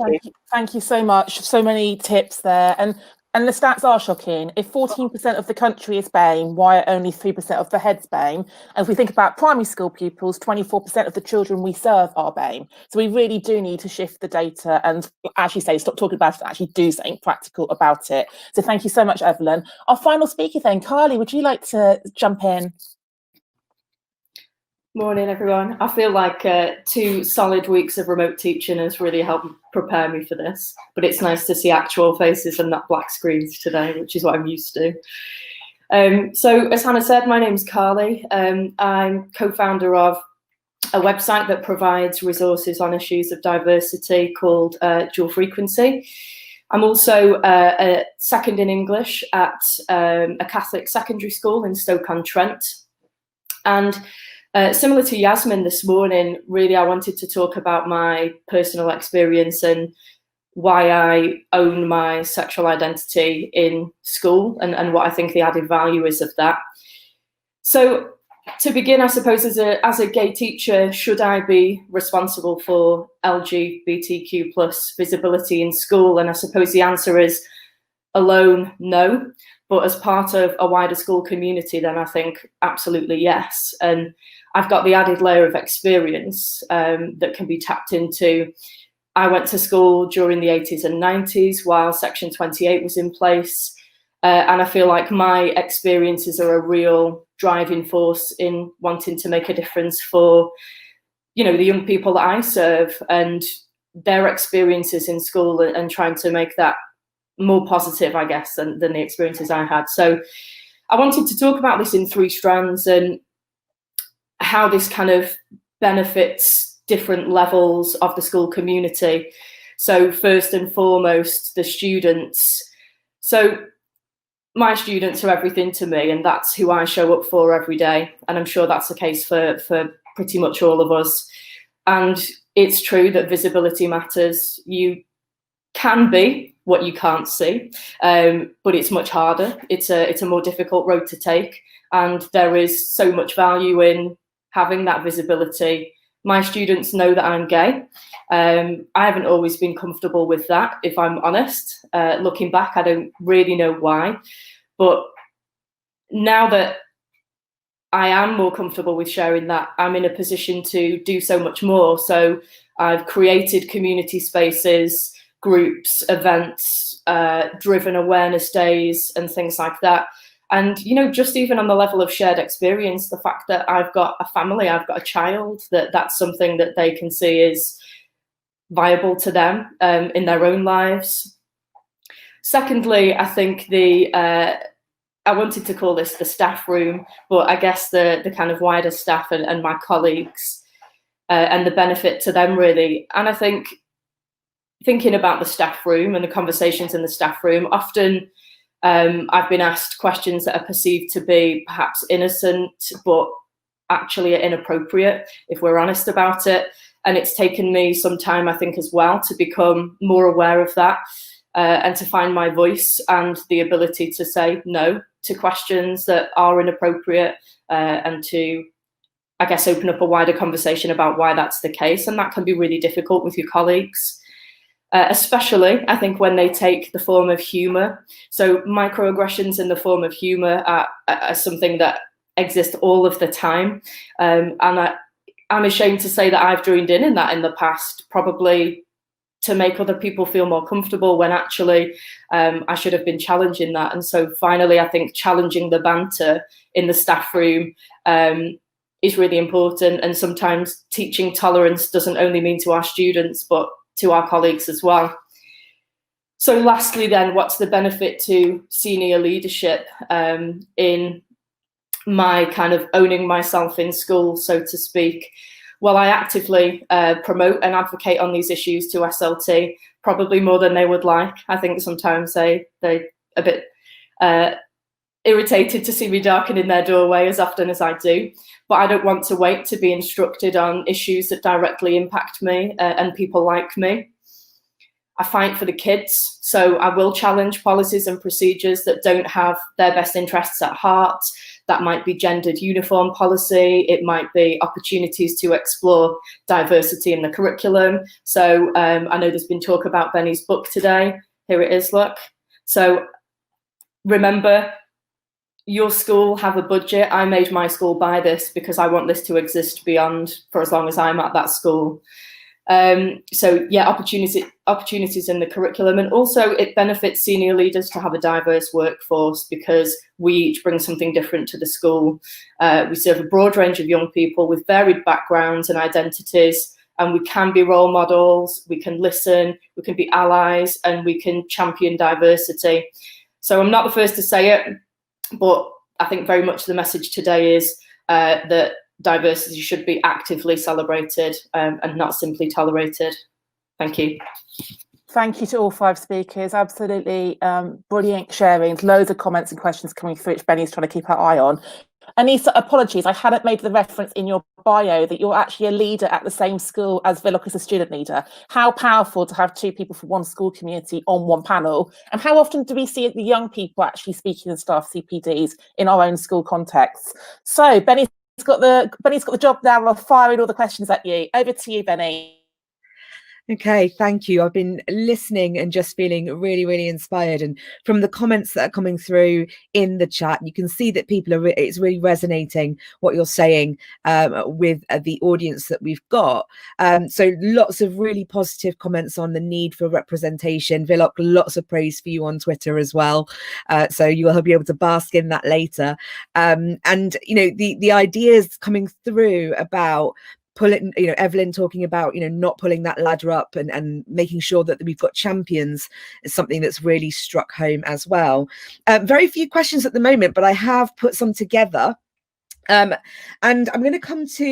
thank you so much. So many tips there. And the stats are shocking. If 14% of the country is BAME, why are only 3% of the heads BAME? And if we think about primary school pupils, 24% of the children we serve are BAME. So we really do need to shift the data and actually say, stop talking about it, actually do something practical about it. So thank you so much, Evelyn. Our final speaker then, Carly, would you like to jump in? Morning, everyone. I feel like 2 solid weeks of remote teaching has really helped prepare me for this, but it's nice to see actual faces and not black screens today, which is what I'm used to. So as Hannah said, my name's Carly. I'm co-founder of a website that provides resources on issues of diversity called Dual Frequency. I'm also a second in English at a Catholic secondary school in Stoke-on-Trent. And similar to Yasmin this morning, really I wanted to talk about my personal experience and why I own my sexual identity in school and what I think the added value is of that. So to begin, I suppose as a gay teacher, should I be responsible for LGBTQ plus visibility in school? And I suppose the answer is alone, no. But as part of a wider school community, then I think absolutely yes. And I've got the added layer of experience that can be tapped into. I went to school during the 80s and 90s while Section 28 was in place. And I feel like my experiences are a real driving force in wanting to make a difference for, you know, the young people that I serve and their experiences in school and trying to make that more positive, I guess, than the experiences I had. So I wanted to talk about this in 3 strands and how this kind of benefits different levels of the school community. So first and foremost, the students. So my students are everything to me, and that's who I show up for every day. And I'm sure that's the case for pretty much all of us. And it's true that visibility matters. You can be what you can't see, but it's much harder. It's a more difficult road to take. And there is so much value in having that visibility. My students know that I'm gay. I haven't always been comfortable with that, if I'm honest. Looking back, I don't really know why. But now that I am more comfortable with sharing that, I'm in a position to do so much more. So I've created community spaces, groups, events, driven awareness days and things like that. And, you know, just even on the level of shared experience, the fact that I've got a family, I've got a child, that's something that they can see is viable to them in their own lives. Secondly, I think I wanted to call this the staff room, but I guess the kind of wider staff and my colleagues and the benefit to them really. And I think thinking about the staff room and the conversations in the staff room, often I've been asked questions that are perceived to be perhaps innocent, but actually are inappropriate if we're honest about it. And it's taken me some time, I think, as well, to become more aware of that and to find my voice and the ability to say no to questions that are inappropriate and to, I guess, open up a wider conversation about why that's the case. And that can be really difficult with your colleagues. Especially, I think, when they take the form of humour. So microaggressions in the form of humour are something that exist all of the time. And I'm ashamed to say that I've joined in that in the past, probably to make other people feel more comfortable when actually I should have been challenging that. And so finally, I think challenging the banter in the staff room is really important. And sometimes teaching tolerance doesn't only mean to our students, but to our colleagues as well. So lastly then, what's the benefit to senior leadership in my kind of owning myself in school, so to speak? Well, I actively promote and advocate on these issues to SLT, probably more than they would like. I think sometimes they're a bit irritated to see me darken in their doorway as often as I do. But I don't want to wait to be instructed on issues that directly impact me and people like me. I fight for the kids, so I will challenge policies and procedures that don't have their best interests at heart. That might be gendered uniform policy. It might be opportunities to explore diversity in the curriculum. So I know there's been talk about Benny's book today. Here it is, look. So remember, your school have a budget. I made my school buy this because I want this to exist beyond for as long as I'm at that school. So yeah, opportunities in the curriculum, and also it benefits senior leaders to have a diverse workforce because we each bring something different to the school. We serve a broad range of young people with varied backgrounds and identities, and we can be role models, we can listen, we can be allies, and we can champion diversity. So I'm not the first to say it, but I think very much the message today is that diversity should be actively celebrated and not simply tolerated. Thank you. Thank you to all 5 speakers. Absolutely brilliant sharings, loads of comments and questions coming through, which Benny's trying to keep her eye on. Aneesa, apologies, I hadn't made the reference in your bio that you're actually a leader at the same school as Vilok as a student leader. How powerful to have 2 people from one school community on one panel. And how often do we see the young people actually speaking in staff CPDs in our own school contexts? So Benny's got the job now of firing all the questions at you. Over to you, Benny. Okay, thank you. I've been listening and just feeling really, really inspired. And from the comments that are coming through in the chat, you can see that people are, it's really resonating what you're saying with the audience that we've got. So lots of really positive comments on the need for representation. Vilok, lots of praise for you on Twitter as well. So you will be able to bask in that later. And, you know, the ideas coming through about pulling, you know, Evelyn talking about, you know, not pulling that ladder up and making sure that we've got champions is something that's really struck home as well. Very few questions at the moment, but I have put some together. And I'm going to come to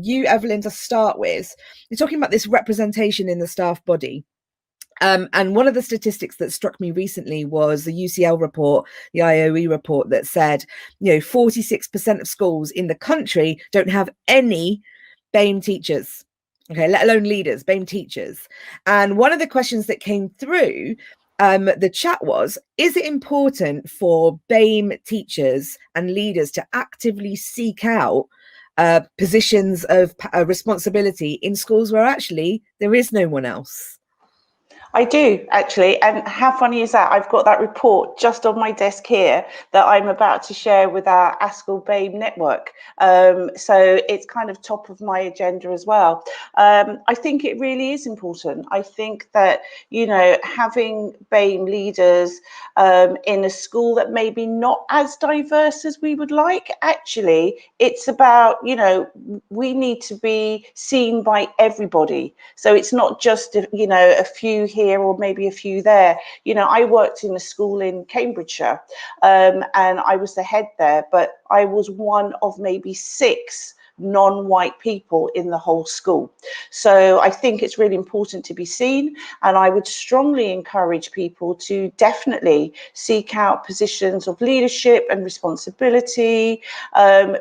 you, Evelyn, to start with. You're talking about this representation in the staff body. And one of the statistics that struck me recently was the UCL report, the IOE report, that said, you know, 46% of schools in the country don't have any BAME teachers, okay, let alone leaders, BAME teachers. And one of the questions that came through the chat was, is it important for BAME teachers and leaders to actively seek out positions of responsibility in schools where actually there is no one else? I do, actually. And how funny is that? I've got that report just on my desk here that I'm about to share with our ASCL BAME network. So it's kind of top of my agenda as well. I think it really is important. I think that, you know, having BAME leaders in a school that maybe not as diverse as we would like, actually, it's about, you know, we need to be seen by everybody. So it's not just, you know, a few here or maybe a few there. You know, I worked in a school in Cambridgeshire and I was the head there, but I was one of maybe 6 non-white people in the whole school. So I think it's really important to be seen, and I would strongly encourage people to definitely seek out positions of leadership and responsibility,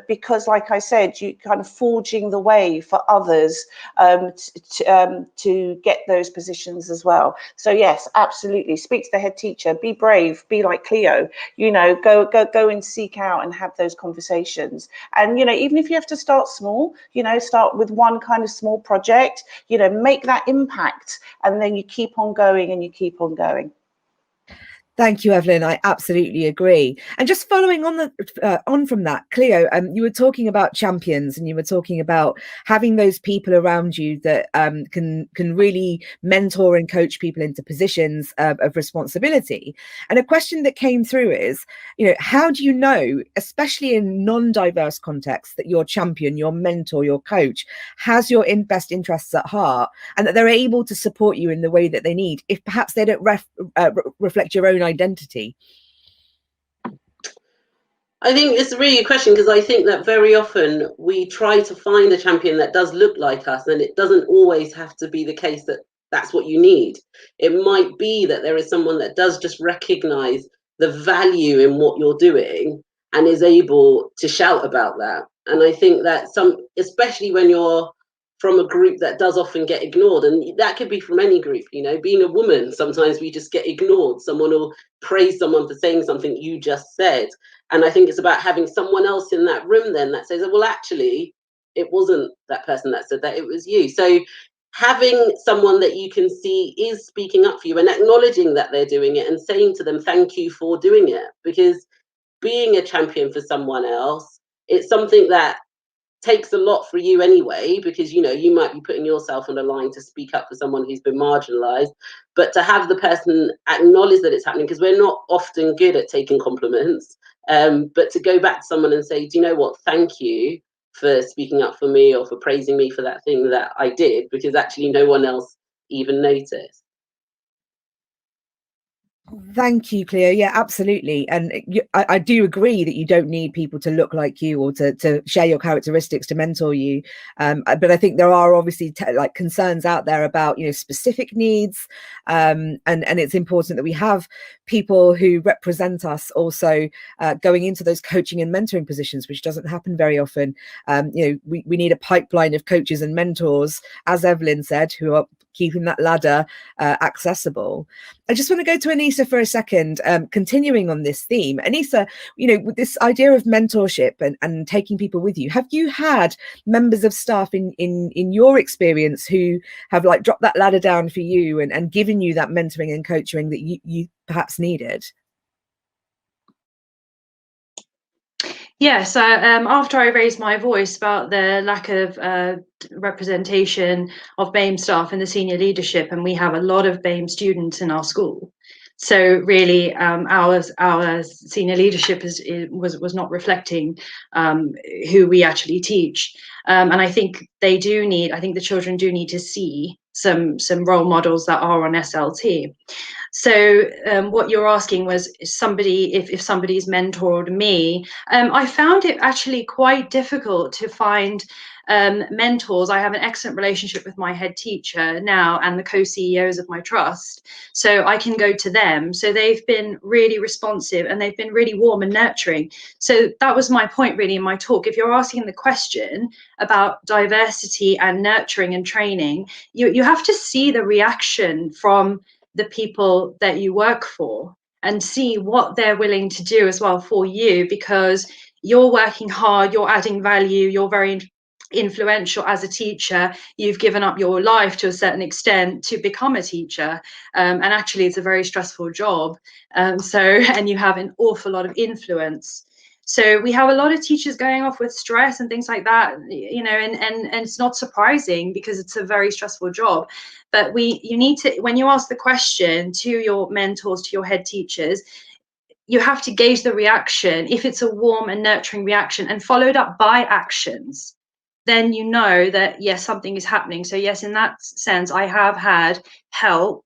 because like I said, you kind of forging the way for others to get those positions as well. So yes, absolutely, speak to the head teacher, be brave, be like Cleo, you know, go and seek out and have those conversations. And, you know, even if you have to start small, you know, start with one kind of small project, you know, make that impact, and then you keep on going and you keep on going. Thank you, Evelyn. I absolutely agree. And just following on from that, Cleo, you were talking about champions, and you were talking about having those people around you that can really mentor and coach people into positions of responsibility. And a question that came through is, you know, how do you know, especially in non-diverse contexts, that your champion, your mentor, your coach has your best interests at heart, and that they're able to support you in the way that they need, if perhaps they don't reflect your own identity? I think it's a really good question, because I think that very often we try to find a champion that does look like us, and it doesn't always have to be the case that that's what you need. It might be that there is someone that does just recognize the value in what you're doing and is able to shout about that. And I think that especially when you're from a group that does often get ignored, and that could be from any group, you know, being a woman, sometimes we just get ignored. Someone will praise someone for saying something you just said. And I think it's about having someone else in that room then that says, well, actually, it wasn't that person that said that, it was you. So having someone that you can see is speaking up for you and acknowledging that they're doing it and saying to them, thank you for doing it. Because being a champion for someone else, it's something that takes a lot for you anyway, because, you know, you might be putting yourself on the line to speak up for someone who's been marginalized, but to have the person acknowledge that it's happening, because we're not often good at taking compliments, but to go back to someone and say, do you know what, thank you for speaking up for me or for praising me for that thing that I did, because actually no one else even noticed. Thank you, Cleo. Yeah, absolutely. And I do agree that you don't need people to look like you or to share your characteristics to mentor you. But I think there are obviously like concerns out there about, specific needs. And it's important that we have people who represent us also going into those coaching and mentoring positions, which doesn't happen very often. We need a pipeline of coaches and mentors, as Evelyn said, who are keeping that ladder accessible. I just want to go to Aneesa for a second, continuing on this theme. Aneesa, with this idea of mentorship and taking people with you, have you had members of staff in your experience who have like dropped that ladder down for you and given you that mentoring and coaching that you perhaps needed? Yes, after I raised my voice about the lack of representation of BAME staff in the senior leadership, and we have a lot of BAME students in our school. So really, our senior leadership was not reflecting who we actually teach, and I think I think the children do need to see some role models that are on SLT. So what you're asking was if somebody's mentored me. I found it actually quite difficult to find mentors. I have an excellent relationship with my head teacher now and the co-CEOs of my trust, so I can go to them. So they've been really responsive and they've been really warm and nurturing. So that was my point really in my talk. If you're asking the question about diversity and nurturing and training, you have to see the reaction from the people that you work for and see what they're willing to do as well for you, because you're working hard, you're adding value, you're very influential as a teacher, you've given up your life to a certain extent to become a teacher, and actually it's a very stressful job, and you have an awful lot of influence. So we have a lot of teachers going off with stress and things like that, and it's not surprising because it's a very stressful job. But you need to, when you ask the question to your mentors, to your head teachers, you have to gauge the reaction. If it's a warm and nurturing reaction and followed up by actions, then you know that yes, something is happening. So yes, in that sense, I have had help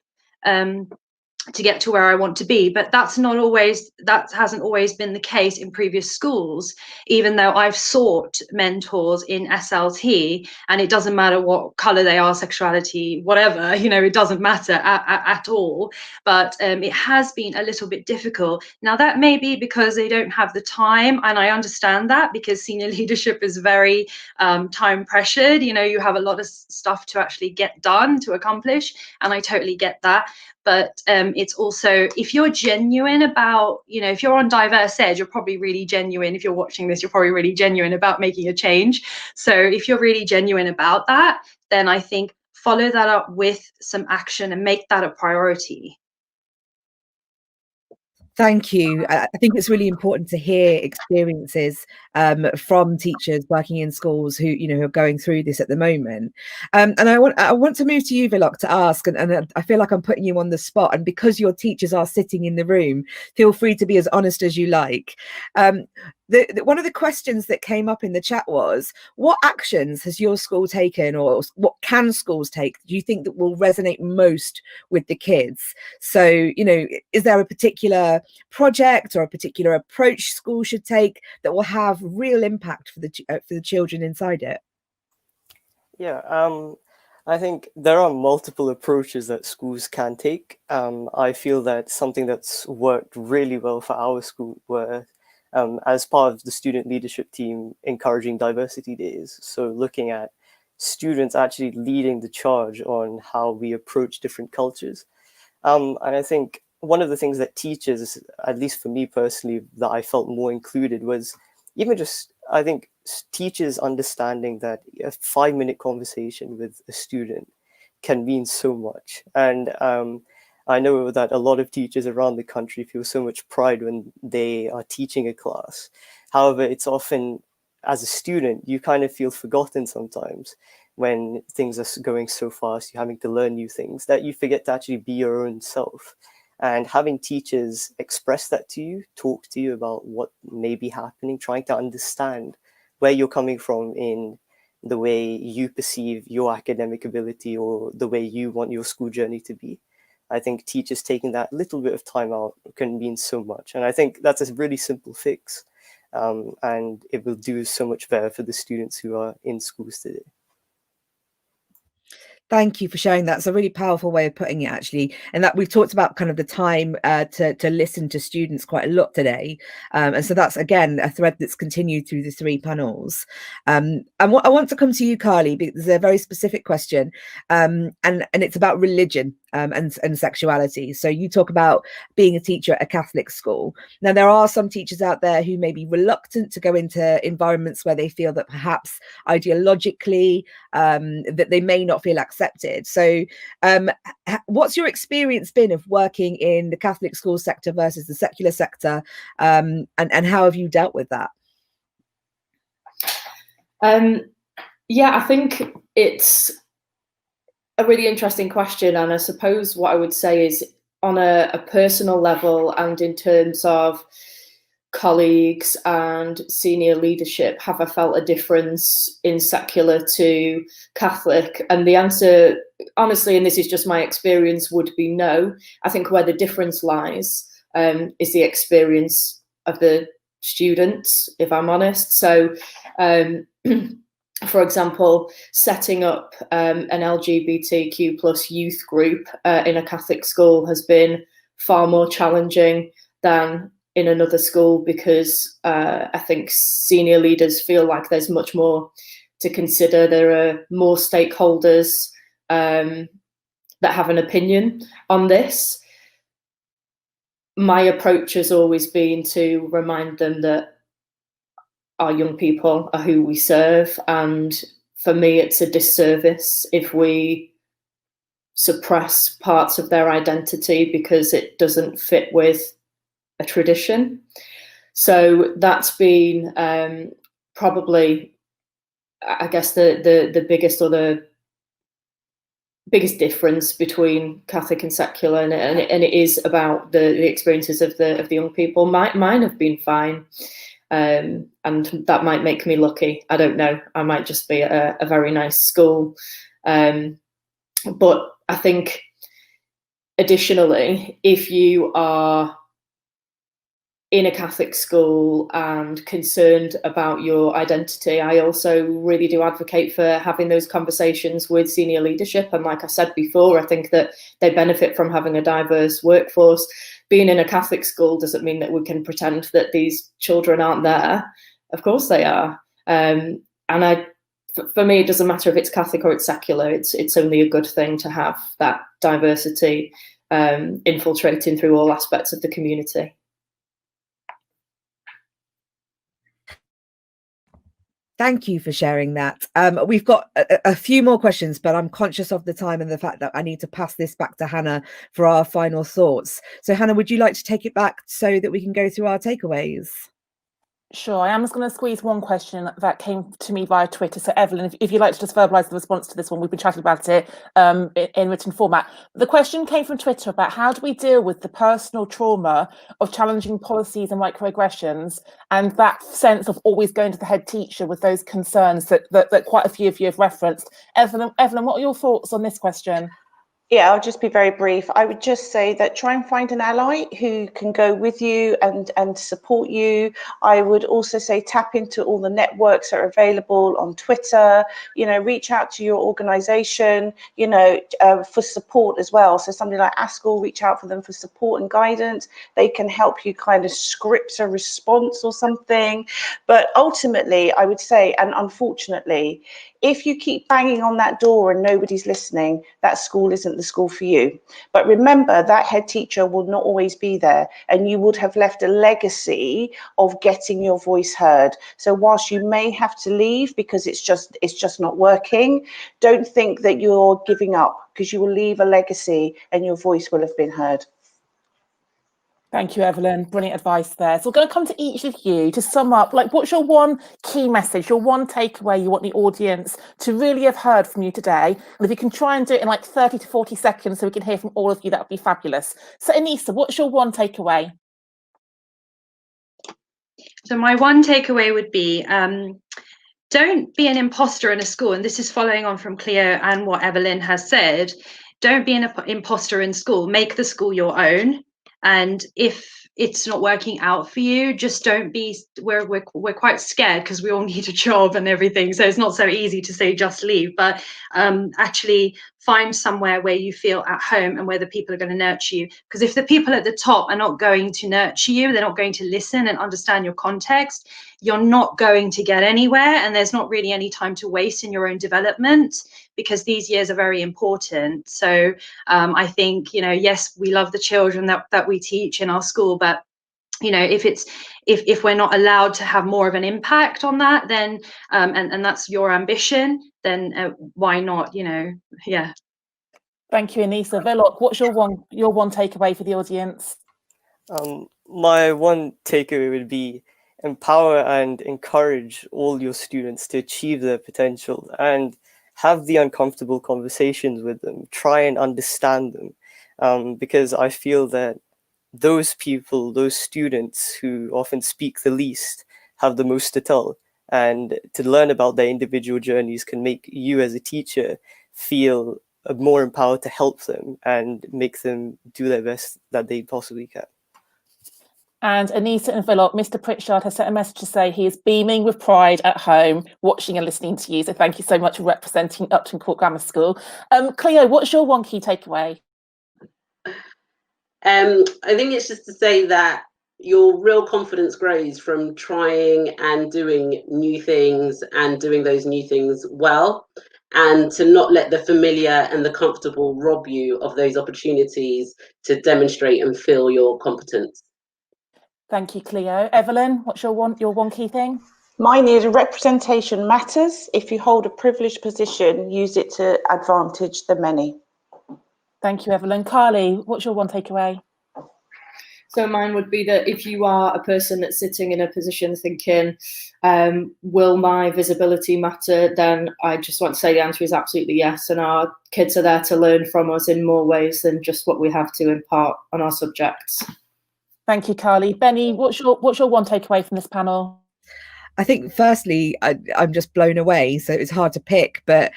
to get to where I want to be, but that hasn't always been the case in previous schools, even though I've sought mentors in SLT, and it doesn't matter what color they are, sexuality, whatever, it doesn't matter at all. But it has been a little bit difficult. Now that may be because they don't have the time, and I understand that because senior leadership is very time pressured. You have a lot of stuff to actually get done, to accomplish, and I totally get that. But it's also, if you're genuine about, if you're on Diverse Ed, you're probably really genuine. If you're watching this, you're probably really genuine about making a change. So if you're really genuine about that, then I think follow that up with some action and make that a priority. Thank you. I think it's really important to hear experiences from teachers working in schools who are going through this at the moment. And I want to move to you, Vilok, to ask, and I feel like I'm putting you on the spot. And because your teachers are sitting in the room, feel free to be as honest as you like. One of the questions that came up in the chat was, what actions has your school taken, or what can schools take, do you think that will resonate most with the kids? So, is there a particular project or a particular approach schools should take that will have real impact for the children inside it? Yeah, I think there are multiple approaches that schools can take. I feel that something that's worked really well for our school were as part of the student leadership team encouraging diversity days. So looking at students actually leading the charge on how we approach different cultures. And I think one of the things that teachers, at least for me personally, that I felt more included was even just, I think, teachers understanding that a 5-minute conversation with a student can mean so much. And I know that a lot of teachers around the country feel so much pride when they are teaching a class. However, it's often, as a student, you kind of feel forgotten sometimes when things are going so fast, you're having to learn new things, that you forget to actually be your own self. And having teachers express that to you, talk to you about what may be happening, trying to understand where you're coming from in the way you perceive your academic ability or the way you want your school journey to be. I think teachers taking that little bit of time out can mean so much. And I think that's a really simple fix. And it will do so much better for the students who are in schools today. Thank you for sharing that. It's a really powerful way of putting it, actually. And that we've talked about kind of the time to listen to students quite a lot today. And so that's, again, a thread that's continued through the 3 panels. And what I want to come to you, Carly, because there's a very specific question. And it's about religion and sexuality. So you talk about being a teacher at a Catholic school. Now, there are some teachers out there who may be reluctant to go into environments where they feel that perhaps ideologically that they may not feel accepted. So what's your experience been of working in the Catholic school sector versus the secular sector, and how have you dealt with that? Yeah, I think it's a really interesting question, and I suppose what I would say is on a personal level and in terms of colleagues and senior leadership, have I felt a difference in secular to Catholic? And the answer, honestly, and this is just my experience, would be no. I think where the difference lies is the experience of the students, if I'm honest. So for example, setting up an LGBTQ plus youth group in a Catholic school has been far more challenging than in another school, because I think senior leaders feel like there's much more to consider. There are more stakeholders that have an opinion on this. My approach has always been to remind them that our young people are who we serve, and for me it's a disservice if we suppress parts of their identity because it doesn't fit with a tradition. So that's been probably, I guess, the biggest or the biggest difference between Catholic and secular, and it is about the experiences of the young people. Mine have been fine. And that might make me lucky. I don't know. I might just be at a very nice school. But I think additionally, if you are in a Catholic school and concerned about your identity, I also really do advocate for having those conversations with senior leadership. And like I said before, I think that they benefit from having a diverse workforce. Being in a Catholic school doesn't mean that we can pretend that these children aren't there. Of course they are. And for me, it doesn't matter if it's Catholic or it's secular. It's only a good thing to have that diversity infiltrating through all aspects of the community. Thank you for sharing that. We've got a few more questions, but I'm conscious of the time and the fact that I need to pass this back to Hannah for our final thoughts. So Hannah, would you like to take it back so that we can go through our takeaways? Sure, I am just going to squeeze one question that came to me via Twitter. So Evelyn, if you'd like to just verbalise the response to this one, we've been chatting about it in written format. The question came from Twitter about how do we deal with the personal trauma of challenging policies and microaggressions, and that sense of always going to the head teacher with those concerns that quite a few of you have referenced. Evelyn, what are your thoughts on this question? Yeah, I'll just be very brief. I would just say that try and find an ally who can go with you and support you. I would also say tap into all the networks that are available on Twitter, reach out to your organization, for support as well. So something like ASCL, reach out for them for support and guidance. They can help you kind of script a response or something. But ultimately, I would say, and unfortunately, if you keep banging on that door and nobody's listening, that school isn't the school for you. But remember, that head teacher will not always be there, and you would have left a legacy of getting your voice heard. So whilst you may have to leave because it's just not working, don't think that you're giving up, because you will leave a legacy and your voice will have been heard. Thank you, Evelyn. Brilliant advice there. So we're going to come to each of you to sum up, what's your one key message, your one takeaway you want the audience to really have heard from you today? And if you can try and do it in 30 to 40 seconds so we can hear from all of you, that would be fabulous. So Aneesa, what's your one takeaway? So my one takeaway would be, don't be an imposter in a school. And this is following on from Cleo and what Evelyn has said. don't be an imposter in school. Make the school your own. And if it's not working out for you, just don't be, we're quite scared because we all need a job and everything. So it's not so easy to say just leave, but actually find somewhere where you feel at home and where the people are going to nurture you. Because if the people at the top are not going to nurture you, they're not going to listen and understand your context, you're not going to get anywhere. And there's not really any time to waste in your own development, because these years are very important. So I think, you know, yes, we love the children that we teach in our school, but you know, if we're not allowed to have more of an impact on that, then and that's your ambition, then why not? You know, yeah. Thank you, Aneesa. Vilok, what's your one takeaway for the audience? My one takeaway would be empower and encourage all your students to achieve their potential and have the uncomfortable conversations with them. Try and understand them, because I feel that those people, those students who often speak the least, have the most to tell. And to learn about their individual journeys can make you as a teacher feel more empowered to help them and make them do their best that they possibly can. And Anita and Vilok, Mr. Pritchard has sent a message to say he is beaming with pride at home, watching and listening to you. So thank you so much for representing Upton Court Grammar School. Cleo, what's your one key takeaway? I think it's just to say that your real confidence grows from trying and doing new things and doing those new things well, and to not let the familiar and the comfortable rob you of those opportunities to demonstrate and feel your competence. Thank you, Cleo. Evelyn, what's your one key thing? Mine is representation matters. If you hold a privileged position, use it to advantage the many. Thank you, Evelyn. Carly, what's your one takeaway? So mine would be that if you are a person that's sitting in a position thinking, will my visibility matter, then I just want to say the answer is absolutely yes. And our kids are there to learn from us in more ways than just what we have to impart on our subjects. Thank you, Carly. Benny, what's your one takeaway from this panel? I think firstly, I'm just blown away. So it's hard to pick, but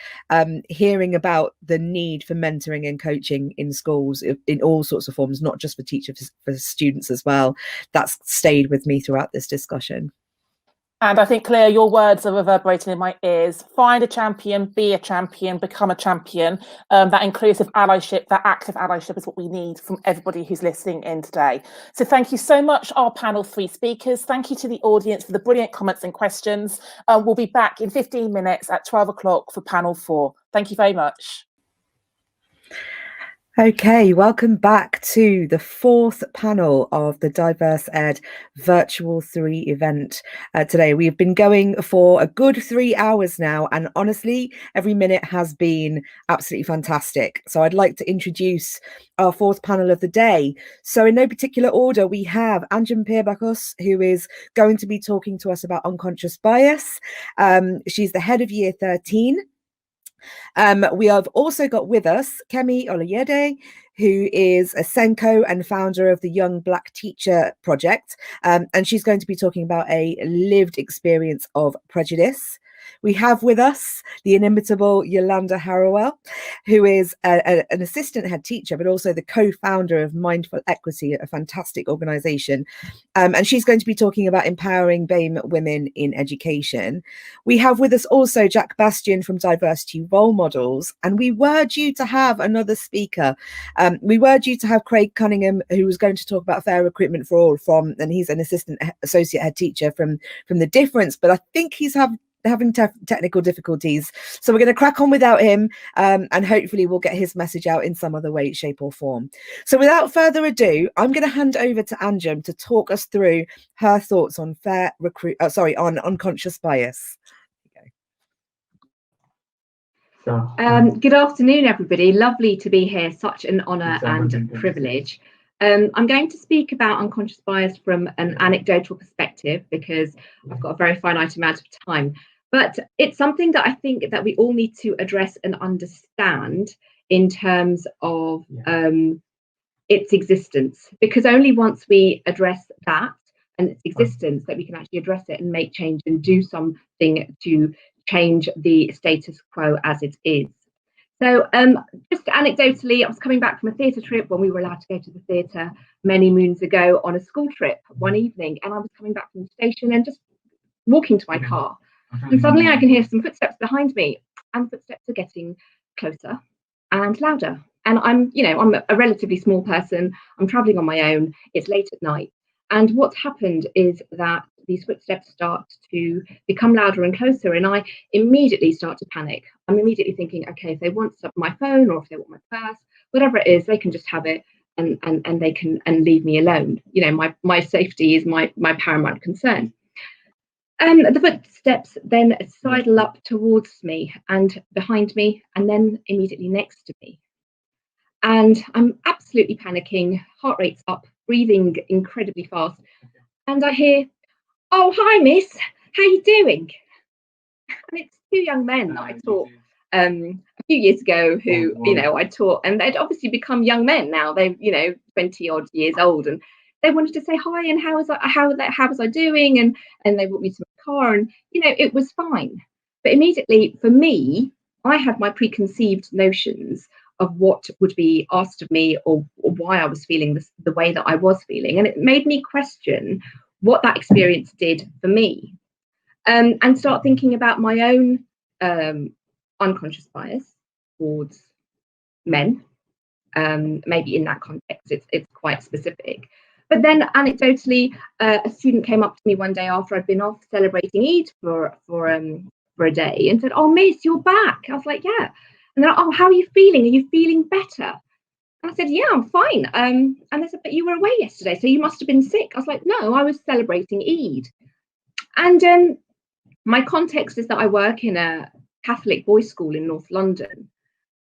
hearing about the need for mentoring and coaching in schools in all sorts of forms, not just for teachers, for students as well, that's stayed with me throughout this discussion. And I think, Cleo, your words are reverberating in my ears. Find a champion, be a champion, become a champion. That inclusive allyship, that active allyship is what we need from everybody who's listening in today. So thank you so much, our panel 3 speakers. Thank you to the audience for the brilliant comments and questions. We'll be back in 15 minutes at 12 o'clock for panel 4. Thank you very much. Okay, welcome back to the 4th panel of the Diverse Ed Virtual 3 event. Today we've been going for a good 3 hours now, and honestly, every minute has been absolutely fantastic. So I'd like to introduce our 4th panel of the day. So in no particular order, we have Anjum Peerbacos, who is going to be talking to us about unconscious bias. She's the head of Year 13. We have also got with us Kemi Oloyede, who is a Senko and founder of the Young Black Teacher Project, and she's going to be talking about a lived experience of prejudice. We have with us the inimitable Youlande Harrowell, who is an assistant head teacher, but also the co-founder of Mindful Equity, a fantastic organisation. And she's going to be talking about empowering BAME women in education. We have with us also Jack Bastian from Diversity Role Models. And we were due to have another speaker. We were due to have Craig Cunningham, who was going to talk about fair recruitment for all and he's an assistant associate head teacher from The Difference, but I think he's having technical difficulties, so we're going to crack on without him, and hopefully we'll get his message out in some other way, shape or form. So without further ado, I'm going to hand over to Anjum to talk us through her thoughts on on unconscious bias. Good afternoon, everybody. Lovely to be here. Such an honour and privilege. I'm going to speak about unconscious bias from an anecdotal perspective because I've got a very finite amount of time. But it's something that I think that we all need to address and understand in terms of its existence, because only once we address that and its existence that we can actually address it and make change and do something to change the status quo as it is. So just anecdotally, I was coming back from a theatre trip when we were allowed to go to the theatre many moons ago on a school trip one evening, and I was coming back from the station and just walking to my car, and suddenly I can hear some footsteps behind me, and the footsteps are getting closer and louder. And I'm a relatively small person. I'm traveling on my own. It's late at night. And what's happened is that these footsteps start to become louder and closer, and I immediately start to panic. I'm immediately thinking, okay, if they want my phone or if they want my purse, whatever it is, they can just have it and they can leave me alone. My safety is my paramount concern. The footsteps then sidle up towards me and behind me and then immediately next to me. And I'm absolutely panicking, heart rate's up, breathing incredibly fast. And I hear, "Oh, hi, miss, how you doing?" And it's two young men that I taught a few years ago who, I taught, and they'd obviously become young men now. They're, 20 odd years old, and they wanted to say hi and how was I doing, and they brought me to my car, and it was fine. But immediately for me, I had my preconceived notions of what would be asked of me or why I was feeling the way that I was feeling, and it made me question what that experience did for me, and start thinking about my own unconscious bias towards men. Maybe in that context it's quite specific. But then anecdotally, a student came up to me one day after I'd been off celebrating Eid for a day and said, "Oh, miss, you're back." I was like, "Yeah." And they're like, "Oh, how are you feeling? Are you feeling better?" And I said, "Yeah, I'm fine." And they said, "But you were away yesterday, so you must have been sick." I was like, "No, I was celebrating Eid." And my context is that I work in a Catholic boys' school in North London.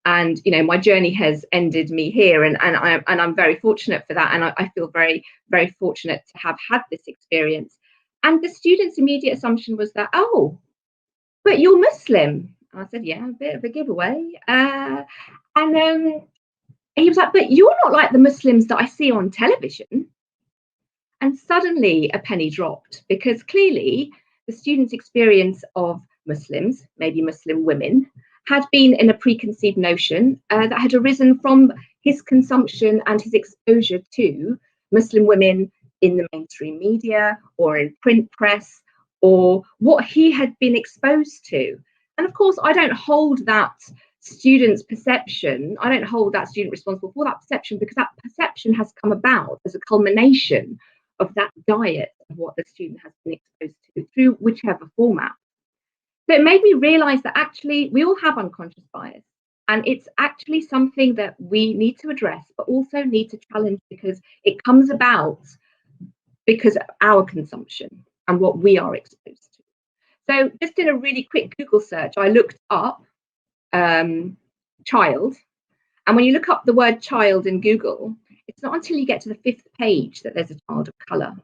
And my journey has ended me here, and I'm very fortunate for that, and I feel very, very fortunate to have had this experience. And the student's immediate assumption was that, "Oh, but you're Muslim." And I said, "Yeah, a bit of a giveaway." And he was like, "But you're not like the Muslims that I see on television." And suddenly a penny dropped, because clearly the student's experience of Muslims, maybe Muslim women, had been in a preconceived notion that had arisen from his consumption and his exposure to Muslim women in the mainstream media or in print press, or what he had been exposed to. And of course, I don't hold that student's perception, I don't hold that student responsible for that perception, because that perception has come about as a culmination of that diet of what the student has been exposed to through whichever format. So it made me realise that actually we all have unconscious bias, and it's actually something that we need to address, but also need to challenge, because it comes about because of our consumption and what we are exposed to. So just in a really quick Google search, I looked up child, and when you look up the word child in Google, it's not until you get to the 5th page that there's a child of colour.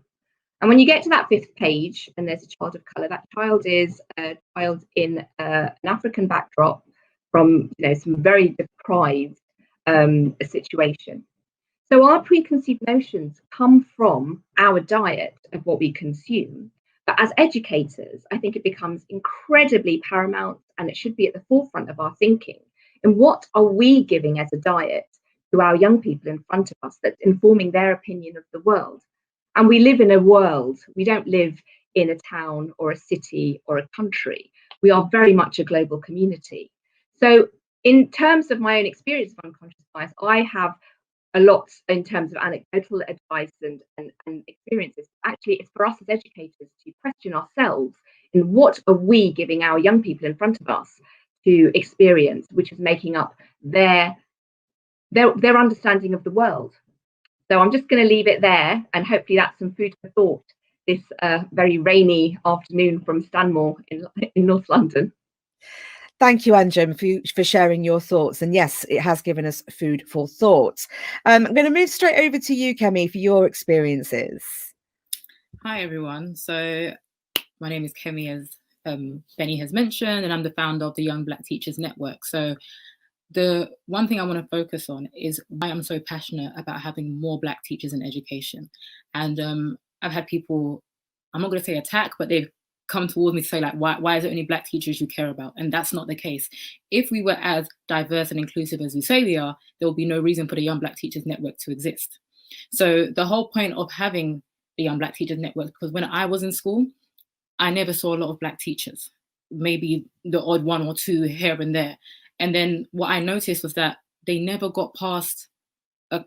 And when you get to that 5th page and there's a child of colour, that child is a child in an African backdrop from some very deprived situation. So our preconceived notions come from our diet of what we consume. But as educators, I think it becomes incredibly paramount, and it should be at the forefront of our thinking. And what are we giving as a diet to our young people in front of us that's informing their opinion of the world? And we live in a world, we don't live in a town or a city or a country. We are very much a global community. So in terms of my own experience of unconscious bias, I have a lot in terms of anecdotal advice and experiences. Actually, it's for us as educators to question ourselves in what are we giving our young people in front of us to experience, which is making up their understanding of the world. So I'm just going to leave it there, and hopefully that's some food for thought this very rainy afternoon from Stanmore in North London. Thank you, Anjum, for sharing your thoughts. And yes, it has given us food for thought. I'm going to move straight over to you, Kemi, for your experiences. Hi, everyone. So my name is Kemi, as Benny has mentioned, and I'm the founder of the Young Black Teachers Network. So the one thing I want to focus on is why I'm so passionate about having more Black teachers in education. And I've had people, I'm not going to say attack, but they've come towards me to say like, why is it only Black teachers you care about? And that's not the case. If we were as diverse and inclusive as we say we are, there will be no reason for the Young Black Teachers Network to exist. So the whole point of having the Young Black Teachers Network, because when I was in school, I never saw a lot of Black teachers, maybe the odd one or two here and there. And then what I noticed was that they never got past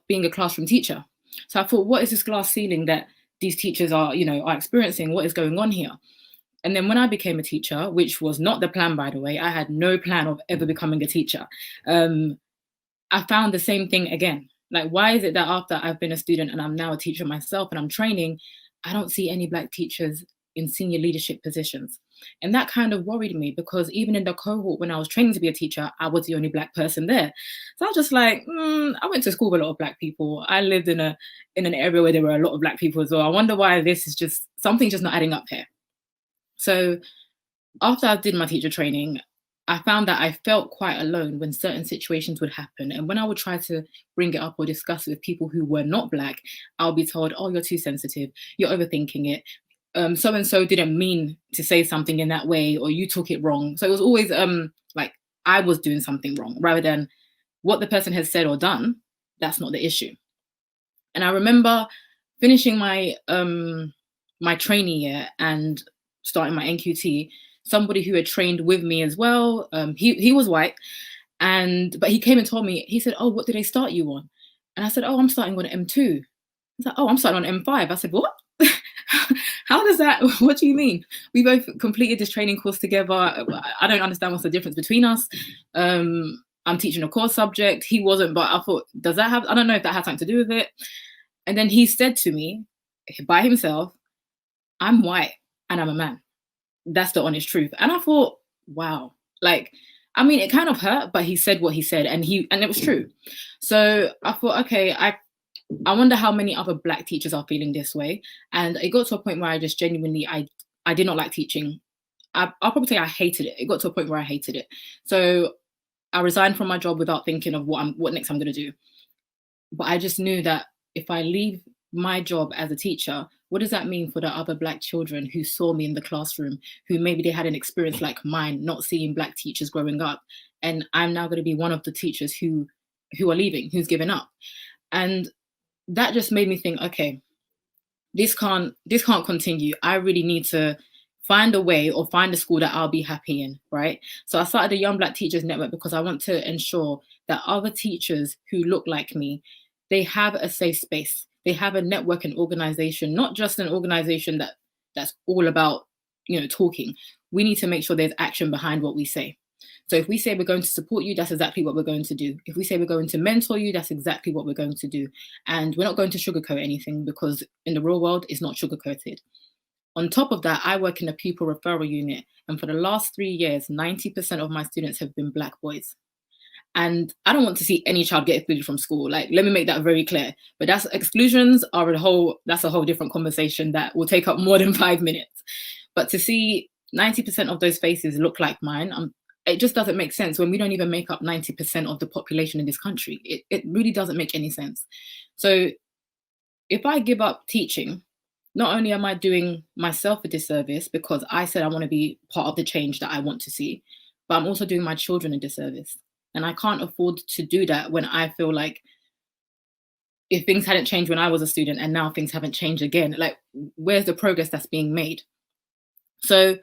being a classroom teacher. So I thought, what is this glass ceiling that these teachers are experiencing? What is going on here? And then when I became a teacher, which was not the plan, by the way, I had no plan of ever becoming a teacher. I found the same thing again. Like, why is it that after I've been a student and I'm now a teacher myself and I'm training, I don't see any Black teachers in senior leadership positions? And that kind of worried me, because even in the cohort when I was training to be a teacher, I was the only Black person there. So I was just like, I went to school with a lot of Black people. I lived in an area where there were a lot of Black people as well. I wonder why this is just, something's just not adding up here. So after I did my teacher training, I found that I felt quite alone when certain situations would happen. And when I would try to bring it up or discuss it with people who were not Black, I'll be told, oh, you're too sensitive, you're overthinking it. So-and-so didn't mean to say something in that way, or you took it wrong. So it was always like I was doing something wrong, rather than what the person has said or done. That's not the issue. And I remember finishing my my trainee year and starting my NQT, somebody who had trained with me as well, he was white, but he came and told me, he said, oh, what did they start you on? And I said, oh, I'm starting on M2. He's like, oh, I'm starting on M5. I said, what? How does that, what do you mean? We both completed this training course together. I don't understand what's the difference between us. I'm teaching a core subject. He wasn't, but I thought, does that have, I don't know if that has something to do with it. And then he said to me by himself, I'm white and I'm a man. That's the honest truth. And I thought, wow, like, I mean, it kind of hurt, but he said what he said, and it was true. So I thought, okay, I wonder how many other Black teachers are feeling this way. And it got to a point where I just genuinely, I did not like teaching. I'll probably say I hated it. It got to a point where I hated it. So I resigned from my job without thinking of what next I'm going to do. But I just knew that if I leave my job as a teacher, what does that mean for the other Black children who saw me in the classroom, who maybe they had an experience like mine, not seeing Black teachers growing up? And I'm now going to be one of the teachers who are leaving, who's given up. And that just made me think, okay, this can't continue. I really need to find a way or find a school that I'll be happy in, right? So I started the Young Black Teachers Network because I want to ensure that other teachers who look like me, they have a safe space. They have a network and organization, not just an organization that's all about, talking. We need to make sure there's action behind what we say. So if we say we're going to support you, that's exactly what we're going to do. If we say we're going to mentor you, that's exactly what we're going to do. And we're not going to sugarcoat anything, because in the real world, it's not sugarcoated. On top of that, I work in a pupil referral unit. And for the last 3 years, 90% of my students have been Black boys. And I don't want to see any child get excluded from school. Like, let me make that very clear. But exclusions are that's a whole different conversation that will take up more than 5 minutes. But to see 90% of those faces look like mine, it just doesn't make sense when we don't even make up 90% of the population in this country. It really doesn't make any sense. So if I give up teaching, not only am I doing myself a disservice because I said I want to be part of the change that I want to see, but I'm also doing my children a disservice. And I can't afford to do that when I feel like if things hadn't changed when I was a student and now things haven't changed again, like, where's the progress that's being made? So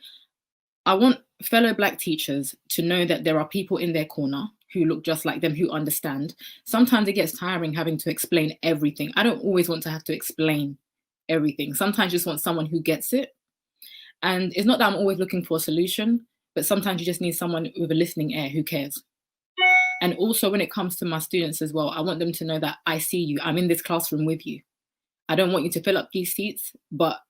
I want fellow Black teachers to know that there are people in their corner who look just like them, who understand. Sometimes it gets tiring having to explain everything. I don't always want to have to explain everything. Sometimes you just want someone who gets it. And it's not that I'm always looking for a solution, but sometimes you just need someone with a listening ear who cares. And also when it comes to my students as well, I want them to know that I see you. I'm in this classroom with you. I don't want you to fill up these seats, but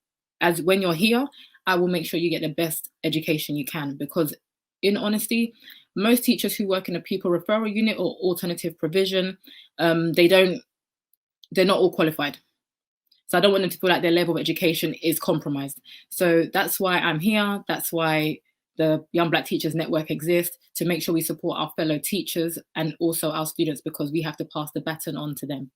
when you're here, I will make sure you get the best education you can, because in honesty, most teachers who work in a pupil referral unit or alternative provision, they're not all qualified. So I don't want them to feel like their level of education is compromised. So that's why I'm here. That's why the Young Black Teachers Network exists, to make sure we support our fellow teachers and also our students, because we have to pass the baton on to them.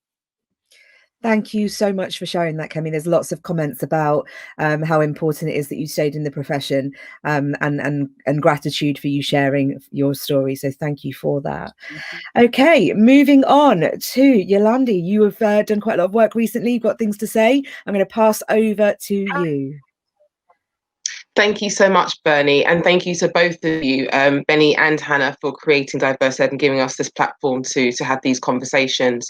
Thank you so much for sharing that, Kemi. There's lots of comments about how important it is that you stayed in the profession, and gratitude for you sharing your story. So thank you for that. Okay, moving on to Youlande. You have done quite a lot of work recently. You've got things to say. I'm going to pass over to you. Thank you so much, Bernie, and thank you to both of you, Benny and Hannah, for creating Diverse Ed and giving us this platform to have these conversations.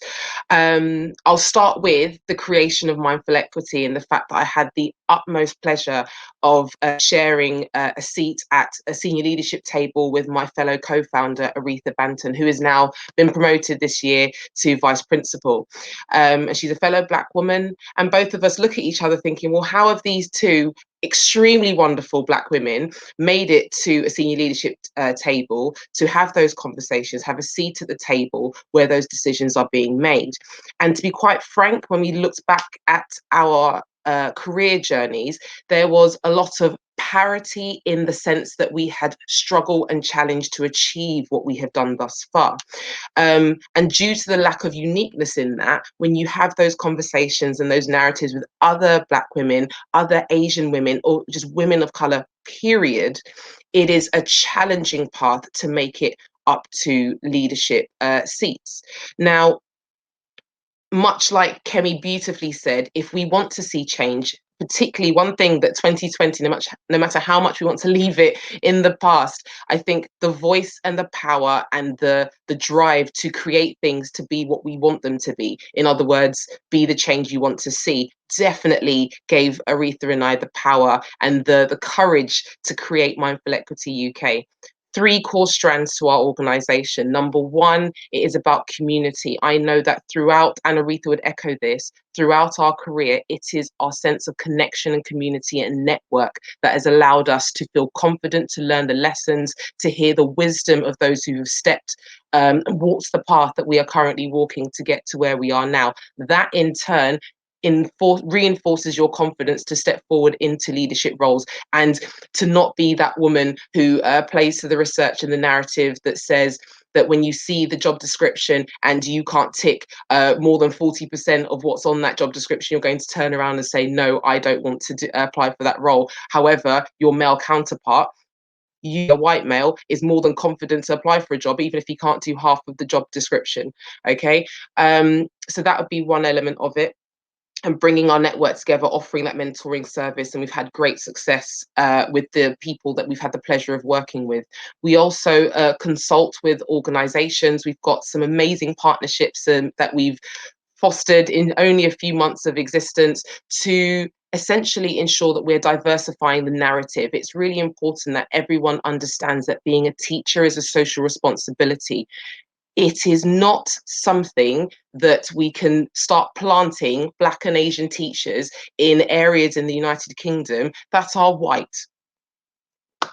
I'll start with the creation of Mindful Equity and the fact that I had the utmost pleasure of sharing a seat at a senior leadership table with my fellow co-founder, Aretha Banton, who has now been promoted this year to Vice Principal. And she's a fellow Black woman, and both of us look at each other thinking, well, how have these two extremely wonderful Black women made it to a senior leadership table to have those conversations, have a seat at the table where those decisions are being made? And to be quite frank, when we looked back at our career journeys, there was a lot of parity in the sense that we had struggled and challenged to achieve what we have done thus far. And due to the lack of uniqueness in that, when you have those conversations and those narratives with other Black women, other Asian women, or just women of color, period, it is a challenging path to make it up to leadership seats. Now, much like Kemi beautifully said, if we want to see change, particularly one thing that 2020, no matter how much we want to leave it in the past, I think the voice and the power and the drive to create things to be what we want them to be, in other words, be the change you want to see, definitely gave Aretha and I the power and the courage to create Mindful Equity UK. 3 core strands to our organization. Number 1, it is about community. I know that throughout, and Aretha would echo this, throughout our career, it is our sense of connection and community and network that has allowed us to feel confident, to learn the lessons, to hear the wisdom of those who have stepped and walked the path that we are currently walking to get to where we are now. That in turn reinforces your confidence to step forward into leadership roles and to not be that woman who plays to the research and the narrative that says that when you see the job description and you can't tick more than 40% of what's on that job description, you're going to turn around and say, no, I don't want to apply for that role. However, your male counterpart, you, a white male, is more than confident to apply for a job, even if he can't do half of the job description. Okay, so that would be one element of it. And bringing our network together, offering that mentoring service. And we've had great success with the people that we've had the pleasure of working with. We also consult with organizations. We've got some amazing partnerships that we've fostered in only a few months of existence to essentially ensure that we're diversifying the narrative. It's really important that everyone understands that being a teacher is a social responsibility. It is not something that we can start planting Black and Asian teachers in areas in the United Kingdom that are white.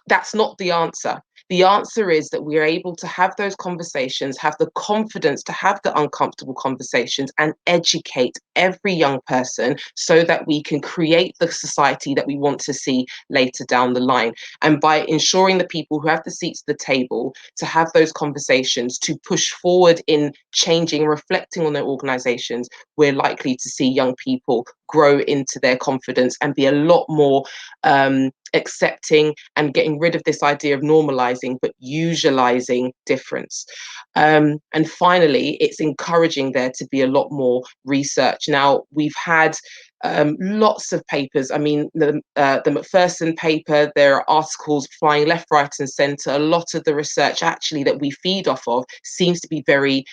That's not the answer. The answer is that we are able to have those conversations, have the confidence to have the uncomfortable conversations and educate every young person so that we can create the society that we want to see later down the line. And by ensuring the people who have the seats at the table to have those conversations, to push forward in changing, reflecting on their organizations, we're likely to see young people grow into their confidence and be a lot more accepting and getting rid of this idea of normalizing, but usualizing difference. And finally, it's encouraging there to be a lot more research. Now, we've had lots of papers. I mean, the Macpherson paper, there are articles flying left, right, and centre. A lot of the research actually that we feed off of seems to be very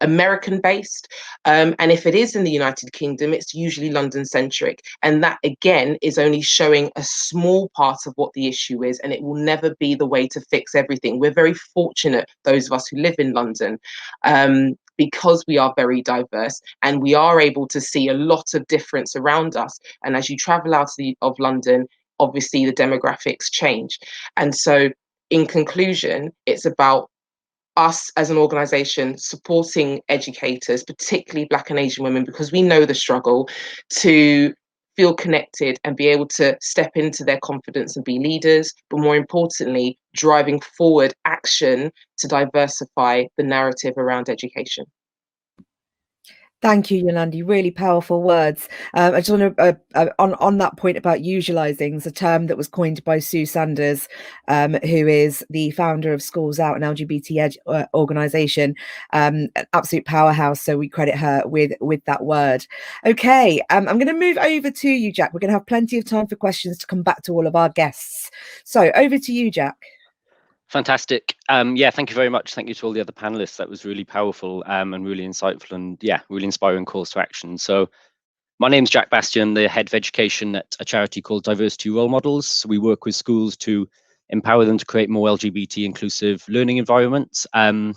American based. And if it is in the United Kingdom, it's usually London centric. And that again is only showing a small part of what the issue is, and it will never be the way to fix everything. We're very fortunate, those of us who live in London, because we are very diverse and we are able to see a lot of difference around us. And as you travel out of London, obviously the demographics change. And so in conclusion, it's about us as an organisation supporting educators, particularly Black and Asian women, because we know the struggle to feel connected and be able to step into their confidence and be leaders, but more importantly, driving forward action to diversify the narrative around education. Thank you, Youlande. Really powerful words. I just want to, on that point about usualising, it's a term that was coined by Sue Sanders, who is the founder of Schools Out, an LGBT organisation, an absolute powerhouse. So we credit her with that word. Okay, I'm going to move over to you, Jack. We're going to have plenty of time for questions to come back to all of our guests. So over to you, Jack. Fantastic. Yeah, thank you very much. Thank you to all the other panelists. That was really powerful and really insightful, and yeah, really inspiring calls to action. So my name's Jack Bastian, the head of education at a charity called Diversity Role Models. So we work with schools to empower them to create more LGBT inclusive learning environments. The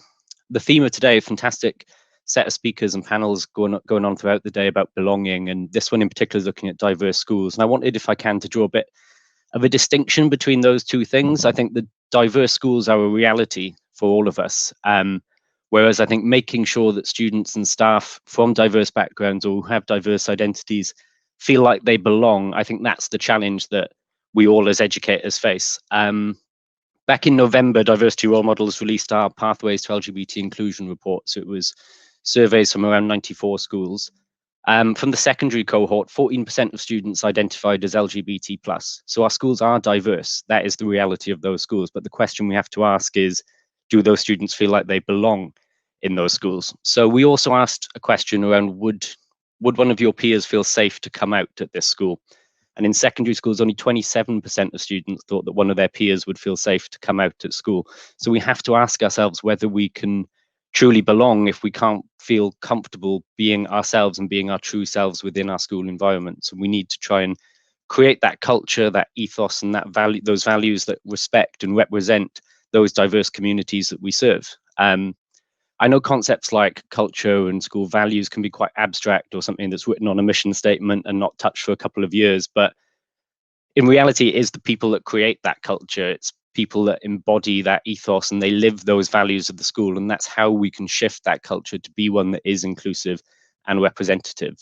theme of today, a fantastic set of speakers and panels going on throughout the day about belonging, and this one in particular is looking at diverse schools. And I wanted, if I can, to draw a bit of a distinction between those two things. I think the diverse schools are a reality for all of us. Whereas I think making sure that students and staff from diverse backgrounds or who have diverse identities feel like they belong, I think that's the challenge that we all as educators face. Back in November, Diversity Role Models released our Pathways to LGBT Inclusion report. So it was surveys from around 94 schools. From the secondary cohort, 14% of students identified as LGBT+. So our schools are diverse. That is the reality of those schools. But the question we have to ask is, do those students feel like they belong in those schools? So we also asked a question around, would one of your peers feel safe to come out at this school? And in secondary schools, only 27% of students thought that one of their peers would feel safe to come out at school. So we have to ask ourselves whether we can truly belong if we can't feel comfortable being ourselves and being our true selves within our school environment. So we need to try and create that culture, that ethos, and that value, those values that respect and represent those diverse communities that we serve. I know concepts like culture and school values can be quite abstract or something that's written on a mission statement and not touched for a couple of years, but in reality, it is the people that create that culture. It's people that embody that ethos and they live those values of the school, and that's how we can shift that culture to be one that is inclusive and representative.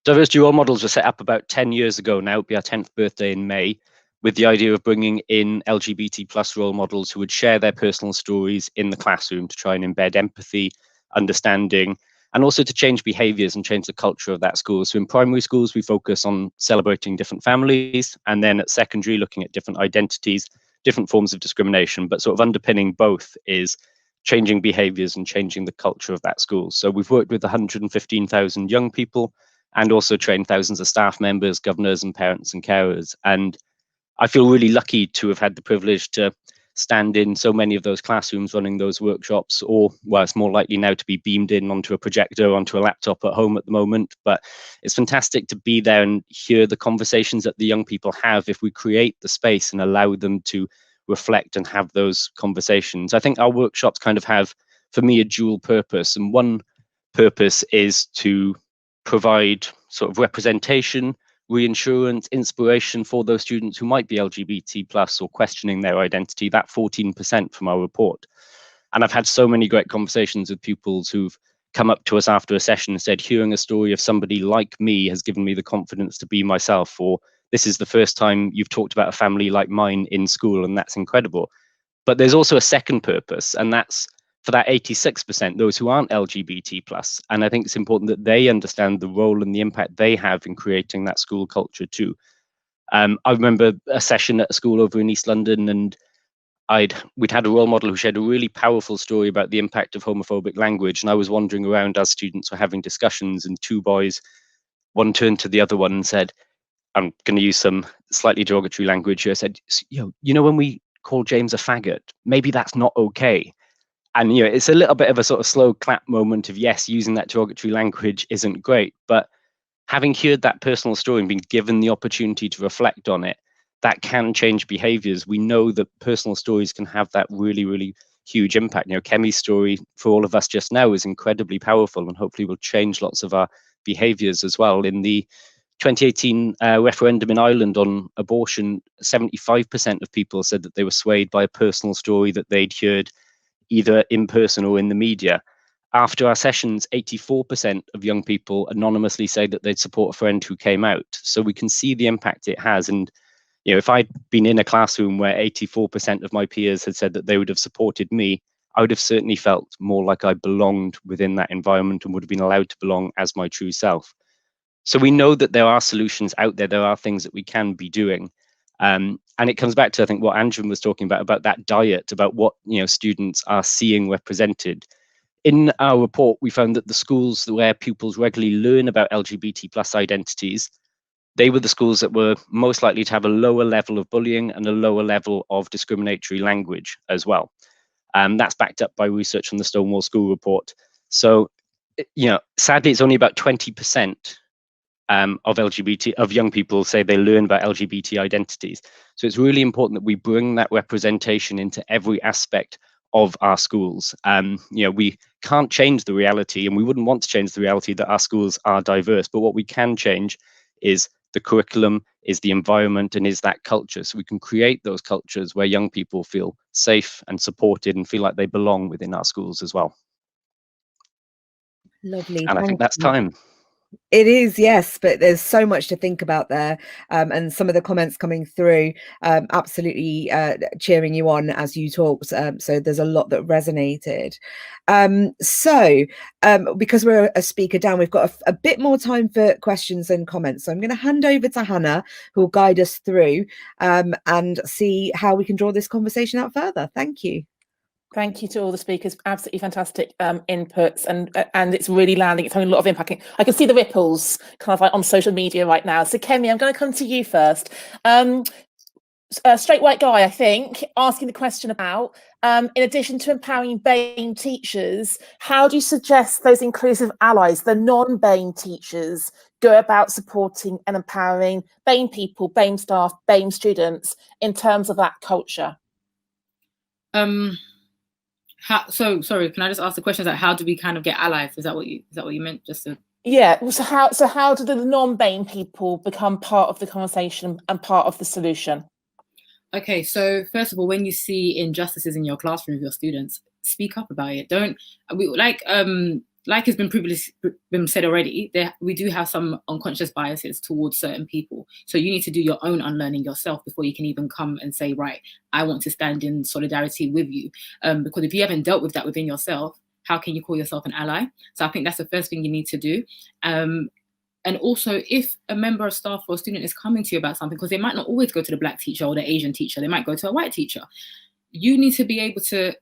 Diversity Role Models were set up about 10 years ago now. It'll be our 10th birthday in May, with the idea of bringing in LGBT+ role models who would share their personal stories in the classroom to try and embed empathy, understanding, and also to change behaviors and change the culture of that school. So in primary schools, we focus on celebrating different families, and then at secondary, looking at different identities, different forms of discrimination, but sort of underpinning both is changing behaviors and changing the culture of that school. So we've worked with 115,000 young people and also trained thousands of staff members, governors and parents and carers. And I feel really lucky to have had the privilege to stand in so many of those classrooms running those workshops, or well, it's more likely now to be beamed in onto a projector, onto a laptop at home at the moment. But it's fantastic to be there and hear the conversations that the young people have if we create the space and allow them to reflect and have those conversations. I think our workshops kind of have, for me, a dual purpose. And one purpose is to provide sort of representation, reassurance, inspiration for those students who might be LGBT+ or questioning their identity, that 14% from our report. And I've had so many great conversations with pupils who've come up to us after a session and said, hearing a story of somebody like me has given me the confidence to be myself, or this is the first time you've talked about a family like mine in school, and that's incredible. But there's also a second purpose, and that's for that 86%, those who aren't LGBT+. And I think it's important that they understand the role and the impact they have in creating that school culture too. I remember a session at a school over in East London, and we'd had a role model who shared a really powerful story about the impact of homophobic language. And I was wandering around as students were having discussions, and two boys, one turned to the other one and said, I'm going to use some slightly derogatory language here, said, you know, when we call James a faggot, maybe that's not okay. And you know, it's a little bit of a sort of slow clap moment of, yes, using that derogatory language isn't great, but having heard that personal story and been given the opportunity to reflect on it, that can change behaviors. We know that personal stories can have that really, really huge impact. You know, Kemi's story for all of us just now is incredibly powerful and hopefully will change lots of our behaviors as well. In the 2018 referendum in Ireland on abortion, 75% of people said that they were swayed by a personal story that they'd heard either in person or in the media. After our sessions, 84% of young people anonymously say that they'd support a friend who came out. So we can see the impact it has. And you know, if I'd been in a classroom where 84% of my peers had said that they would have supported me, I would have certainly felt more like I belonged within that environment and would have been allowed to belong as my true self. So we know that there are solutions out there. There are things that we can be doing. And it comes back to, I think, what Anjum was talking about that diet, about what students are seeing represented. In our report, we found that the schools where pupils regularly learn about LGBT plus identities, they were the schools that were most likely to have a lower level of bullying and a lower level of discriminatory language as well. That's backed up by research from the Stonewall School report. So, sadly, it's only about 20% of young people say they learn about LGBT identities. So it's really important that we bring that representation into every aspect of our schools. We can't change the reality, and we wouldn't want to change the reality that our schools are diverse, but what we can change is the curriculum, is the environment, and is that culture. So we can create those cultures where young people feel safe and supported and feel like they belong within our schools as well. Lovely. And I think that's time. It is, yes, but there's so much to think about there, and some of the comments coming through absolutely cheering you on as you talked, so there's a lot that resonated. Because we're a speaker down, we've got a bit more time for questions and comments, so I'm going to hand over to Hannah, who will guide us through and see how we can draw this conversation out further. Thank you. Thank you to all the speakers. Absolutely fantastic inputs, and it's really landing. It's having a lot of impact. I can see the ripples kind of like on social media right now. So Kemi, I'm going to come to you first. A straight white guy, I think, asking the question about, in addition to empowering BAME teachers, how do you suggest those inclusive allies, the non-BAME teachers, go about supporting and empowering BAME people, BAME staff, BAME students in terms of that culture? Sorry, can I just ask the question? Like, how do we kind of get allies? Is that what you meant? Yeah. So how do the non-BAME people become part of the conversation and part of the solution? Okay, so first of all, when you see injustices in your classroom with your students, speak up about it. Like has been said already, we do have some unconscious biases towards certain people. So you need to do your own unlearning yourself before you can even come and say, right, I want to stand in solidarity with you. Because if you haven't dealt with that within yourself, how can you call yourself an ally? So I think that's the first thing you need to do. And also, if a member of staff or a student is coming to you about something, because they might not always go to the Black teacher or the Asian teacher, they might go to a white teacher. You need to be able to,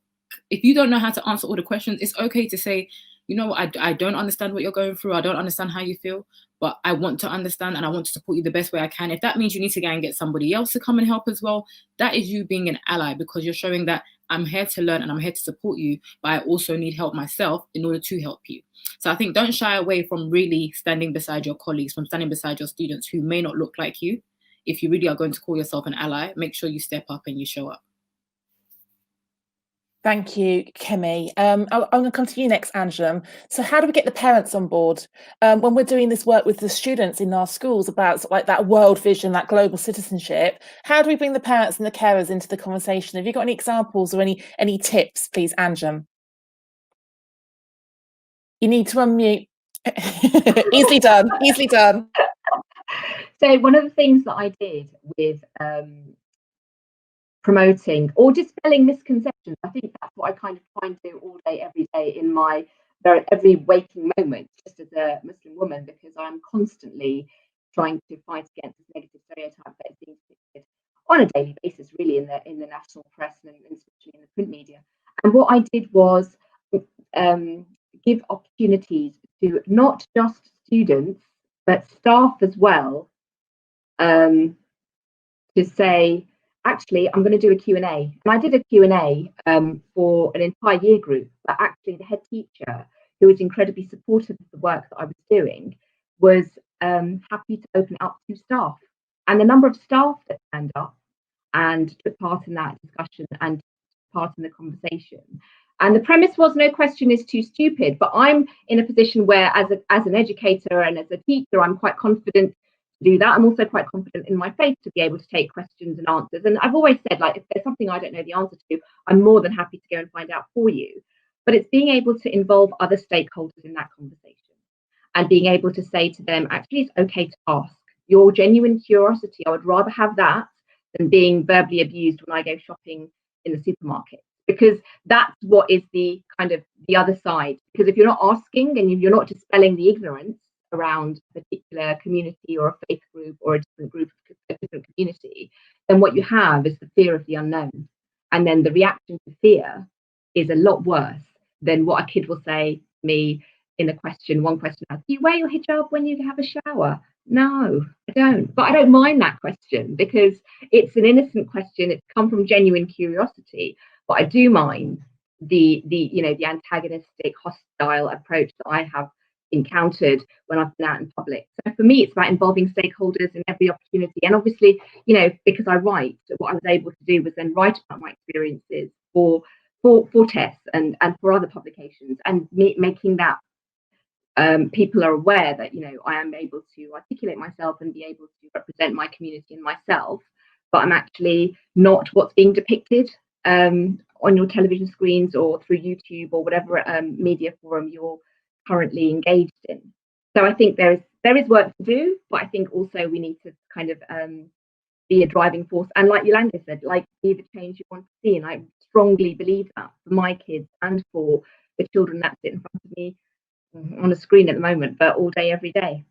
if you don't know how to answer all the questions, it's okay to say, you know, I don't understand what you're going through. I don't understand how you feel, but I want to understand and I want to support you the best way I can. If that means you need to go and get somebody else to come and help as well, that is you being an ally, because you're showing that I'm here to learn and I'm here to support you, but I also need help myself in order to help you. So I think don't shy away from really standing beside your colleagues, from standing beside your students who may not look like you. If you really are going to call yourself an ally, make sure you step up and you show up. Thank you, Kemi. I'm going to come to you next, Anjum. So how do we get the parents on board when we're doing this work with the students in our schools about like that world vision, that global citizenship? How do we bring the parents and the carers into the conversation? Have you got any examples or any tips, please, Anjum? You need to unmute. Easily done, easily done. So one of the things that I did with promoting or dispelling misconceptions, I think that's what I kind of try and do all day, every day in my every waking moment, just as a Muslim woman, because I'm constantly trying to fight against this negative stereotype that is being depicted on a daily basis, really, in the national press and especially in the print media. And what I did was give opportunities to not just students but staff as well, to say, actually, I'm going to do a Q&A. And I did a Q&A for an entire year group, but actually the head teacher, who was incredibly supportive of the work that I was doing, was happy to open up to staff. And the number of staff that stand up and took part in that discussion and part in the conversation. And the premise was no question is too stupid, but I'm in a position where as an educator and as a teacher, I'm quite confident to do that. I'm also quite confident in my faith to be able to take questions and answers. And I've always said, like, if there's something I don't know the answer to, I'm more than happy to go and find out for you. But it's being able to involve other stakeholders in that conversation and being able to say to them, actually, it's okay to ask. Your genuine curiosity, I would rather have that than being verbally abused when I go shopping in the supermarket, because that's what is the kind of the other side. Because if you're not asking and you're not dispelling the ignorance around a particular community or a faith group or a different group, a different community, then what you have is the fear of the unknown. And then the reaction to fear is a lot worse than what a kid will say to me in a question. One question, do you wear your hijab when you have a shower? No, I don't. But I don't mind that question because it's an innocent question. It's come from genuine curiosity. But I do mind the antagonistic, hostile approach that I have encountered when I've been out in public. So for me, it's about involving stakeholders in every opportunity. And obviously, because I write, what I was able to do was then write about my experiences for tests and for other publications, and making that people are aware that I am able to articulate myself and be able to represent my community and myself, but I'm actually not what's being depicted on your television screens or through YouTube or whatever media forum you're currently engaged in. So I think there is work to do, but I think also we need to kind of be a driving force, and like Youlande said, like be the change you want to see. And I strongly believe that for my kids and for the children that sit in front of me on a screen at the moment, but all day, every day.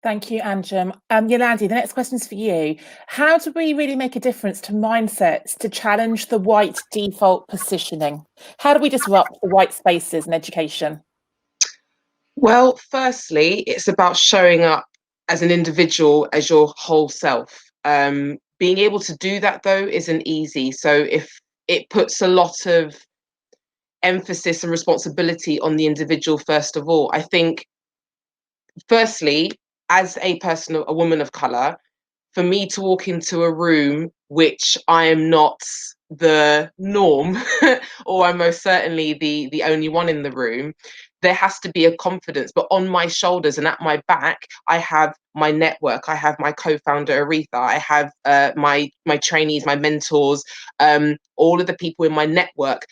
Thank you, Anjum. Youlande, the next question is for you. How do we really make a difference to mindsets to challenge the white default positioning? How do we disrupt the white spaces in education? Well, firstly, it's about showing up as an individual, as your whole self. Being able to do that, though, isn't easy. So if it puts a lot of emphasis and responsibility on the individual, first of all, I think, firstly, as a person, a woman of colour, for me to walk into a room which I am not the norm, or I'm most certainly the only one in the room, there has to be a confidence. But on my shoulders and at my back, I have my network. I have my co-founder Aretha. I have my trainees, my mentors, all of the people in my network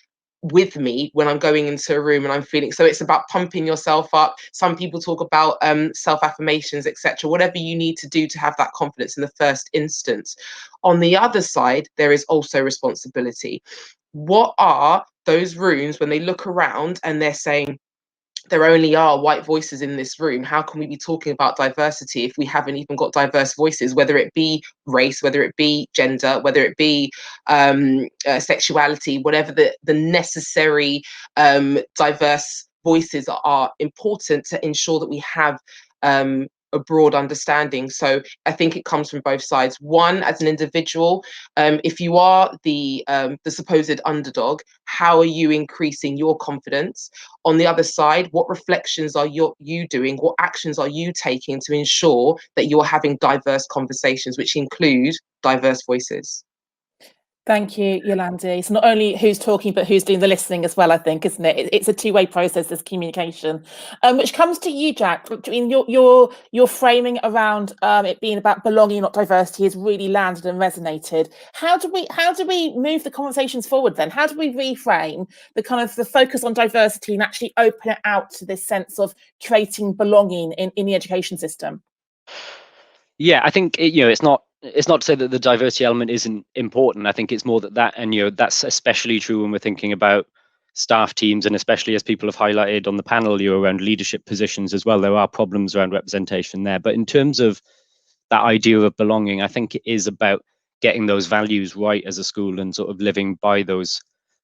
with me when I'm going into a room and I'm feeling. So it's about pumping yourself up. Some people talk about self-affirmations, etc. Whatever you need to do to have that confidence in the first instance. On the other side, there is also responsibility. What are those rooms when they look around and they're saying, there only are white voices in this room? How can we be talking about diversity if we haven't even got diverse voices, whether it be race, whether it be gender, whether it be sexuality, whatever the necessary diverse voices are important to ensure that we have a broad understanding. So I think it comes from both sides. One, as an individual, if you are the supposed underdog, how are you increasing your confidence? On the other side, what reflections are you doing? What actions are you taking to ensure that you're having diverse conversations, which include diverse voices? Thank you, Youlande. It's not only who's talking, but who's doing the listening as well, I think, isn't it? It's a two-way process, this communication. Which comes to you, Jack. I mean, your framing around it being about belonging, not diversity, has really landed and resonated. How do we move the conversations forward then? How do we reframe the focus on diversity and actually open it out to this sense of creating belonging in the education system? Yeah, I think it's not to say that the diversity element isn't important. I think it's more that and that's especially true when we're thinking about staff teams, and especially as people have highlighted on the panel, around leadership positions as well. There are problems around representation there. But in terms of that idea of belonging, I think it is about getting those values right as a school and sort of living by those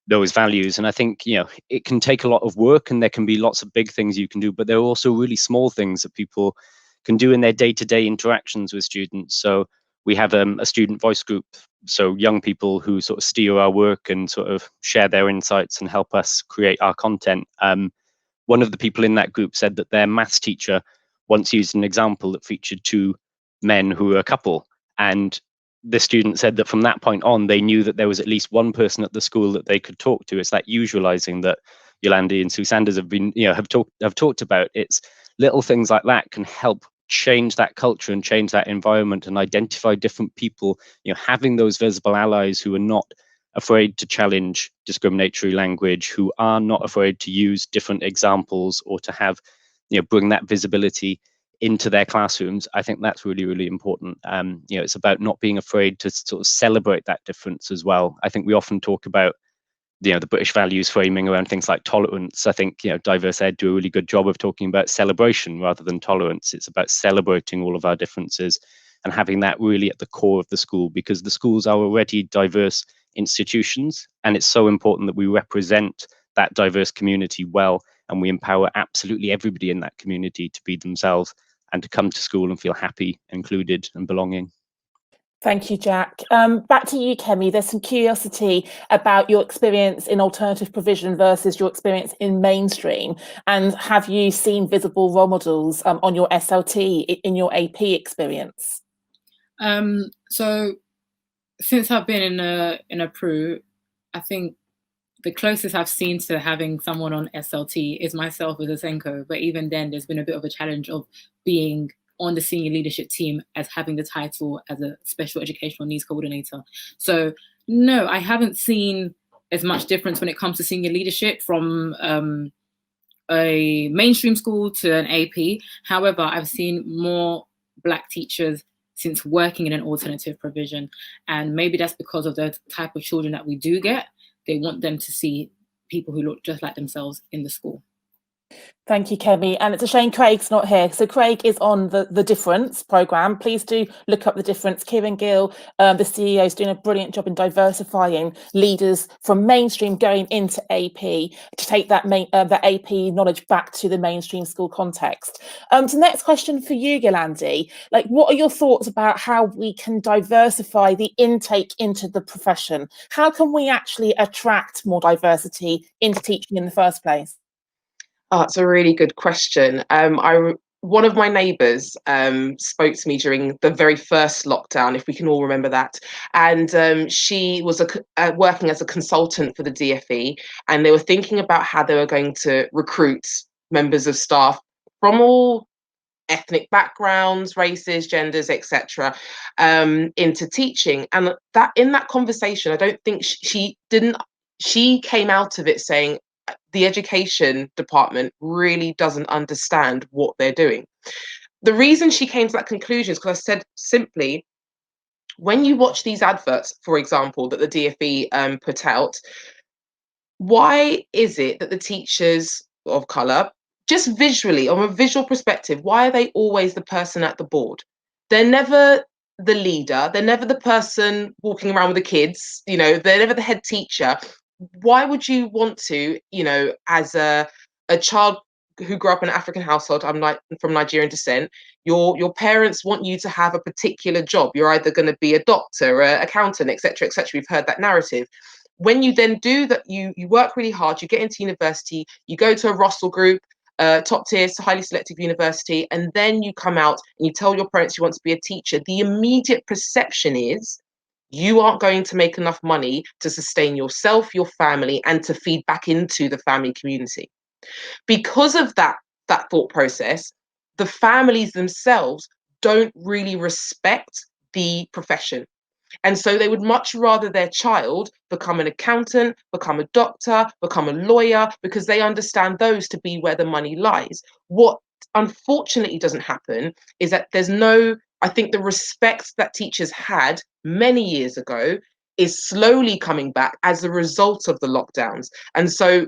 values. And I think it can take a lot of work, and there can be lots of big things you can do, but there are also really small things that people can do in their day-to-day interactions with students. So we have a student voice group, so young people who sort of steer our work and sort of share their insights and help us create our content. One of the people in that group said that their maths teacher once used an example that featured two men who were a couple, and the student said that from that point on, they knew that there was at least one person at the school that they could talk to. It's that usualizing that Youlande and Sue Sanders have been, have talked about. It's little things like that can help change that culture and change that environment and identify different people, having those visible allies who are not afraid to challenge discriminatory language, who are not afraid to use different examples or to have, bring that visibility into their classrooms. I think that's really, really important. It's about not being afraid to sort of celebrate that difference as well. I think we often talk about the British values framing around things like tolerance. I think diverse ed do a really good job of talking about celebration rather than tolerance. It's about celebrating all of our differences and having that really at the core of the school, because the schools are already diverse institutions, and it's so important that we represent that diverse community well, and we empower absolutely everybody in that community to be themselves and to come to school and feel happy, included and belonging. Thank you, Jack. Back to you, Kemi. There's some curiosity about your experience in alternative provision versus your experience in mainstream. And have you seen visible role models on your SLT in your AP experience? So since I've been in a PRU, I think the closest I've seen to having someone on SLT is myself as a Senko. But even then, there's been a bit of a challenge of being on the senior leadership team as having the title as a special educational needs coordinator. So no, I haven't seen as much difference when it comes to senior leadership from a mainstream school to an AP. However, I've seen more Black teachers since working in an alternative provision. And maybe that's because of the type of children that we do get. They want them to see people who look just like themselves in the school. Thank you, Kemi. And it's a shame Craig's not here. So Craig is on the Difference programme. Please do look up The Difference. Kieran Gill, the CEO, is doing a brilliant job in diversifying leaders from mainstream going into AP to take that AP knowledge back to the mainstream school context. So next question for you, Youlande. Like, what are your thoughts about how we can diversify the intake into the profession? How can we actually attract more diversity into teaching in the first place? Oh, it's a really good question. One of my neighbours spoke to me during the very first lockdown, if we can all remember that. And she was working as a consultant for the DFE, and they were thinking about how they were going to recruit members of staff from all ethnic backgrounds, races, genders, etc., into teaching. And that in that conversation, I don't think she came out of it saying, the education department really doesn't understand what they're doing. The reason she came to that conclusion is because I said simply, when you watch these adverts, for example, that the DFE put out, why is it that the teachers of colour, just visually, on a visual perspective, why are they always the person at the board? They're never the leader, they're never the person walking around with the kids, they're never the head teacher. Why would you want to, as a child who grew up in an African household, I'm from Nigerian descent, your parents want you to have a particular job. You're either going to be a doctor, an accountant, etc., etc. We've heard that narrative. When you then do that, you work really hard, you get into university, you go to a Russell group, top tier, highly selective university, and then you come out and you tell your parents you want to be a teacher. The immediate perception is, you aren't going to make enough money to sustain yourself, your family, and to feed back into the family community. Because of that thought process, the families themselves don't really respect the profession. And so they would much rather their child become an accountant, become a doctor, become a lawyer, because they understand those to be where the money lies. What unfortunately doesn't happen is that I think the respect that teachers had many years ago is slowly coming back as a result of the lockdowns. And so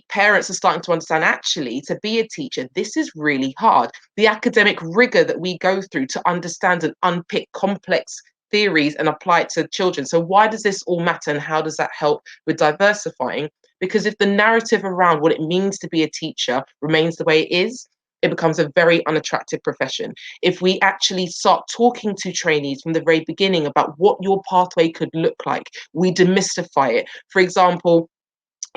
parents are starting to understand, actually, to be a teacher, this is really hard. The academic rigor that we go through to understand and unpick complex theories and apply it to children. So why does this all matter, and how does that help with diversifying? Because if the narrative around what it means to be a teacher remains the way it is, it becomes a very unattractive profession. If we actually start talking to trainees from the very beginning about what your pathway could look like, we demystify it. For example,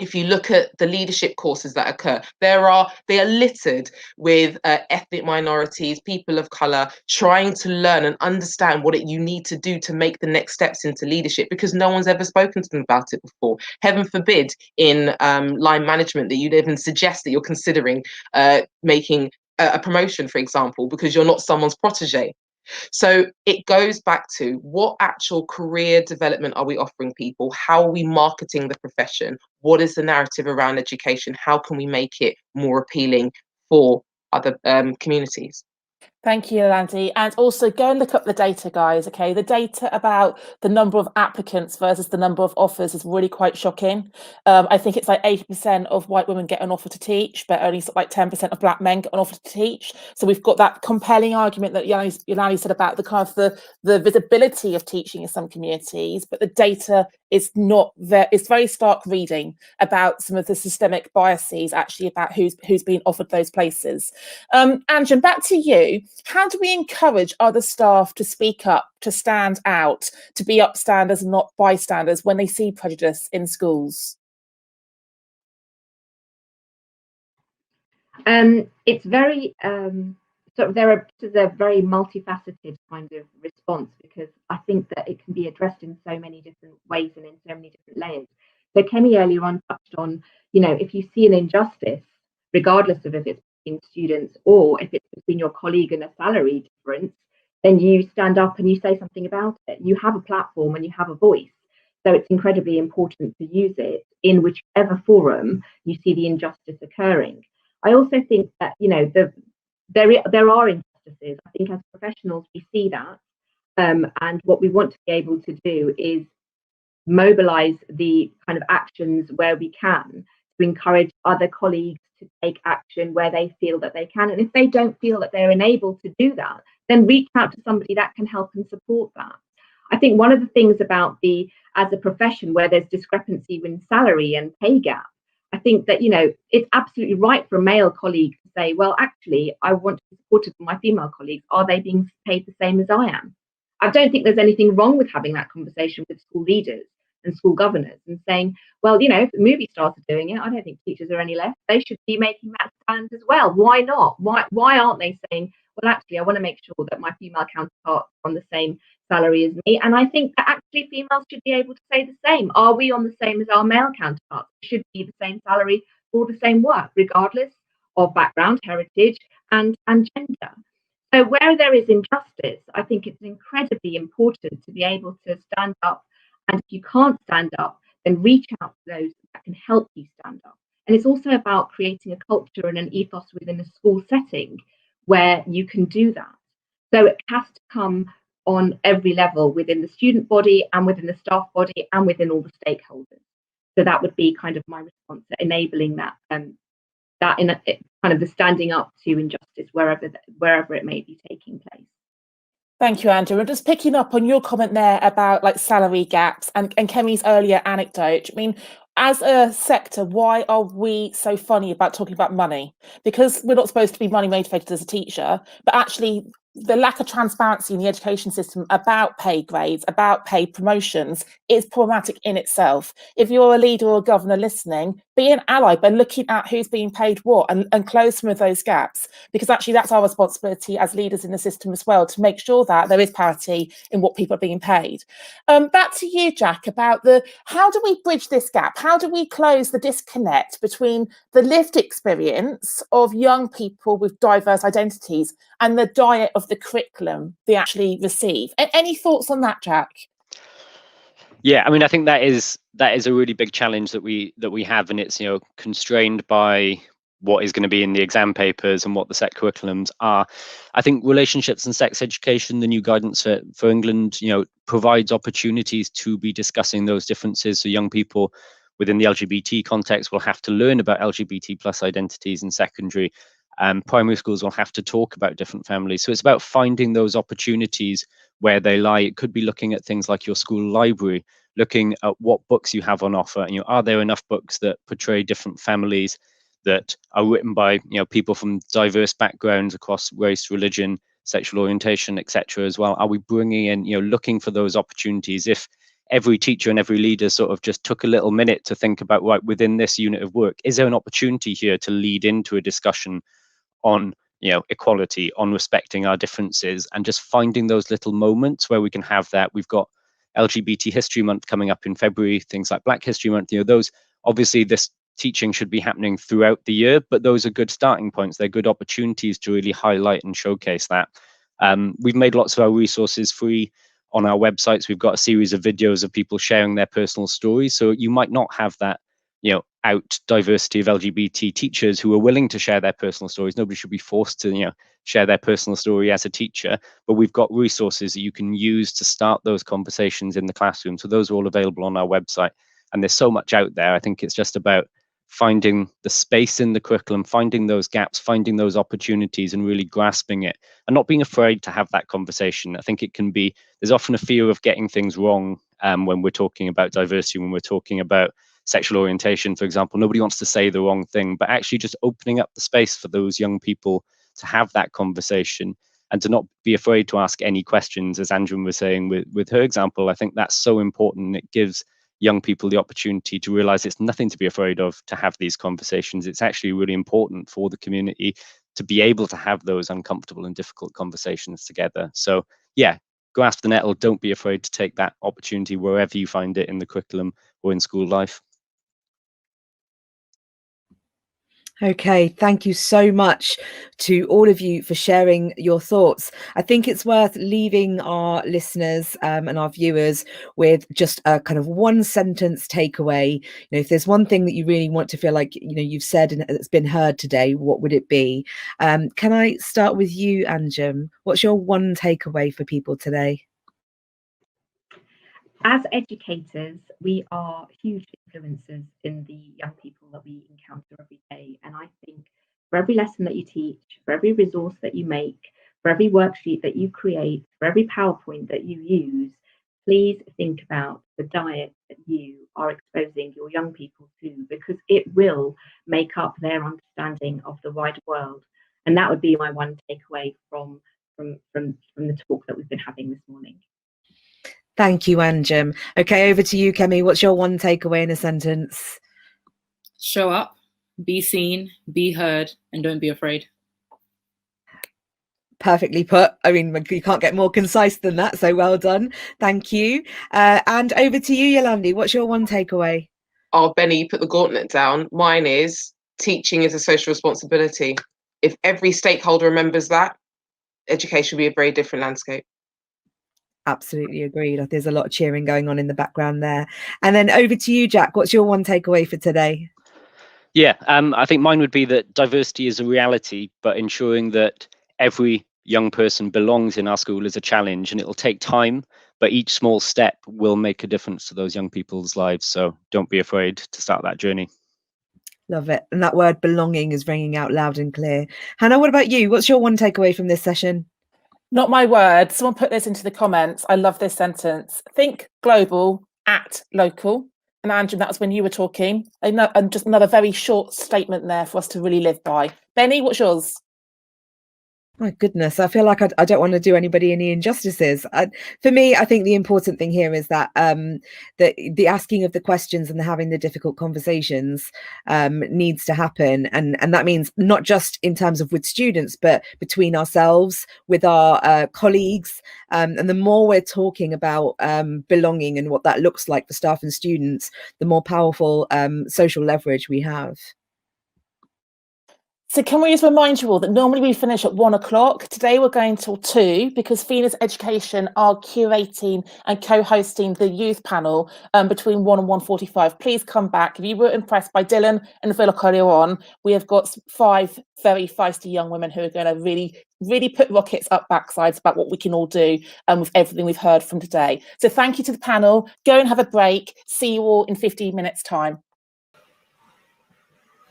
if you look at the leadership courses that occur, they are littered with ethnic minorities, people of colour, trying to learn and understand what you need to do to make the next steps into leadership, because no one's ever spoken to them about it before. Heaven forbid in line management that you'd even suggest that you're considering making a promotion, for example, because you're not someone's protege. So it goes back to, what actual career development are we offering people? How are we marketing the profession? What is the narrative around education? How can we make it more appealing for other communities? Thank you, Youlande. And also go and look up the data, guys, okay? The data about the number of applicants versus the number of offers is really quite shocking. I think it's like 80% of white women get an offer to teach, but only like 10% of black men get an offer to teach. So we've got that compelling argument that Youlande said about the kind of the visibility of teaching in some communities, but the data is not there. It's very stark reading about some of the systemic biases actually about who's being offered those places. Anjum, back to you. How do we encourage other staff to speak up, to stand out, to be upstanders and not bystanders when they see prejudice in schools? It's very sort of they're a very multifaceted kind of response, because I think that it can be addressed in so many different ways and in so many different layers. So Kemi earlier on touched on, you know, if you see an injustice, regardless of if it's between students or if it's between your colleague and a salary difference, then you stand up and you say something about it. You have a platform and you have a voice. So it's incredibly important to use it in whichever forum you see the injustice occurring. I also think that, you know, there are injustices. I think as professionals we see that, and what we want to be able to do is mobilize the kind of actions where we can to encourage other colleagues to take action where they feel that they can. And if they don't feel that they're enabled to do that, then reach out to somebody that can help and support that. I think one of the things about as a profession where there's discrepancy in salary and pay gap, I think that, you know, it's absolutely right for a male colleague to say, well, actually, I want to be supported by my female colleagues. Are they being paid the same as I am? I don't think there's anything wrong with having that conversation with school leaders and school governors and saying, well, you know, if the movie stars are doing it, I don't think teachers are any less. They should be making that stand as well. Why not? Why aren't they saying, well, actually, I want to make sure that my female counterparts are on the same salary as me? And I think that actually females should be able to say the same. Are we on the same as our male counterparts? It should be the same salary for the same work, regardless of background, heritage, and gender. So where there is injustice, I think it's incredibly important to be able to stand up. And if you can't stand up, then reach out to those that can help you stand up. And it's also about creating a culture and an ethos within a school setting where you can do that. So it has to come on every level within the student body and within the staff body and within all the stakeholders. So that would be kind of my response to enabling that, that in kind of the standing up to injustice wherever it may be taking place. Thank you, Andrew. And just picking up on your comment there about like salary gaps and Kemi's earlier anecdote. I mean, as a sector, why are we so funny about talking about money? Because we're not supposed to be money motivated as a teacher, but actually the lack of transparency in the education system about pay grades, about pay promotions is problematic in itself. If you're a leader or a governor listening, be an ally by looking at who's being paid what and close some of those gaps, because actually that's our responsibility as leaders in the system as well, to make sure that there is parity in what people are being paid. Back to you, Jack, about how do we bridge this gap? How do we close the disconnect between the lived experience of young people with diverse identities and the diet of the curriculum they actually receive? Any thoughts on that, Jack? Yeah, I mean, I think that is a really big challenge that we have, and it's, you know, constrained by what is going to be in the exam papers and what the set curriculums are. I think relationships and sex education, the new guidance for England, you know, provides opportunities to be discussing those differences. So young people within the LGBT context will have to learn about LGBT plus identities in secondary. Primary schools will have to talk about different families. So it's about finding those opportunities where they lie. It could be looking at things like your school library, looking at what books you have on offer. You know, are there enough books that portray different families, that are written by, you know, people from diverse backgrounds across race, religion, sexual orientation, etc. as well? Are we bringing in, you know, looking for those opportunities? If every teacher and every leader sort of just took a little minute to think about, right, within this unit of work, is there an opportunity here to lead into a discussion on, you know, equality, on respecting our differences, and just finding those little moments where we can have that. We've got LGBT History Month coming up in February, things like Black History Month, you know, those, obviously this teaching should be happening throughout the year, but those are good starting points. They're good opportunities to really highlight and showcase that. We've made lots of our resources free on our websites. We've got a series of videos of people sharing their personal stories. So you might not have that, out diversity of LGBT teachers who are willing to share their personal stories. Nobody should be forced to, share their personal story as a teacher, but we've got resources that you can use to start those conversations in the classroom. So those are all available on our website. And there's so much out there. I think it's just about finding the space in the curriculum, finding those gaps, finding those opportunities, and really grasping it and not being afraid to have that conversation. I think there's often a fear of getting things wrong when we're talking about diversity, when we're talking about sexual orientation, for example. Nobody wants to say the wrong thing, but actually just opening up the space for those young people to have that conversation and to not be afraid to ask any questions, as Anjum was saying with her example. I think that's so important. It gives young people the opportunity to realize it's nothing to be afraid of to have these conversations. It's actually really important for the community to be able to have those uncomfortable and difficult conversations together. So yeah, grasp the nettle. Don't be afraid to take that opportunity wherever you find it in the curriculum or in school life. Okay, thank you so much to all of you for sharing your thoughts. I think it's worth leaving our listeners and our viewers with just a kind of one sentence takeaway. If there's one thing that you really want to feel like you've said and it's been heard today, what would it be? Can I start with you, Anjum? What's your one takeaway for people today? As educators, we are huge influencers in the young people that we encounter every day. And I think for every lesson that you teach, for every resource that you make, for every worksheet that you create, for every PowerPoint that you use, please think about the diet that you are exposing your young people to, because it will make up their understanding of the wider world. And that would be my one takeaway from the talk that we've been having this morning. Thank you, Anjum. Okay, over to you, Kemi. What's your one takeaway in a sentence? Show up, be seen, be heard, and don't be afraid. Perfectly put. I mean, you can't get more concise than that, so well done. Thank you. And over to you, Youlande. What's your one takeaway? Oh, Benny, you put the gauntlet down. Mine is teaching is a social responsibility. If every stakeholder remembers that, education will be a very different landscape. Absolutely agreed. There's a lot of cheering going on in the background there. And then over to you, Jack. What's your one takeaway for today? Yeah, I think mine would be that diversity is a reality, but ensuring that every young person belongs in our school is a challenge, and it'll take time, but each small step will make a difference to those young people's lives. So don't be afraid to start that journey. Love it. And that word belonging is ringing out loud and clear. Hannah, what about you? What's your one takeaway from this session? Not my word. Someone put this into the comments. I love this sentence. Think global, act local. And Anjum, that was when you were talking. And just another very short statement there for us to really live by. Benny, what's yours? My goodness, I feel like I don't want to do anybody any injustices. For me, I think the important thing here is that the asking of the questions and having the difficult conversations needs to happen. And that means not just in terms of with students, but between ourselves, with our colleagues. And the more we're talking about belonging and what that looks like for staff and students, the more powerful social leverage we have. So can we just remind you all that normally we finish at 1 o'clock. Today we're going till 2 because Fiddes Education are curating and co-hosting the youth panel between 1 and 1:45. Please come back. If you were impressed by Dylan and Vilok earlier on, we have got 5 very feisty young women who are going to really put rockets up backsides about what we can all do with everything we've heard from today. So thank you to the panel. Go and have a break. See you all in 15 minutes time.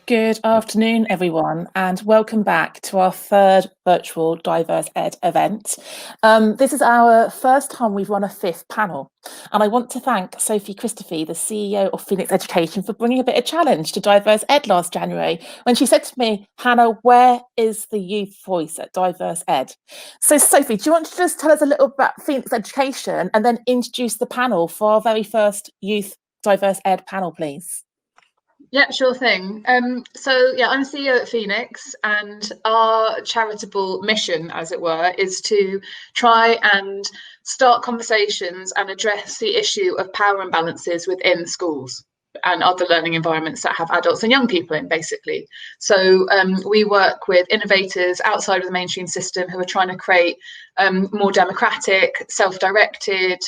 Good afternoon, everyone, and welcome back to our third virtual Diverse Ed event. This is our first time we've run a 5th panel, and I want to thank Sophie Christophe, the CEO of Fiddes Education, for bringing a bit of challenge to Diverse Ed last January when she said to me, Hannah, where is the youth voice at Diverse Ed? So Sophie, do you want to just tell us a little about Fiddes Education and then introduce the panel for our very first youth Diverse Ed panel, please? Yeah, sure thing. So yeah, I'm CEO at Phoenix, and our charitable mission, as it were, is to try and start conversations and address the issue of power imbalances within schools and other learning environments that have adults and young people in, basically. So we work with innovators outside of the mainstream system who are trying to create more democratic, self-directed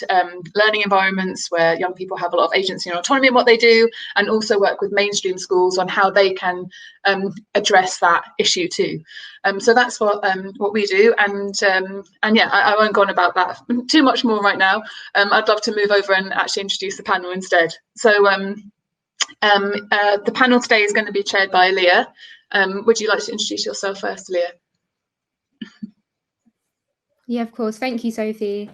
learning environments where young people have a lot of agency and autonomy in what they do, and also work with mainstream schools on how they can address that issue too. So that's what we do, and yeah, I won't go on about that too much more right now. I'd love to move over and actually introduce the panel instead. So the panel today is going to be chaired by Leah. Would you like to introduce yourself first, Leah? Yeah, of course. Thank you, Sophie.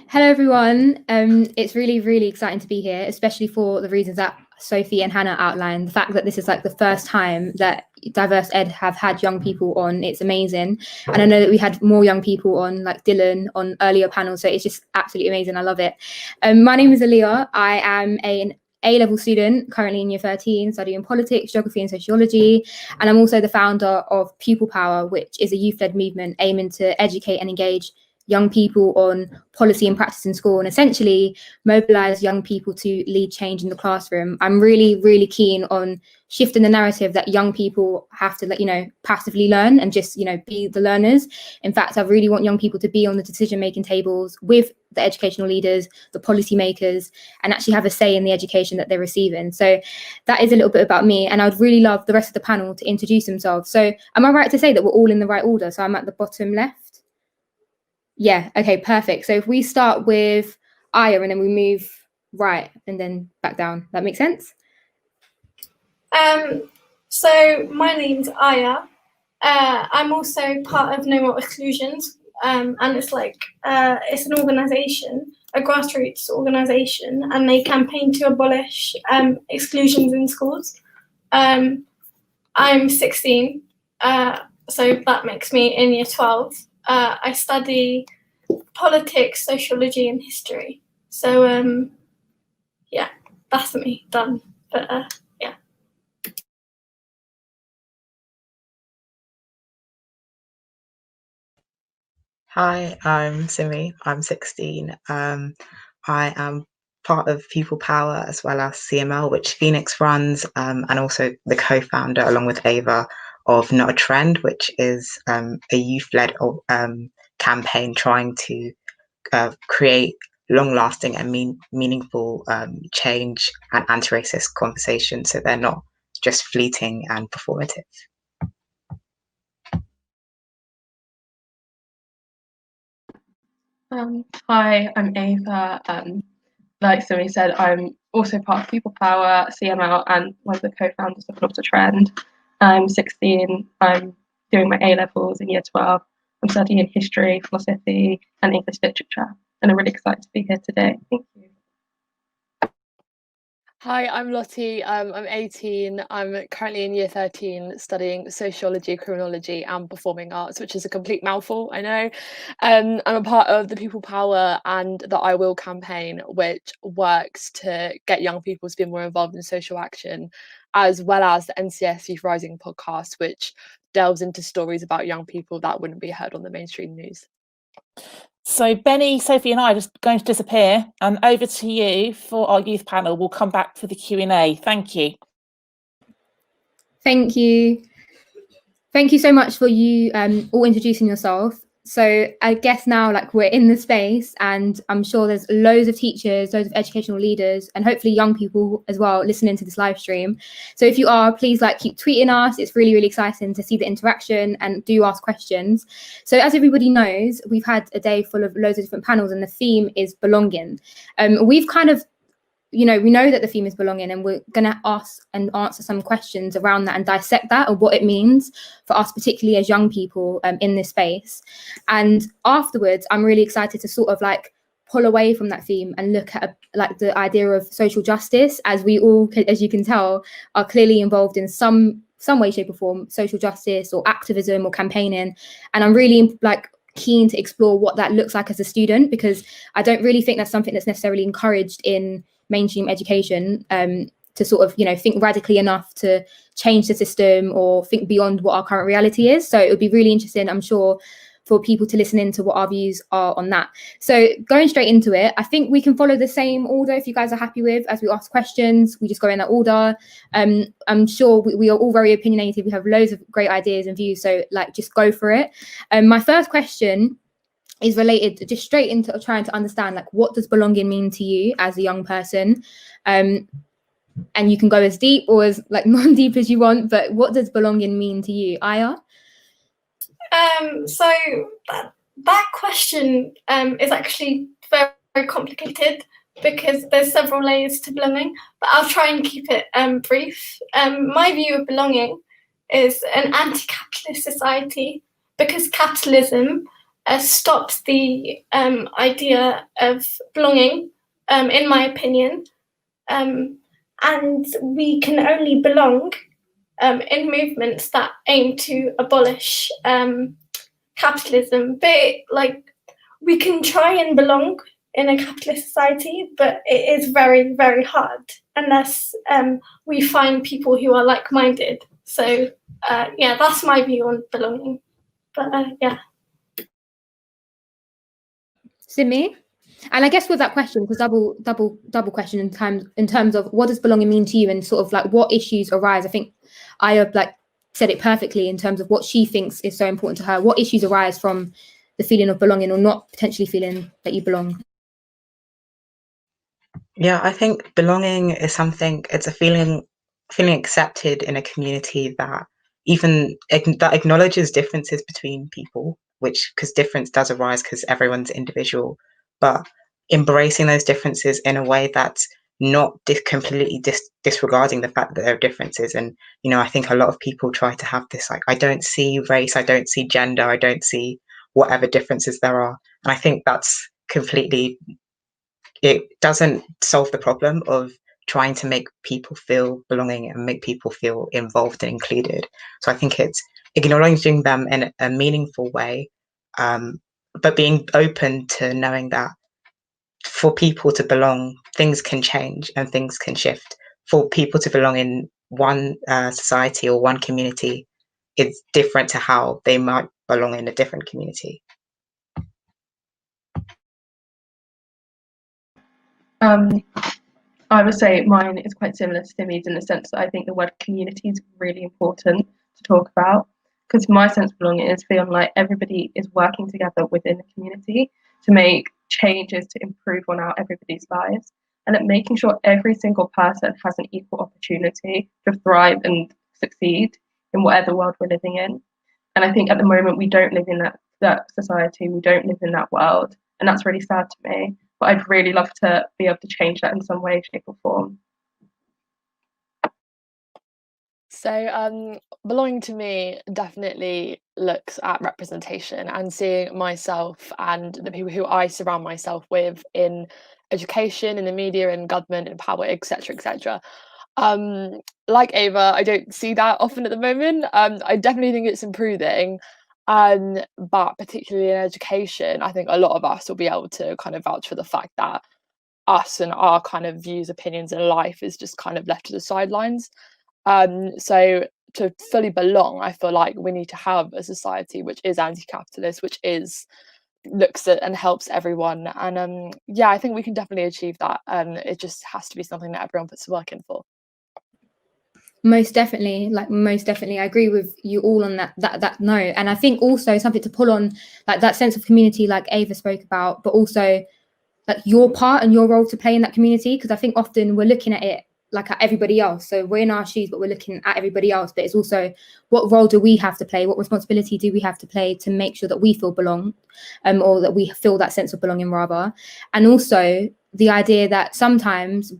Hello, everyone. It's really, really exciting to be here, especially for the reasons that Sophie and Hannah outlined. The fact that this is like the first time that Diverse Ed have had young people on, it's amazing. And I know that we had more young people on, like Dylan, on earlier panels, so it's just absolutely amazing. I love it. My name is Aaliyah. I am an A-level student, currently in year 13, studying politics, geography and sociology. And I'm also the founder of Pupil Power, which is a youth-led movement aiming to educate and engage young people on policy and practice in school, and essentially mobilize young people to lead change in the classroom. I'm really, really keen on shifting the narrative that young people have to, you know, passively learn and just, you know, be the learners. In fact, I really want young people to be on the decision-making tables with the educational leaders, the policymakers, and actually have a say in the education that they're receiving. So that is a little bit about me, and I'd really love the rest of the panel to introduce themselves. So am I right to say that we're all in the right order? So I'm at the bottom left. Yeah, okay, perfect. So if we start with Aya and then we move right and then back down, that makes sense? So my name's Aya. I'm also part of No More Exclusions, and it's like it's an organisation, a grassroots organisation, and they campaign to abolish exclusions in schools. I'm 16, so that makes me in year 12. I study politics, sociology, and history. So yeah, that's me done. But yeah. Hi, I'm Simi. I'm 16. I am part of Pupil Power as well as CML, which Phoenix runs, and also the co-founder along with Ava of Not a Trend, which is a youth-led campaign trying to create long-lasting and meaningful change and anti-racist conversations, so they're not just fleeting and performative. Hi, I'm Ava. Like Simi said, I'm also part of People Power, CML, and one of the co-founders of Not a Trend. I'm 16. I'm doing my A-levels in year 12. I'm studying history, philosophy, and English literature, and I'm really excited to be here today. Thank you. Hi, I'm Lottie. I'm 18. I'm currently in year 13 studying sociology, criminology and performing arts, which is a complete mouthful, I know. I'm a part of the People Power and the I Will campaign, which works to get young people to be more involved in social action, as well as the NCS Youth Rising podcast, which delves into stories about young people that wouldn't be heard on the mainstream news. So Benny, Sophie and I are just going to disappear, and over to you for our youth panel. We'll come back for the Q&A. Thank you. Thank you. Thank you so much for you all introducing yourself. So I guess now, like, we're in the space, and I'm sure there's loads of teachers, loads of educational leaders, and hopefully young people as well listening to this live stream. So if you are, please keep tweeting us. It's really, really exciting to see the interaction, and do ask questions. So as everybody knows, we've had a day full of loads of different panels, and the theme is belonging. We've kind of, you know, we know that the theme is belonging, and we're going to ask and answer some questions around that and dissect that, and what it means for us, particularly as young people in this space. And afterwards, I'm really excited to sort of pull away from that theme and look at the idea of social justice, as we all, as you can tell, are clearly involved in some way, shape or form, social justice or activism or campaigning. And I'm really keen to explore what that looks like as a student, because I don't really think that's something that's necessarily encouraged in mainstream education, to sort of, you know, think radically enough to change the system or think beyond what our current reality is. So it would be really interesting, I'm sure, for people to listen into what our views are on that. So going straight into it, I think we can follow the same order, if you guys are happy with, as we ask questions. We just go in that order. I'm sure we are all very opinionated. We have loads of great ideas and views, so just go for it. My first question is related just straight into trying to understand, like, what does belonging mean to you as a young person? And you can go as deep or as like non-deep as you want, but what does belonging mean to you, Aya? So that question is actually very, very complicated because there's several layers to belonging, but I'll try and keep it brief. My view of belonging is an anti-capitalist society because capitalism stops the idea of belonging, in my opinion, and we can only belong in movements that aim to abolish capitalism. But like, we can try and belong in a capitalist society, but it is very, very hard unless we find people who are like-minded. So yeah, that's my view on belonging. But yeah. Simi? And I guess with that question, because double question in terms of what does belonging mean to you, and sort of like what issues arise. I think Aya like said it perfectly in terms of what she thinks is so important to her. What issues arise from the feeling of belonging or not potentially feeling that you belong? Yeah, I think belonging is something, it's a feeling accepted in a community that that acknowledges differences between people, which, because difference does arise because everyone's individual, but embracing those differences in a way that's not completely disregarding the fact that there are differences. And, you know, I think a lot of people try to have this, like, I don't see race, I don't see gender, I don't see whatever differences there are. And I think that's completely, it doesn't solve the problem of trying to make people feel belonging and make people feel involved and included. So I think it's acknowledging them in a meaningful way, but being open to knowing that for people to belong, things can change and things can shift. For people to belong in one society or one community, it's different to how they might belong in a different community. I would say mine is quite similar to Timmy's in the sense that I think the word community is really important to talk about, because my sense of belonging is feeling like everybody is working together within the community to make changes to improve on everybody's lives, and that making sure every single person has an equal opportunity to thrive and succeed in whatever world we're living in. And I think at the moment we don't live in that society, we don't live in that world, and that's really sad to me. But I'd really love to be able to change that in some way, shape or form. So belonging to me definitely looks at representation and seeing myself and the people who I surround myself with in education, in the media, in government, in power, etc., etc. Like Ava, I don't see that often at the moment. I definitely think it's improving. But particularly in education, I think a lot of us will be able to kind of vouch for the fact that us and our kind of views, opinions in life is just kind of left to the sidelines. So to fully belong, I feel like we need to have a society which is anti-capitalist, which looks at and helps everyone. And yeah, I think we can definitely achieve that. It just has to be something that everyone puts the work in for. Most definitely, I agree with you all on that note. And I think also something to pull on, like that sense of community, like Ava spoke about, but also like your part and your role to play in that community. Because I think often we're looking at it like at everybody else. So we're in our shoes, but we're looking at everybody else. But it's also, what role do we have to play? What responsibility do we have to play to make sure that we feel belong, or that we feel that sense of belonging rather? And also the idea that sometimes,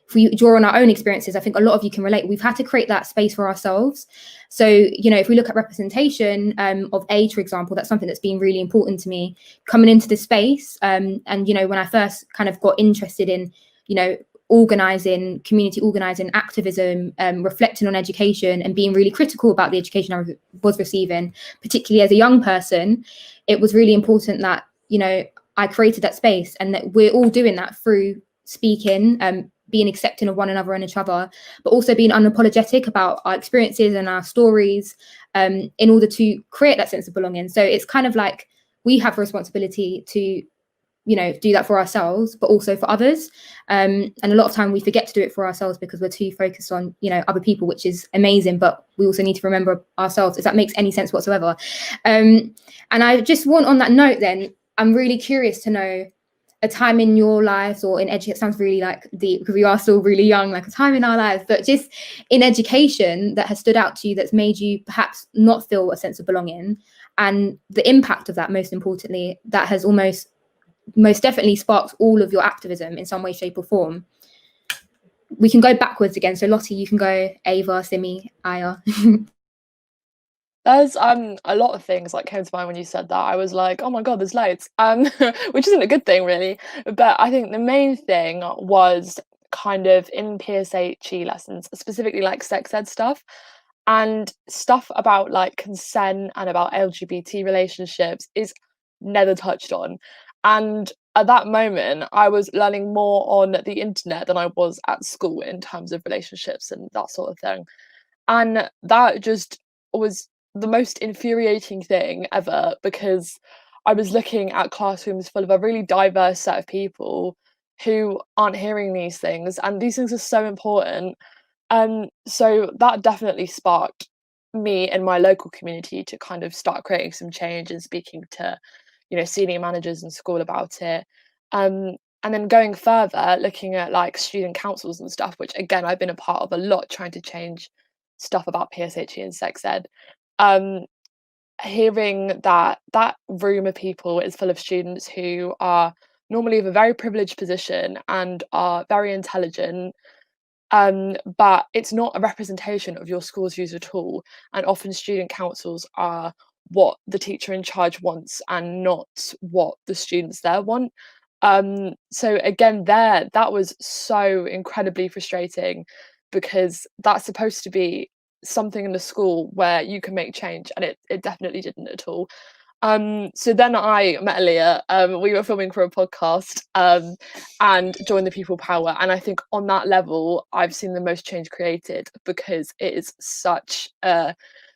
if we draw on our own experiences, I think a lot of you can relate. We've had to create that space for ourselves. So, you know, if we look at representation of age, for example, that's something that's been really important to me coming into this space. And, you know, when I first kind of got interested in, you know, organising, community organising, activism, reflecting on education and being really critical about the education I was receiving, particularly as a young person, it was really important that, you know, I created that space and that we're all doing that through speaking, being accepting of one another and each other, but also being unapologetic about our experiences and our stories, in order to create that sense of belonging. So it's kind of like we have a responsibility to, you know, do that for ourselves, but also for others. And a lot of time we forget to do it for ourselves because we're too focused on, you know, other people, which is amazing, but we also need to remember ourselves, if that makes any sense whatsoever. And I just want on that note then, I'm really curious to know a time in your lives or in education. It sounds really like deep because we are still really young, like a time in our lives, but just in education that has stood out to you, that's made you perhaps not feel a sense of belonging, and the impact of that, most importantly, that has most definitely sparked all of your activism in some way, shape or form. We can go backwards again. So Lottie, you can go, Ava, Simi, Aya. There's a lot of things like came to mind when you said that. I was like, oh my god, there's loads, which isn't a good thing really. But I think the main thing was kind of in PSHE lessons, specifically like sex ed stuff and stuff about like consent and about LGBT relationships is never touched on. And at that moment, I was learning more on the internet than I was at school in terms of relationships and that sort of thing. And that just was the most infuriating thing ever, because I was looking at classrooms full of a really diverse set of people who aren't hearing these things, and these things are so important. So that definitely sparked me and my local community to kind of start creating some change and speaking to, senior managers in school about it. And then going further, looking at like student councils and stuff, which again I've been a part of a lot, trying to change stuff about PSHE and sex ed. Hearing that room of people is full of students who are normally of a very privileged position and are very intelligent, but it's not a representation of your school's views at all. And often student councils are what the teacher in charge wants and not what the students there want. So again, that was so incredibly frustrating, because that's supposed to be something in the school where you can make change, and it definitely didn't at all. So then I met Aaliyah. We were filming for a podcast and joined the People Power, and I think on that level I've seen the most change created, because it is such a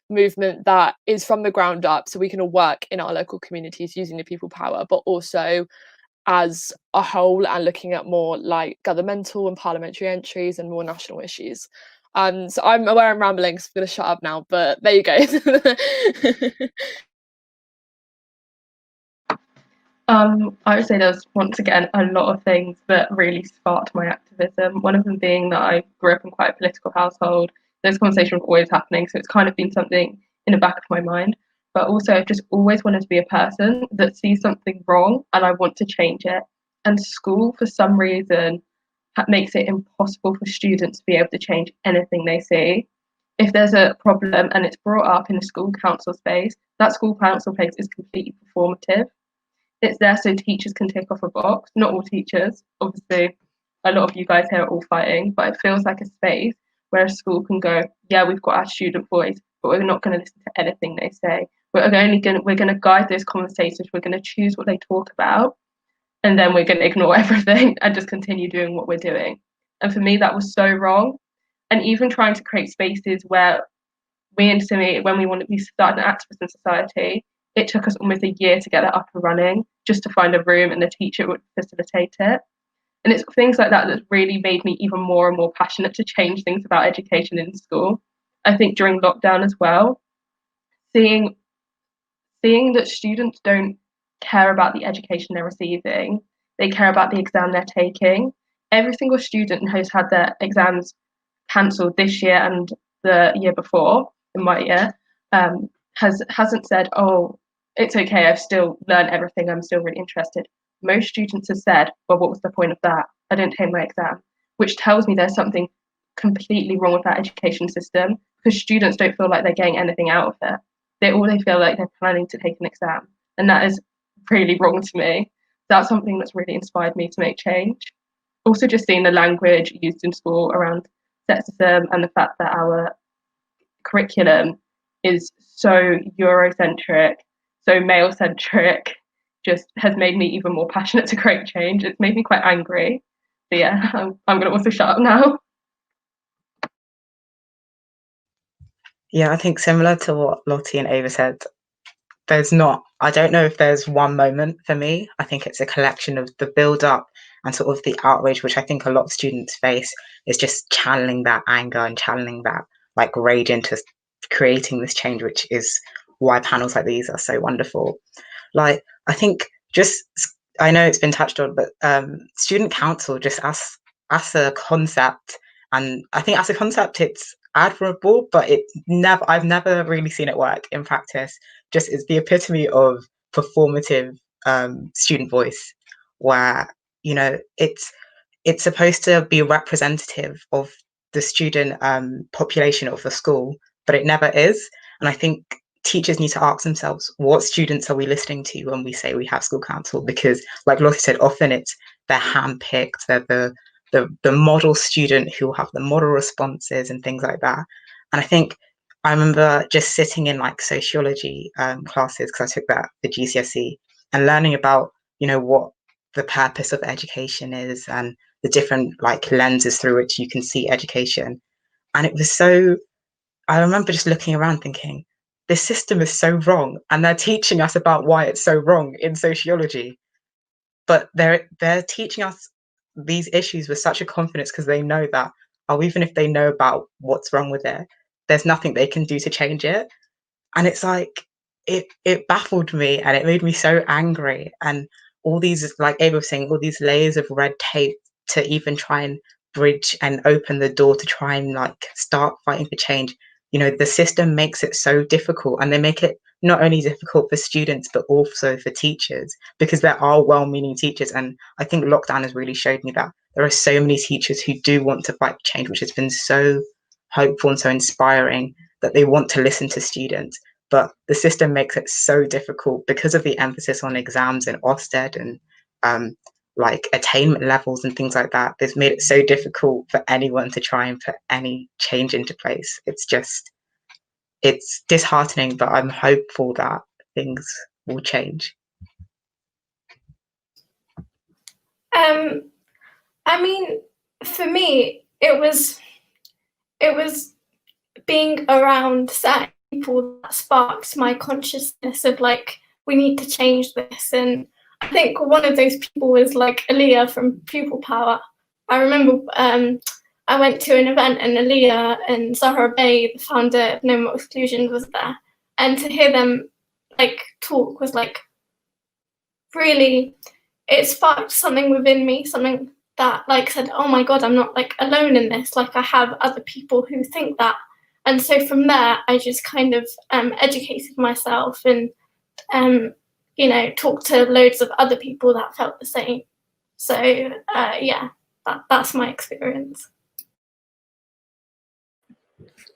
movement that is from the ground up, so we can all work in our local communities using the People Power, but also as a whole and looking at more like governmental and parliamentary entries and more national issues. So I'm aware I'm rambling, so I'm going to shut up now, but there you go. I would say there's once again a lot of things that really sparked my activism. One of them being that I grew up in quite a political household. Those conversations were always happening, so it's kind of been something in the back of my mind. But also I've just always wanted to be a person that sees something wrong and I want to change it. And school, for some reason, makes it impossible for students to be able to change anything they see. If there's a problem and it's brought up in the school council space, that school council space is completely performative. It's there so teachers can tick off a box. Not all teachers, obviously, a lot of you guys here are all fighting, but it feels like a space where a school can go, yeah, we've got our student voice, but we're not going to listen to anything they say. We're going to guide those conversations. We're going to choose what they talk about, and then we're going to ignore everything and just continue doing what we're doing. And for me, that was so wrong. And even trying to create spaces where we and Simi, when we started an activist in society, it took us almost a year to get that up and running, just to find a room and the teacher would facilitate it. And it's things like that that really made me even more and more passionate to change things about education in school. I think during lockdown as well, seeing that students don't care about the education they're receiving, they care about the exam they're taking. Every single student who's had their exams cancelled this year and the year before, in my year, hasn't said, oh, it's okay, I've still learned everything, I'm still really interested. Most students have said, well, what was the point of that? I didn't take my exam, which tells me there's something completely wrong with that education system, because students don't feel like they're getting anything out of it. They feel like they're planning to take an exam, and that is really wrong to me. That's something that's really inspired me to make change. Also, just seeing the language used in school around sexism and the fact that our curriculum is so Eurocentric, so male-centric, just has made me even more passionate to create change. It's made me quite angry. So yeah, I'm going to also shut up now. Yeah, I think similar to what Lottie and Ava said, I don't know if there's one moment for me. I think it's a collection of the build up and sort of the outrage, which I think a lot of students face, is just channeling that anger and channeling that like rage into creating this change, which is why panels like these are so wonderful. Like, I think I know it's been touched on, but student council just as a concept, and I think as a concept it's admirable, but I've never really seen it work in practice. Just it's the epitome of performative student voice, where it's supposed to be representative of the student population of the school, but it never is. And I think teachers need to ask themselves, what students are we listening to when we say we have school council? Because like Lottie said, often they're handpicked, they're the model student who will have the model responses and things like that. And I think I remember just sitting in like sociology classes, because I took that the GCSE, and learning about what the purpose of education is and the different like lenses through which you can see education. And it was so, I remember just looking around thinking, this system is so wrong, and they're teaching us about why it's so wrong in sociology, but they're teaching us these issues with such a confidence because they know that, even if they know about what's wrong with it, there's nothing they can do to change it. And it's like it baffled me, and it made me so angry. And all these, like Ava was saying, all these layers of red tape to even try and bridge and open the door to try and like start fighting for change. The system makes it so difficult, and they make it not only difficult for students but also for teachers, because there are well-meaning teachers. And I think lockdown has really showed me that there are so many teachers who do want to fight for change, which has been so hopeful and so inspiring, that they want to listen to students. But the system makes it so difficult because of the emphasis on exams and Ofsted and like attainment levels and things like that. They've made it so difficult for anyone to try and put any change into place. It's disheartening, but I'm hopeful that things will change. I mean, for me, it was being around certain people that sparked my consciousness of like, we need to change this. And I think one of those people was like Aaliyah from Pupil Power. I remember I went to an event and Aaliyah and Zahra Bey, the founder of No More Exclusion, was there. And to hear them like talk was like really, it sparked something within me, something that like said, oh my God, I'm not like alone in this. Like I have other people who think that. And so from there, I just kind of educated myself and talked to loads of other people that felt the same. So yeah, that's my experience.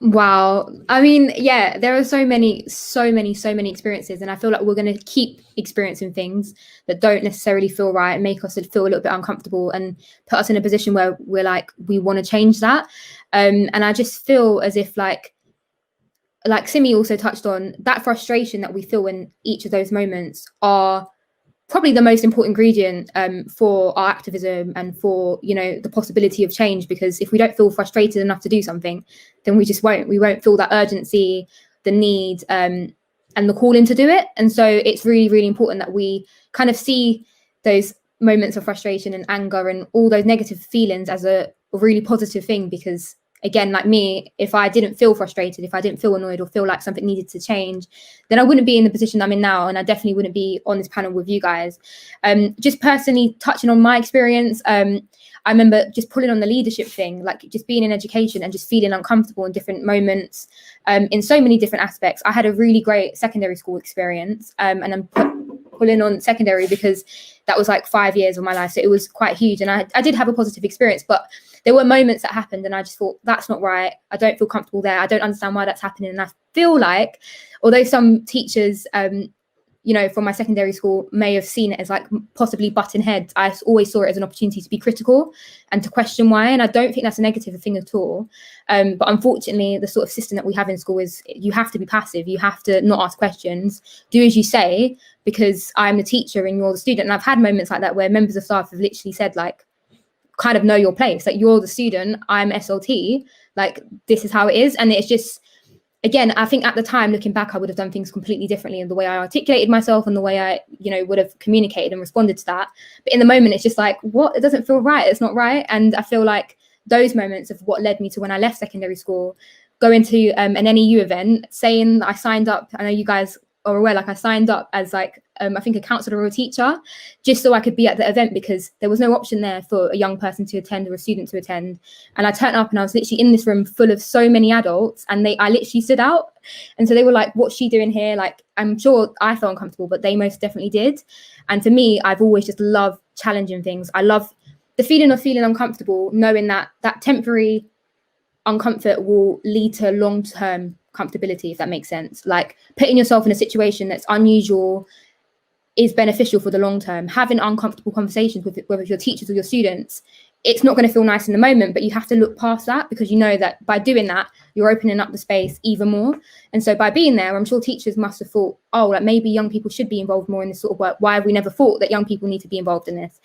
Wow. I mean, yeah, there are so many experiences, and I feel like we're going to keep experiencing things that don't necessarily feel right, make us feel a little bit uncomfortable, and put us in a position where we're like, we want to change that. And I just feel as if like Simi also touched on, that frustration that we feel in each of those moments are probably the most important ingredient for our activism and for the possibility of change. Because if we don't feel frustrated enough to do something, then we won't feel that urgency, the need, and the calling to do it. And so it's really, really important that we kind of see those moments of frustration and anger and all those negative feelings as a really positive thing. Because again, like me, if I didn't feel frustrated, if I didn't feel annoyed or feel like something needed to change, then I wouldn't be in the position I'm in now, and I definitely wouldn't be on this panel with you guys. Just personally touching on my experience, I remember just pulling on the leadership thing, like just being in education and just feeling uncomfortable in different moments, in so many different aspects. I had a really great secondary school experience, and I'm pulling on secondary because that was like 5 years of my life, so it was quite huge, and I did have a positive experience. But there were moments that happened and I just thought, that's not right, I don't feel comfortable there, I don't understand why that's happening. And I feel like, although some teachers from my secondary school may have seen it as like possibly butting heads, I always saw it as an opportunity to be critical and to question why. And I don't think that's a negative thing at all. But unfortunately, the sort of system that we have in school is you have to be passive. You have to not ask questions, do as you say, because I'm the teacher and you're the student. And I've had moments like that where members of staff have literally said, like, kind of know your place, like you're the student, I'm SLT, like this is how it is. And it's just, again, I think at the time, looking back, I would have done things completely differently in the way I articulated myself and the way I, would have communicated and responded to that. But in the moment, it's just like, what? It doesn't feel right. It's not right. And I feel like those moments of what led me to when I left secondary school, going to an NEU event, saying that I signed up. I know you guys are aware, like I signed up as like I think a counsellor or a teacher, just so I could be at the event, because there was no option there for a young person to attend or a student to attend. And I turned up and I was literally in this room full of so many adults, and I literally stood out. And so they were like, what's she doing here? Like, I'm sure I felt uncomfortable, but they most definitely did. And for me, I've always just loved challenging things. I love the feeling of feeling uncomfortable, knowing that that temporary uncomfort will lead to long-term comfortability, if that makes sense. Like, putting yourself in a situation that's unusual is beneficial for the long term. Having uncomfortable conversations with whether your teachers or your students, it's not going to feel nice in the moment, but you have to look past that, because you know that by doing that, you're opening up the space even more. And so by being there, I'm sure teachers must have thought, oh, like maybe young people should be involved more in this sort of work. Why have we never thought that young people need to be involved in this?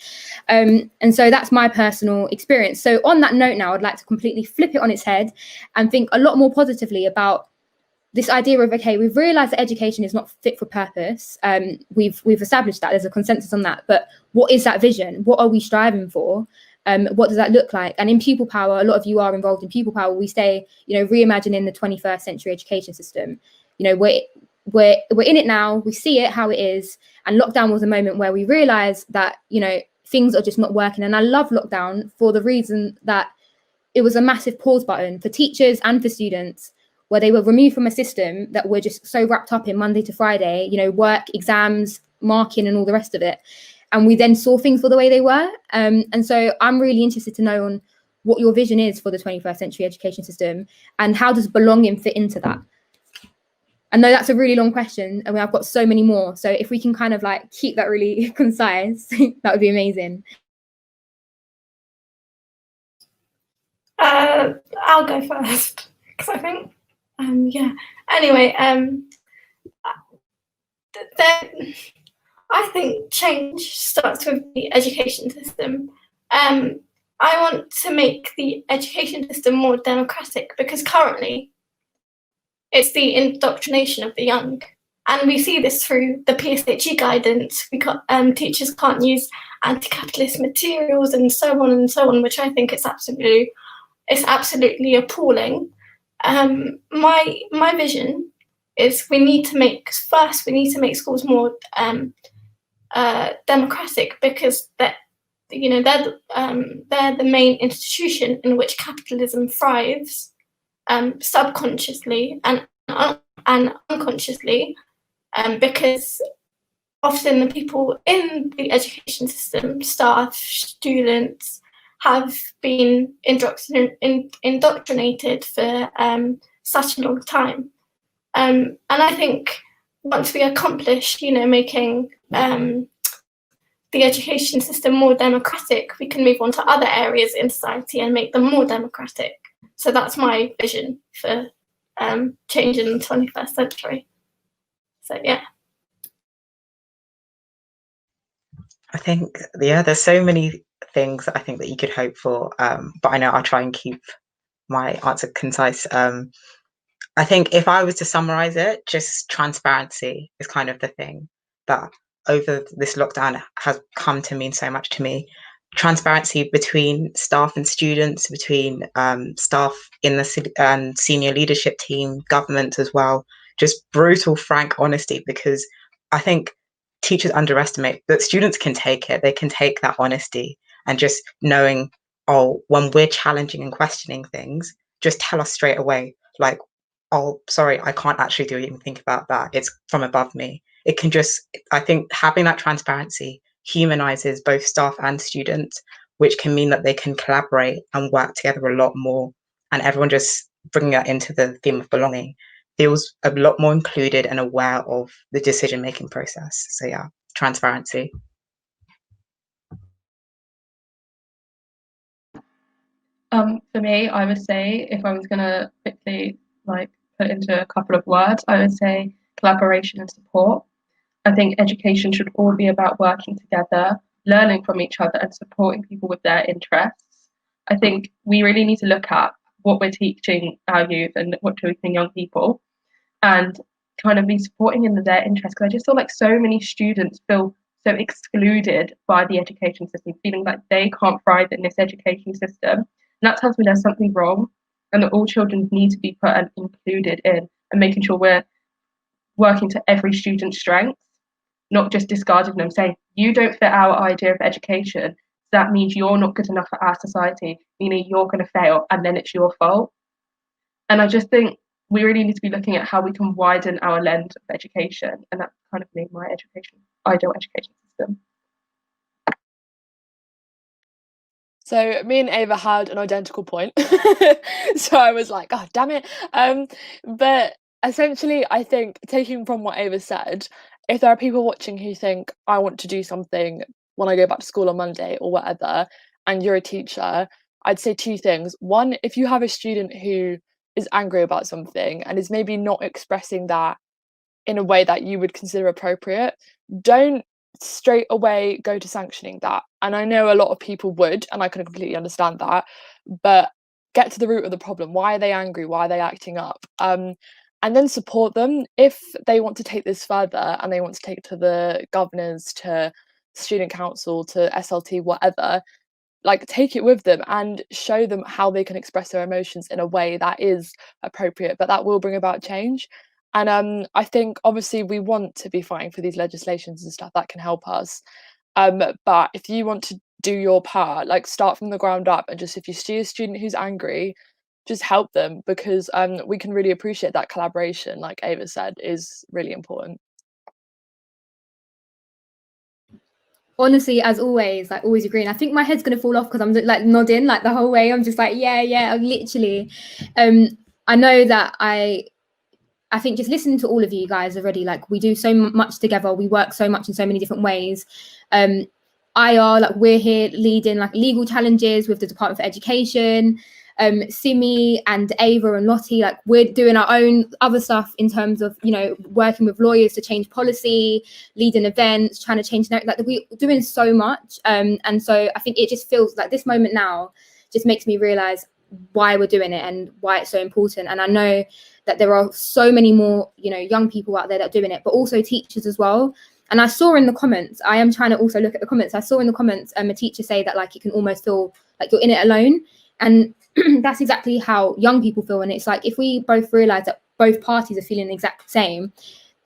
And so that's my personal experience. So on that note now, I'd like to completely flip it on its head and think a lot more positively about this idea of, okay, we've realised that education is not fit for purpose. We've established that, there's a consensus on that, but what is that vision? What are we striving for? What does that look like? And in Pupil Power, a lot of you are involved in Pupil Power. We say, you know, reimagining the 21st century education system. You know, we're in it now. We see it how it is. And lockdown was a moment where we realised that, you know, things are just not working. And I love lockdown for the reason that it was a massive pause button for teachers and for students, where they were removed from a system that were just so wrapped up in Monday to Friday, you know, work, exams, marking, and all the rest of it. And we then saw things for the way they were. And so I'm really interested to know on what your vision is for the 21st century education system, and how does belonging fit into that? I know that's a really long question, and I've got so many more. So if we can kind of like keep that really concise, that would be amazing. I'll go first, because I think, yeah. Anyway, I think change starts with the education system. I want to make the education system more democratic, because currently it's the indoctrination of the young. And we see this through the PSHE guidance. Teachers can't use anti-capitalist materials and so on, which I think is absolutely appalling. My vision is we need to make schools more democratic, because they're the main institution in which capitalism thrives, subconsciously and unconsciously, because often the people in the education system, staff, students, have been indoctrinated for such a long time. And I think once we accomplish, making the education system more democratic, we can move on to other areas in society and make them more democratic. So that's my vision for change in the 21st century. So yeah. I think, yeah, there's so many things that I think that you could hope for, but I know I'll try and keep my answer concise. I think if I was to summarize it, just transparency is kind of the thing that over this lockdown has come to mean so much to me. Transparency between staff and students, between staff in the senior leadership team, government as well. Just brutal, frank honesty, because I think teachers underestimate that students can take it. They can take that honesty, and just knowing, oh, when we're challenging and questioning things, just tell us straight away, like, oh, sorry, I can't actually do anything about that. It's from above me. It can just, I think having that transparency humanizes both staff and students, which can mean that they can collaborate and work together a lot more. And everyone just bringing that into the theme of belonging feels a lot more included and aware of the decision-making process. So yeah, transparency. For me, I would say, if I was gonna quickly put into a couple of words, I would say collaboration and support. I think education should all be about working together, learning from each other, and supporting people with their interests. I think we really need to look at what we're teaching our youth and what we're teaching young people, and kind of be supporting in their interests. Because I just feel like so many students feel so excluded by the education system, feeling like they can't thrive in this education system. And that tells me there's something wrong, and that all children need to be put and included in, and making sure we're working to every student's strengths, not just discarding them, saying, you don't fit our idea of education. That means you're not good enough for our society, meaning you're going to fail, and then it's your fault. And I just think we really need to be looking at how we can widen our lens of education. And that's kind of made my ideal education system. So me and Ava had an identical point. So I was like, oh, damn it. But essentially, I think taking from what Ava said, if there are people watching who think, I want to do something when I go back to school on Monday or whatever, and you're a teacher, I'd say two things. One, if you have a student who is angry about something and is maybe not expressing that in a way that you would consider appropriate, don't straight away go to sanctioning that. And I know a lot of people would, and I can completely understand that, but get to the root of the problem. Why are they angry? Why are they acting up? And then support them if they want to take this further and they want to take it to the governors, to student council, to SLT, whatever. Like, take it with them and show them how they can express their emotions in a way that is appropriate, but that will bring about change. And I think obviously we want to be fighting for these legislations and stuff that can help us. But if you want to do your part, like, start from the ground up, and just if you see a student who's angry, just help them, because we can really appreciate that collaboration, like Ava said, is really important. Honestly, as always, like, always agreeing. I think my head's gonna fall off because I'm like nodding like the whole way. I'm just like, yeah, I'm literally. I know that I think just listening to all of you guys already, like, we do so much together. We work so much in so many different ways. Like, we're here leading like legal challenges with the Department for Education. Simi and Ava and Lottie, like, we're doing our own other stuff in terms of, you know, working with lawyers to change policy, leading events, trying to change, like, we're doing so much. And so I think it just feels like this moment now just makes me realize why we're doing it and why it's so important. And I know that there are so many more, you know, young people out there that are doing it, but also teachers as well. And I saw in the comments, I am trying to also look at the comments, I saw in the comments a teacher say that, like, you can almost feel like you're in it alone. And that's exactly how young people feel. And it's like, if we both realize that both parties are feeling the exact same,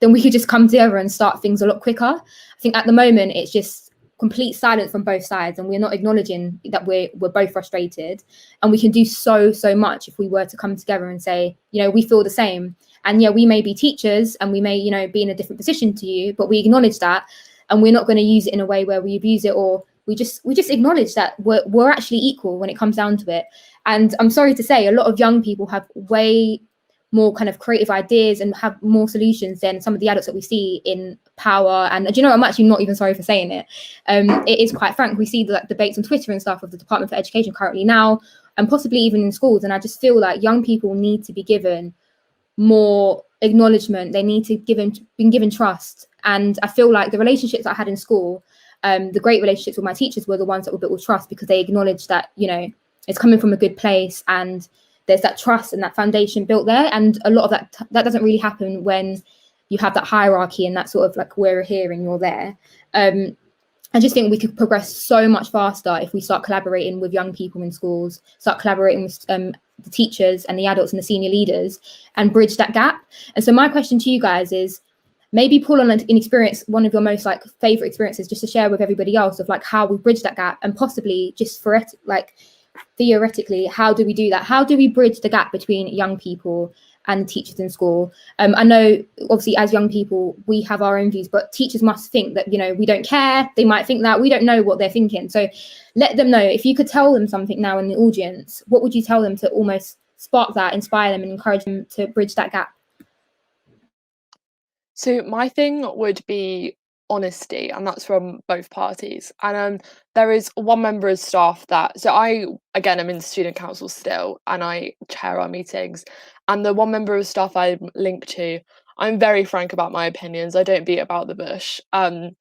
then we could just come together and start things a lot quicker. I think at the moment it's just complete silence from both sides, and we're not acknowledging that we're both frustrated. And we can do so much if we were to come together and say, you know, we feel the same. And yeah, we may be teachers and we may, you know, be in a different position to you, but we acknowledge that, and we're not going to use it in a way where we abuse it, or we just acknowledge that we're actually equal when it comes down to it. And I'm sorry to say, a lot of young people have way more kind of creative ideas and have more solutions than some of the adults that we see in power. And do you know, I'm actually not even sorry for saying it. It is quite frank. We see the debates on Twitter and stuff of the Department for Education currently now, and possibly even in schools. And I just feel like young people need to be given more acknowledgement. They need to be given trust. And I feel like the relationships I had in school, the great relationships with my teachers, were the ones that were built with trust, because they acknowledged that, you know, it's coming from a good place and there's that trust and that foundation built there. And a lot of that doesn't really happen when you have that hierarchy and that sort of like, we're here and you're there. I just think we could progress so much faster if we start collaborating with young people in schools, start collaborating with the teachers and the adults and the senior leaders, and bridge that gap. And so my question to you guys is, maybe pull on an experience, one of your most like favorite experiences, just to share with everybody else, of like how we bridge that gap, and possibly just for it, like theoretically, how do we do that? How do we bridge the gap between young people and teachers in school? I know obviously as young people we have our own views, but teachers must think that, you know, we don't care. They might think that we don't know what they're thinking. So let them know. If you could tell them something now in the audience, what would you tell them to almost spark that, inspire them and encourage them to bridge that gap? So my thing would be honesty, and that's from both parties. And there is one member of staff that, so I, again, I'm in the student council still, and I chair our meetings, and the one member of staff I'm linked to, I'm very frank about my opinions. I don't beat about the bush, and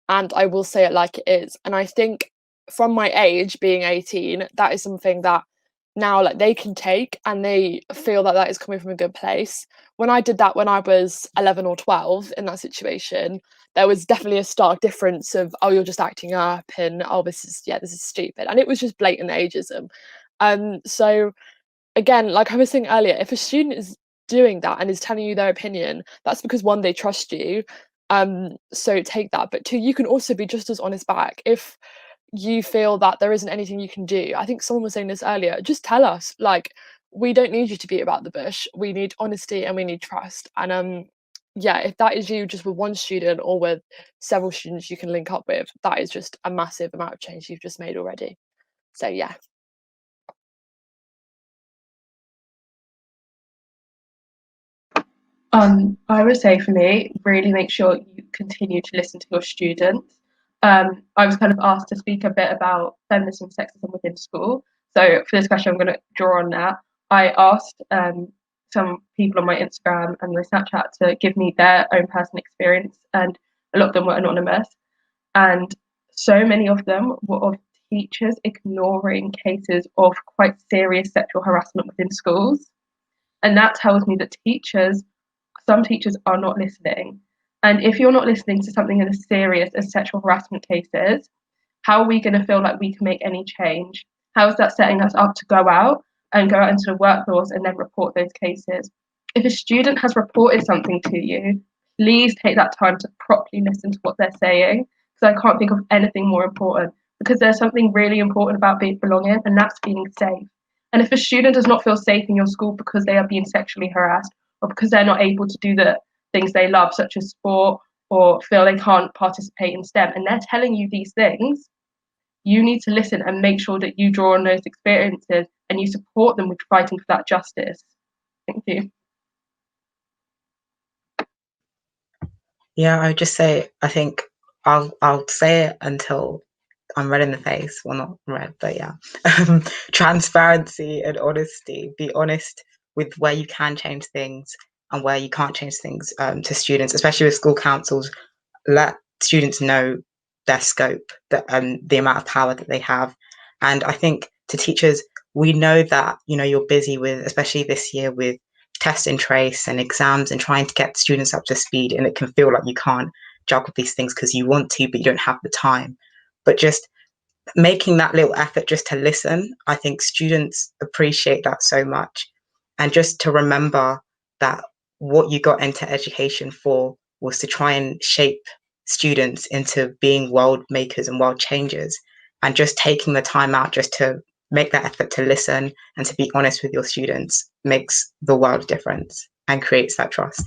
I will say it like it is. And I think from my age, being 18, that is something that now, like, they can take, and they feel that that is coming from a good place. When I did that when I was 11 or 12 in that situation, there was definitely a stark difference of, oh, you're just acting up, and oh, this is stupid. And it was just blatant ageism. So again, like I was saying earlier, if a student is doing that and is telling you their opinion, that's because one, they trust you, so take that, but two, you can also be just as honest back. If you feel that there isn't anything you can do, I think someone was saying this earlier, just tell us. Like, we don't need you to beat about the bush. We need honesty and we need trust. And yeah, if that is you just with one student or with several students you can link up with, that is just a massive amount of change you've just made already. So yeah. I would say for me, really make sure you continue to listen to your students. I was kind of asked to speak a bit about feminism, sexism within school. So for this question, I'm going to draw on that. I asked some people on my Instagram and my Snapchat to give me their own personal experience, and a lot of them were anonymous. And so many of them were of teachers ignoring cases of quite serious sexual harassment within schools. And that tells me that some teachers are not listening. And if you're not listening to something as serious as sexual harassment cases, how are we going to feel like we can make any change? How is that setting us up to go out into the workforce and then report those cases? If a student has reported something to you, please take that time to properly listen to what they're saying, because I can't think of anything more important, because there's something really important about belonging, and that's feeling safe. And if a student does not feel safe in your school because they are being sexually harassed, or because they're not able to do the things they love, such as sport, or feel they can't participate in STEM, and they're telling you these things, you need to listen and make sure that you draw on those experiences and you support them with fighting for that justice. Thank you. Yeah, I would just say, I think I'll say it until I'm red in the face. Well, not red, but yeah. Transparency and honesty. Be honest with where you can change things and where you can't change things to students, especially with school councils. Let students know their scope, the amount of power that they have. And I think to teachers, we know that, you're busy with, especially this year, with test and trace and exams and trying to get students up to speed. And it can feel like you can't juggle these things because you want to, but you don't have the time. But just making that little effort just to listen, I think students appreciate that so much. And just to remember that what you got into education for was to try and shape students into being world makers and world changers. And just taking the time out just to make that effort to listen and to be honest with your students makes the world of difference and creates that trust.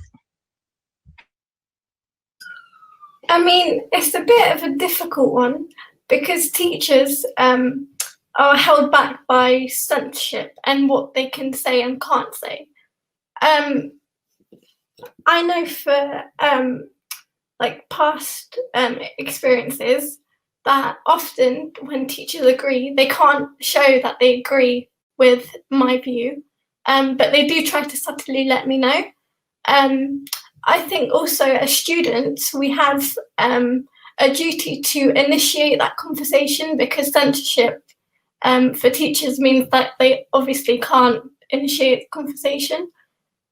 I mean, it's a bit of a difficult one because teachers are held back by censorship and what they can say and can't say. I know for past experiences that often when teachers agree, they can't show that they agree with my view, but they do try to subtly let me know. I think also as students, we have a duty to initiate that conversation, because censorship for teachers means that they obviously can't initiate the conversation.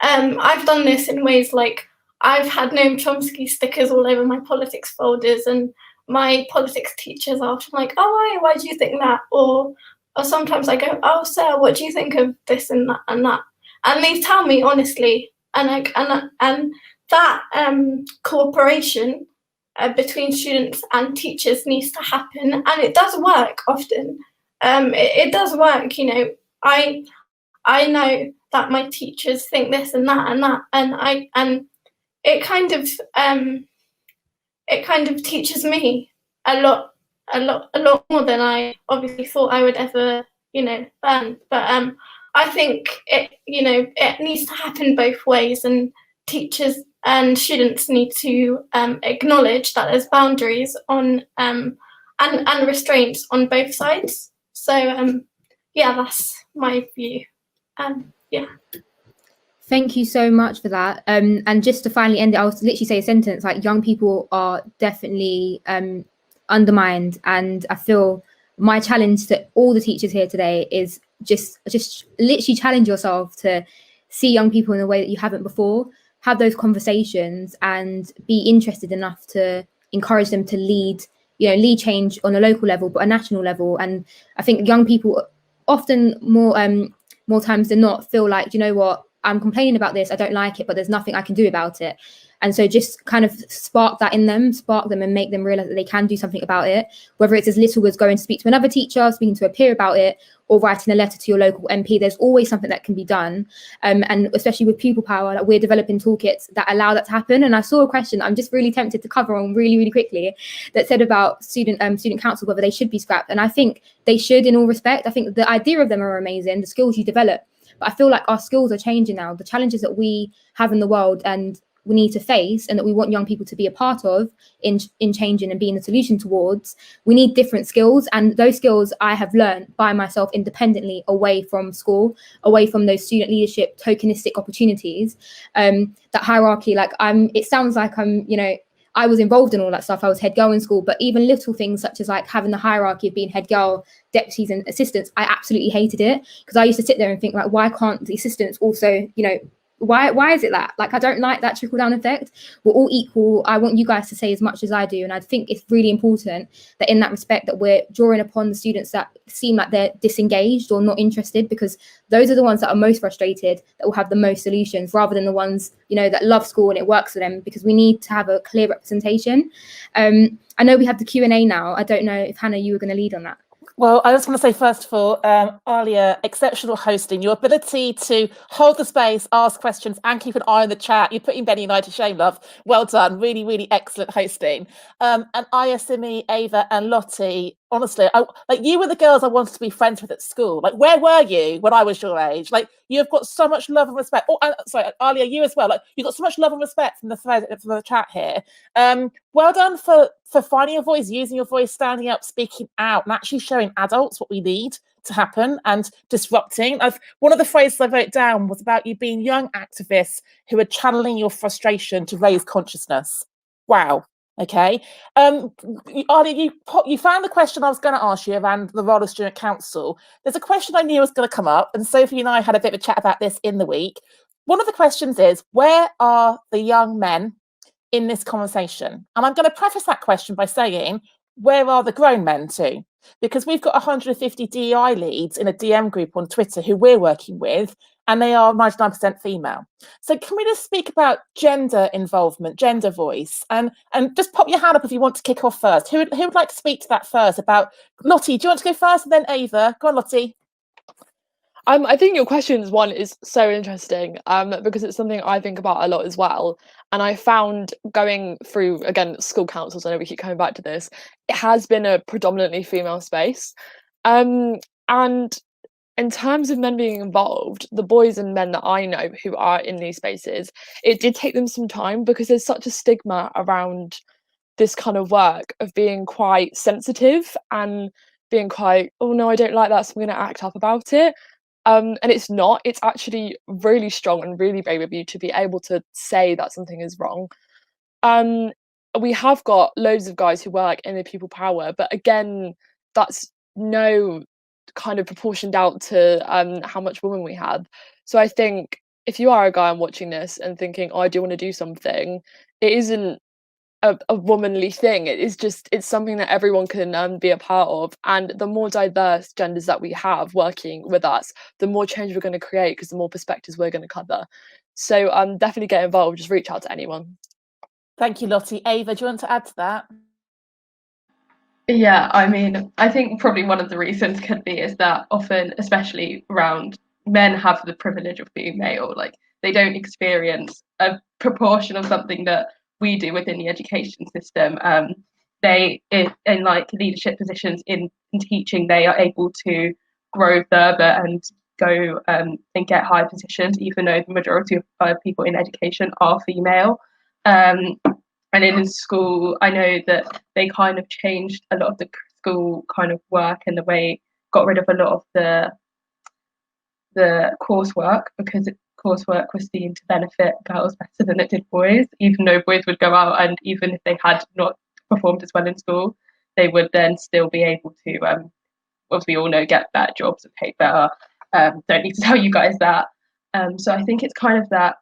I've done this in ways like I've had Noam Chomsky stickers all over my politics folders, and my politics teachers are often like, "Oh, why do you think that?" Or sometimes I go, "Oh, Sarah, what do you think of this and that and that?" And they tell me honestly, and that cooperation between students and teachers needs to happen, and it does work often. It does work, I know that my teachers think this and that and that, and it kind of teaches me a lot more than I obviously thought I would ever, learn. But I think it needs to happen both ways, and teachers and students need to acknowledge that there's boundaries on and restraints on both sides. So yeah, that's my view. Yeah. Thank you so much for that. And just to finally end it, I'll literally say a sentence like young people are definitely undermined, and I feel my challenge to all the teachers here today is just literally challenge yourself to see young people in a way that you haven't before, have those conversations and be interested enough to encourage them to lead change on a local level, but a national level. And I think young people often more times than not feel like, you know what, I'm complaining about this, I don't like it, but there's nothing I can do about it. And so just kind of spark that in them, spark them and make them realize that they can do something about it, whether it's as little as going to speak to another teacher, speaking to a peer about it, or writing a letter to your local MP. There's always something that can be done. And especially with pupil power, like, we're developing toolkits that allow that to happen. And I saw a question I'm just really tempted to cover on really, really quickly that said about student council, whether they should be scrapped. And I think they should, in all respect. I think the idea of them are amazing, the skills you develop. But I feel like our skills are changing now. The challenges that we have in the world and we need to face, and that we want young people to be a part of in changing and being a solution towards, we need different skills. And those skills I have learned by myself independently, away from school, away from those student leadership tokenistic opportunities. That hierarchy, like it sounds like I was involved in all that stuff. I was head girl in school, but even little things such as like having the hierarchy of being head girl, deputies and assistants, I absolutely hated it, because I used to sit there and think, like, why can't the assistants also, why is it that? Like, I don't like that trickle down effect. We're all equal. I want you guys to say as much as I do. And I think it's really important that in that respect that we're drawing upon the students that seem like they're disengaged or not interested, because those are the ones that are most frustrated, that will have the most solutions, rather than the ones, that love school and it works for them, because we need to have a clear representation. I know we have the Q&A now. I don't know if Hannah, you were going to lead on that. Well, I just want to say, first of all, Alia, exceptional hosting. Your ability to hold the space, ask questions, and keep an eye on the chat. You're putting Benny and I to shame, love. Well done. Really, really excellent hosting. And Aya, Simi, Ava, and Lottie, honestly, you were the girls I wanted to be friends with at school. Like, where were you when I was your age? Like, you've got so much love and respect. Oh, sorry, Alia, you as well. Like, you've got so much love and respect from the chat here. Well done for finding your voice, using your voice, standing up, speaking out, and actually showing adults what we need to happen and disrupting. One of the phrases I wrote down was about you being young activists who are channeling your frustration to raise consciousness. Wow. Okay. Alia, you found the question I was going to ask you around the role of student council. There's a question I knew was going to come up, and Sophie and I had a bit of a chat about this in the week. One of the questions is, where are the young men in this conversation? And I'm going to preface that question by saying, where are the grown men too? Because we've got 150 DEI leads in a DM group on Twitter who we're working with, and they are 99% female. So can we just speak about gender involvement, gender voice, and just pop your hand up if you want to kick off first. Who would like to speak to that first? About Lottie, do you want to go first, and then Ava? Go on, Lottie. I think your question is so interesting, because it's something I think about a lot as well. And I found going through, again, school councils, I know we keep coming back to this, it has been a predominantly female space. And in terms of men being involved, the boys and men that I know who are in these spaces, it did take them some time, because there's such a stigma around this kind of work of being quite sensitive and being quite, oh no, I don't like that, so I'm going to act up about it. And it's not, it's actually really strong and really brave of you to be able to say that something is wrong. We have got loads of guys who work in the pupil power, but again, that's no kind of proportioned out to how much women we have. So I think if you are a guy and watching this and thinking, oh, I do want to do something, it isn't a womanly thing. It's something that everyone can be a part of, and the more diverse genders that we have working with us, the more change we're going to create, because the more perspectives we're going to cover. So definitely get involved, just reach out to anyone. Thank you, Lottie. Ava, do you want to add to that? Yeah, I mean, I think probably one of the reasons could be is that often, especially around men, have the privilege of being male. Like, they don't experience a proportion of something that we do within the education system. They in like leadership positions in teaching, they are able to grow further and go and get high positions, even though the majority of people in education are female. And in school, I know that they kind of changed a lot of the school kind of work, and the way got rid of a lot of the coursework, because coursework was seen to benefit girls better than it did boys, even though boys would go out and even if they had not performed as well in school, they would then still be able to, as we all know, get better jobs and pay better. Don't need to tell you guys that. So I think it's kind of that,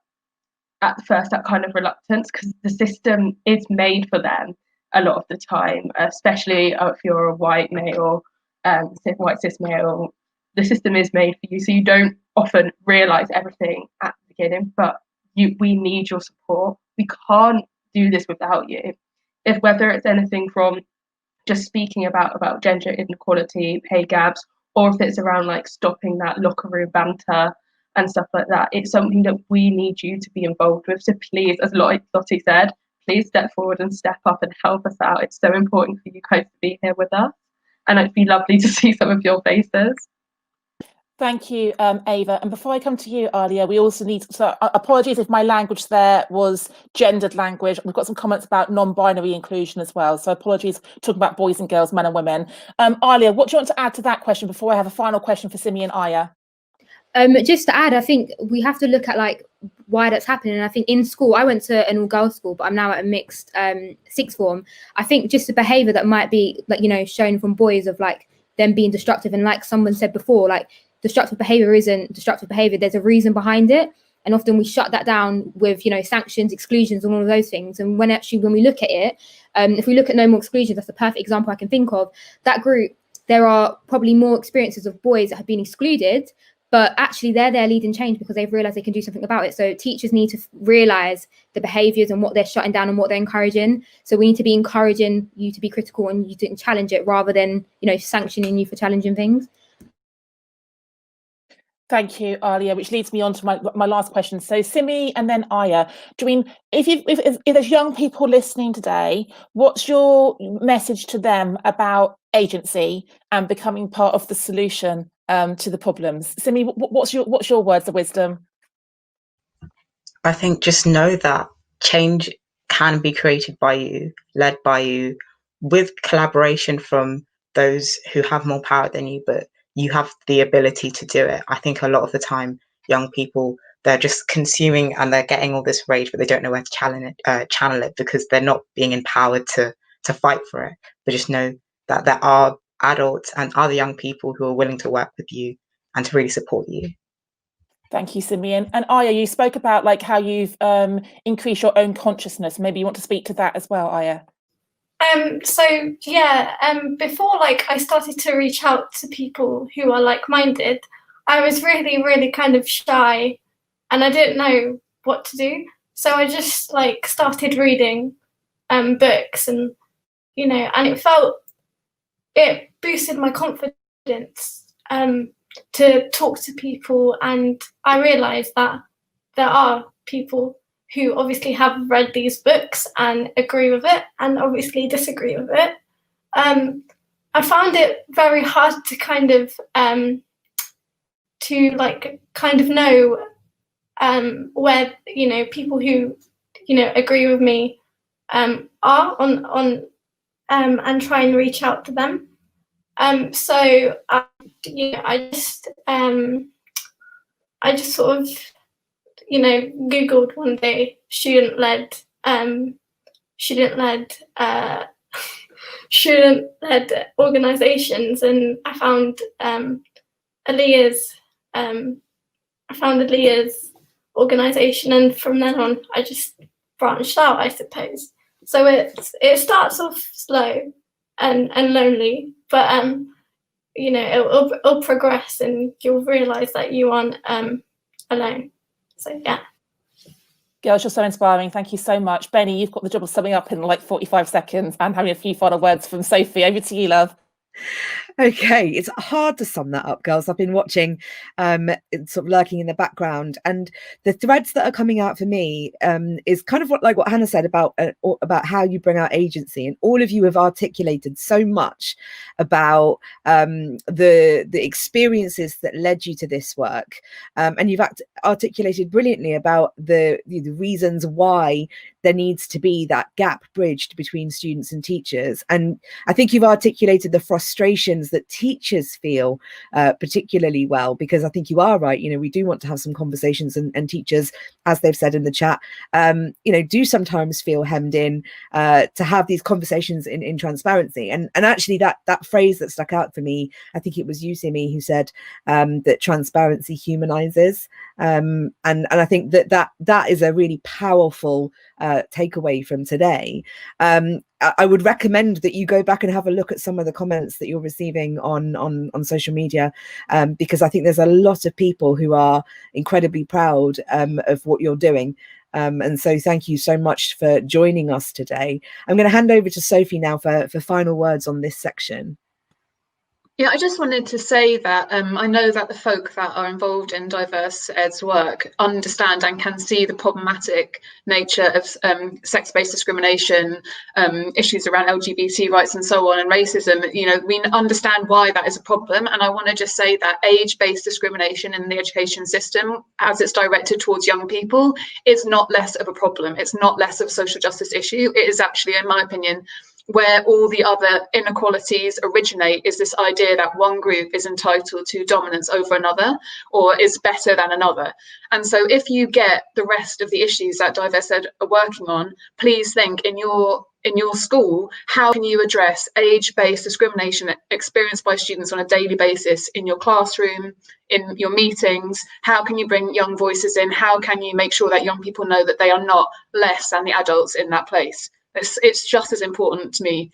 at first, that kind of reluctance, because the system is made for them a lot of the time, especially if you're a white male, white cis male. The system is made for you, so you don't often realise everything at the beginning, but we need your support. We can't do this without you. If whether it's anything from just speaking about gender inequality, pay gaps, or if it's around like stopping that locker room banter and stuff like that, it's something that we need you to be involved with. So please, as Lottie said, please step forward and step up and help us out. It's so important for you guys to be here with us, and it'd be lovely to see some of your faces. Thank you, Ava. And before I come to you, Alia, we also need, so apologies if my language there was gendered language. We've got some comments about non-binary inclusion as well. So apologies talking about boys and girls, men and women. Alia, what do you want to add to that question before I have a final question for Simi and Aya? Just to add, I think we have to look at like why that's happening. And I think in school, I went to an all-girls school, but I'm now at a mixed sixth form. I think just the behaviour that might be like, you know, shown from boys of like them being destructive. And like someone said before, like destructive behaviour isn't destructive behaviour. There's a reason behind it. And often we shut that down with, you know, sanctions, exclusions, and all of those things. And when we look at it, if we look at No More Exclusions, that's the perfect example I can think of. That group, there are probably more experiences of boys that have been excluded, but actually they're there leading change because they've realised they can do something about it. So teachers need to realise the behaviours and what they're shutting down and what they're encouraging. So we need to be encouraging you to be critical and you to challenge it rather than, you know, sanctioning you for challenging things. Thank you, Alia, which leads me on to my last question. So Simi and then Aya, if there's young people listening today, what's your message to them about agency and becoming part of the solution to the problems? Simi, what's your words of wisdom? I think just know that change can be created by you, led by you, with collaboration from those who have more power than you, but you have the ability to do it. I think a lot of the time, young people, they're just consuming and they're getting all this rage, but they don't know where to channel it because they're not being empowered to fight for it. But just know that there are adults and other young people who are willing to work with you and to really support you. Thank you, Simi. And Aya, you spoke about like how you've increased your own consciousness. Maybe you want to speak to that as well, Aya. Before like I started to reach out to people who are like-minded, I was really, really kind of shy and I didn't know what to do. So I just like started reading books and, you know, and it boosted my confidence to talk to people. And I realized that there are people who obviously have read these books and agree with it and obviously disagree with it. I found it very hard to kind of know where, you know, people who, you know, agree with me are on and try and reach out to them. I just sort of, you know, Googled one day student-led organisations, and I found Aaliyah's organisation, and from then on I just branched out, I suppose. So it starts off slow and lonely, but you know, it'll progress and you'll realise that you aren't alone. So yeah. Girls, you're so inspiring. Thank you so much. Benny, you've got the job of summing up in like 45 seconds and having a few final words from Sophie. Over to you, love. Okay, it's hard to sum that up, girls. I've been watching, sort of lurking in the background, and the threads that are coming out for me is kind of what Hannah said about how you bring out agency, and all of you have articulated so much about the experiences that led you to this work, and you've articulated brilliantly about the reasons why there needs to be that gap bridged between students and teachers. And I think you've articulated the frustrations that teachers feel particularly well, because I think you are right. You know, we do want to have some conversations, and teachers, as they've said in the chat, you know, do sometimes feel hemmed in to have these conversations in transparency. And actually that phrase that stuck out for me, I think it was you, Simi, who said that transparency humanizes. And I think that is a really powerful takeaway from today. I would recommend that you go back and have a look at some of the comments that you're receiving on social media, because I think there's a lot of people who are incredibly proud of what you're doing. And so thank you so much for joining us today. I'm going to hand over to Sophie now for final words on this section. Yeah, I just wanted to say that I know that the folk that are involved in diverse ed's work understand and can see the problematic nature of sex-based discrimination, issues around LGBT rights and so on, and racism. You know, we understand why that is a problem. And I want to just say that age-based discrimination in the education system, as it's directed towards young people, is not less of a problem. It's not less of a social justice issue. It is actually, in my opinion, where all the other inequalities originate, is this idea that one group is entitled to dominance over another or is better than another. And so if you get the rest of the issues that Diverse Ed are working on, please think in your school, how can you address age-based discrimination experienced by students on a daily basis in your classroom, in your meetings? How can you bring young voices in? How can you make sure that young people know that they are not less than the adults in that place? It's just as important to me.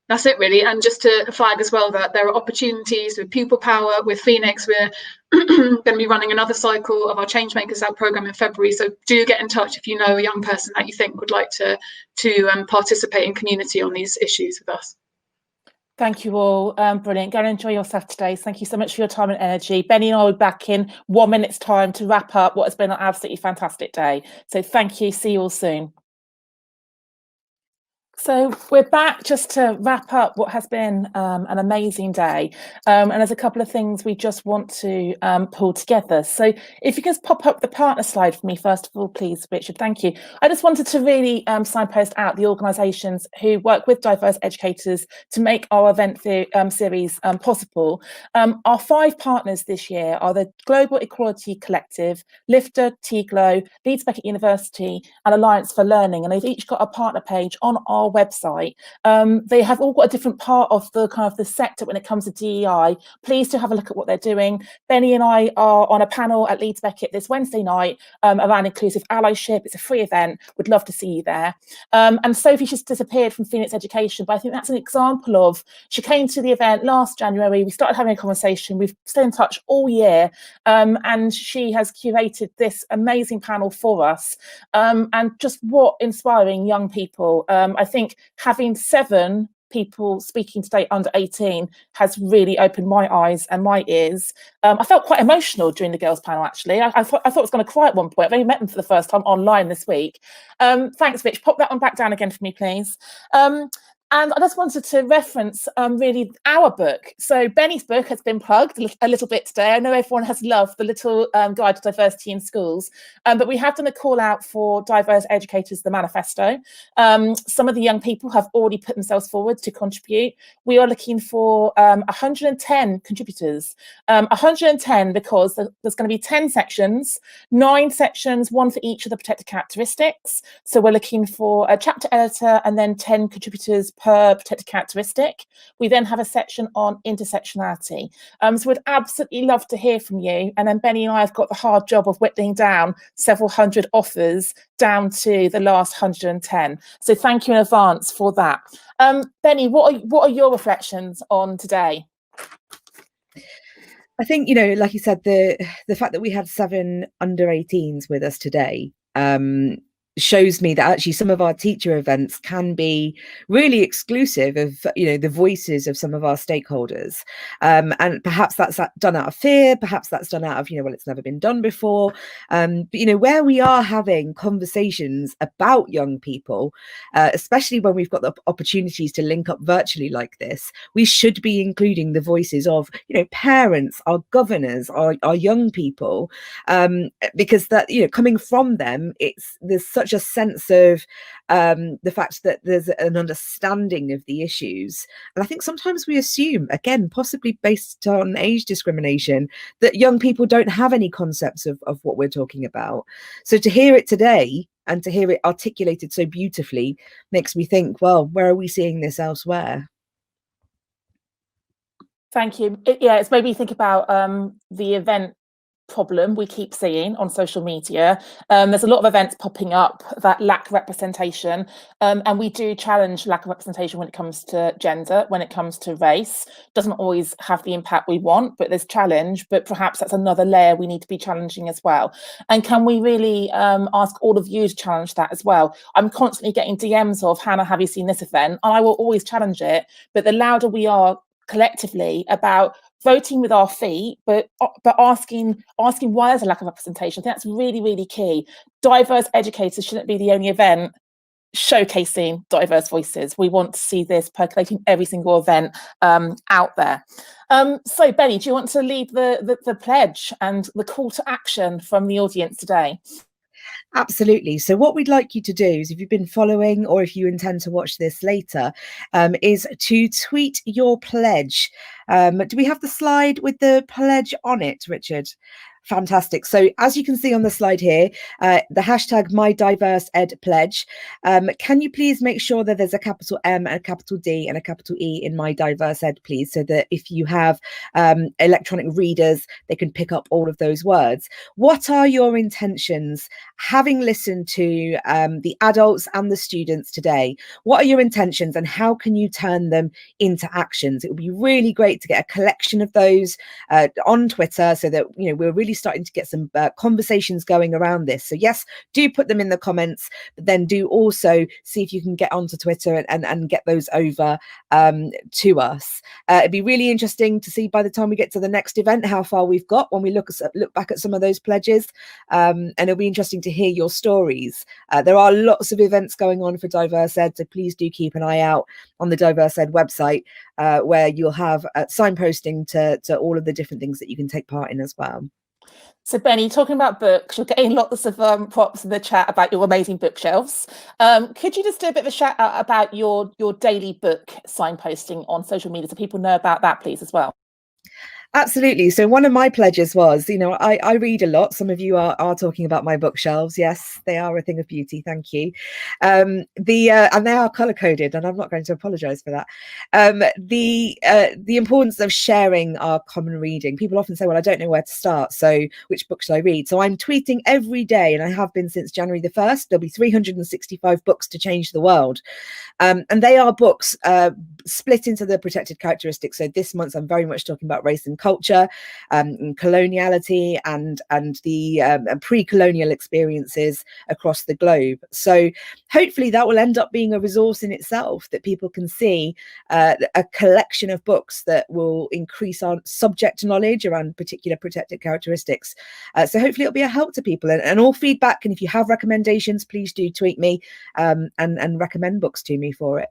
That's it really. And just to flag as well that there are opportunities with Pupil Power, with Phoenix. We're going to be running another cycle of our Changemakers Out programme in February. So do get in touch if you know a young person that you think would like to participate in community on these issues with us. Thank you all. Brilliant. Go and enjoy your Saturdays. Thank you so much for your time and energy. Benny and I will be back in 1 minute's time to wrap up what has been an absolutely fantastic day. So thank you. See you all soon. So we're back just to wrap up what has been an amazing day. And there's a couple of things we just want to pull together. So if you can just pop up the partner slide for me, first of all, please, Richard, thank you. I just wanted to really signpost out the organisations who work with diverse educators to make our event series possible. Our 5 partners this year are the Global Equality Collective, Lifter, TGLO, Leeds Beckett University and Alliance for Learning. And they've each got a partner page on our website. They have all got a different part of the kind of the sector when it comes to DEI. Please do have a look at what they're doing. Benny and I are on a panel at Leeds Beckett this Wednesday night around inclusive allyship. It's a free event. Would love to see you there. And Sophie just disappeared from Phoenix Education, but I think that's an example of, she came to the event last January. We started having a conversation. We've stayed in touch all year, and she has curated this amazing panel for us. And just what inspiring young people. I think having 7 people speaking today under 18 has really opened my eyes and my ears. I felt quite emotional during the girls panel, actually. I thought I was going to cry at one point. I've only met them for the first time online this week. Thanks, Rich. Pop that one back down again for me, please. And I just wanted to reference really our book. So Benny's book has been plugged a little bit today. I know everyone has loved the little guide to diversity in schools, but we have done a call out for Diverse Educators, the manifesto. Some of the young people have already put themselves forward to contribute. We are looking for 110 contributors. 110 because there's going to be 10 sections, 9 sections, 1 for each of the protected characteristics. So we're looking for a chapter editor and then 10 contributors per protected characteristic. We then have a section on intersectionality. So we'd absolutely love to hear from you. And then Benny and I have got the hard job of whittling down several hundred offers down to the last 110. So thank you in advance for that. Benny, what are your reflections on today? I think, you know, like you said, the fact that we had 7 under 18s with us today shows me that actually some of our teacher events can be really exclusive of, you know, the voices of some of our stakeholders, and perhaps that's done out of fear, perhaps that's done out of, you know, well, it's never been done before, but you know, where we are having conversations about young people, especially when we've got the opportunities to link up virtually like this, we should be including the voices of, you know, parents, our governors, our young people, because that, you know, coming from them, there's such a sense of the fact that there's an understanding of the issues. And I think sometimes we assume, again, possibly based on age discrimination, that young people don't have any concepts of what we're talking about. So to hear it today and to hear it articulated so beautifully makes me think, well, where are we seeing this elsewhere? Thank you. Yeah, it's made me think about the event problem we keep seeing on social media. There's a lot of events popping up that lack representation, and we do challenge lack of representation when it comes to gender, when it comes to race. Doesn't always have the impact we want, but there's challenge, but perhaps that's another layer we need to be challenging as well. And can we really ask all of you to challenge that as well? I'm constantly getting DMs of, Hannah, have you seen this event? And I will always challenge it, but the louder we are collectively about voting with our feet, but asking why there's a lack of representation, I think that's really, really key. Diverse educators shouldn't be the only event showcasing diverse voices. We want to see this percolating every single event out there. So Benny, do you want to lead the pledge and the call to action from the audience today? Absolutely. So what we'd like you to do is, if you've been following or if you intend to watch this later, is to tweet your pledge. Do we have the slide with the pledge on it, Richard? Fantastic. So as you can see on the slide here, the hashtag MyDiverseEdPledge. Can you please make sure that there's a capital M, a capital D and a capital E in MyDiverseEd, please, so that if you have electronic readers, they can pick up all of those words. What are your intentions, having listened to the adults and the students today? What are your intentions and how can you turn them into actions? It would be really great to get a collection of those on Twitter, so that, you know, we're really starting to get some conversations going around this. So yes, do put them in the comments, but then do also see if you can get onto Twitter and get those over to us. It'd be really interesting to see by the time we get to the next event how far we've got when we look back at some of those pledges, and it'll be interesting to hear your stories. There are lots of events going on for Diverse Ed, so please do keep an eye out on the Diverse Ed website, where you'll have signposting to all of the different things that you can take part in as well. So Benny, talking about books, you're getting lots of props in the chat about your amazing bookshelves. Could you just do a bit of a shout out about your daily book signposting on social media so people know about that, please, as well? Absolutely. So one of my pledges was, you know, I read a lot. Some of you are talking about my bookshelves. Yes, they are a thing of beauty. Thank you. And they are color coded, and I'm not going to apologize for that. The importance of sharing our common reading. People often say, well, I don't know where to start, so which book should I read? So I'm tweeting every day, and I have been since January the 1st. There'll be 365 books to change the world. And they are books split into the protected characteristics. So this month I'm very much talking about race and culture, and coloniality, and the pre-colonial experiences across the globe. So hopefully that will end up being a resource in itself, that people can see a collection of books that will increase our subject knowledge around particular protected characteristics. So hopefully it'll be a help to people, and all feedback, and if you have recommendations, please do tweet me and recommend books to me for it.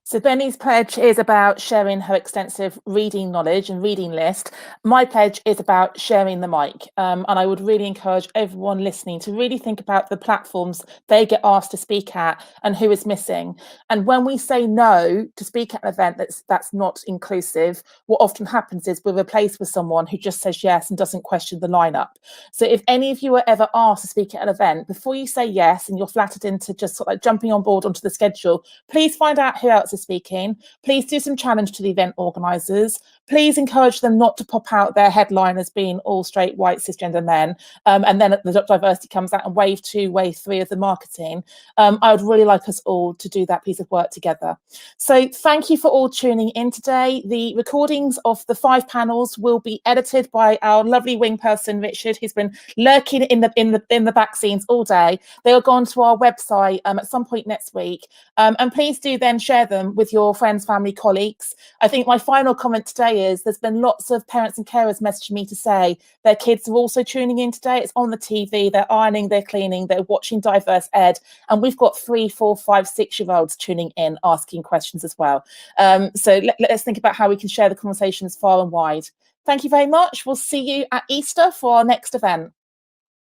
So Benny's pledge is about sharing her extensive reading knowledge and reading list. My pledge is about sharing the mic. And I would really encourage everyone listening to really think about the platforms they get asked to speak at and who is missing. And when we say no to speak at an event that's not inclusive, what often happens is we're replaced with someone who just says yes and doesn't question the lineup. So if any of you are ever asked to speak at an event, before you say yes and you're flattered into just sort of like jumping on board onto the schedule, please find out who else is speaking. Please do some challenge to the event organisers. Please encourage them not to pop out their headline as being all straight, white, cisgender men, and then the diversity comes out and wave 2, wave 3 of the marketing. I would really like us all to do that piece of work together. So thank you for all tuning in today. The recordings of the 5 panels will be edited by our lovely wing person, Richard, who's been lurking in the back scenes all day. They will go onto our website at some point next week. And please do then share them with your friends, family, colleagues. I think my final comment today is there's been lots of parents and carers messaging me to say their kids are also tuning in today. It's on the TV, they're ironing, they're cleaning, they're watching Diverse Ed, and we've got 3, 4, 5, 6-year-olds tuning in, asking questions as well. So let's think about how we can share the conversations far and wide. Thank you very much. We'll see you at Easter for our next event.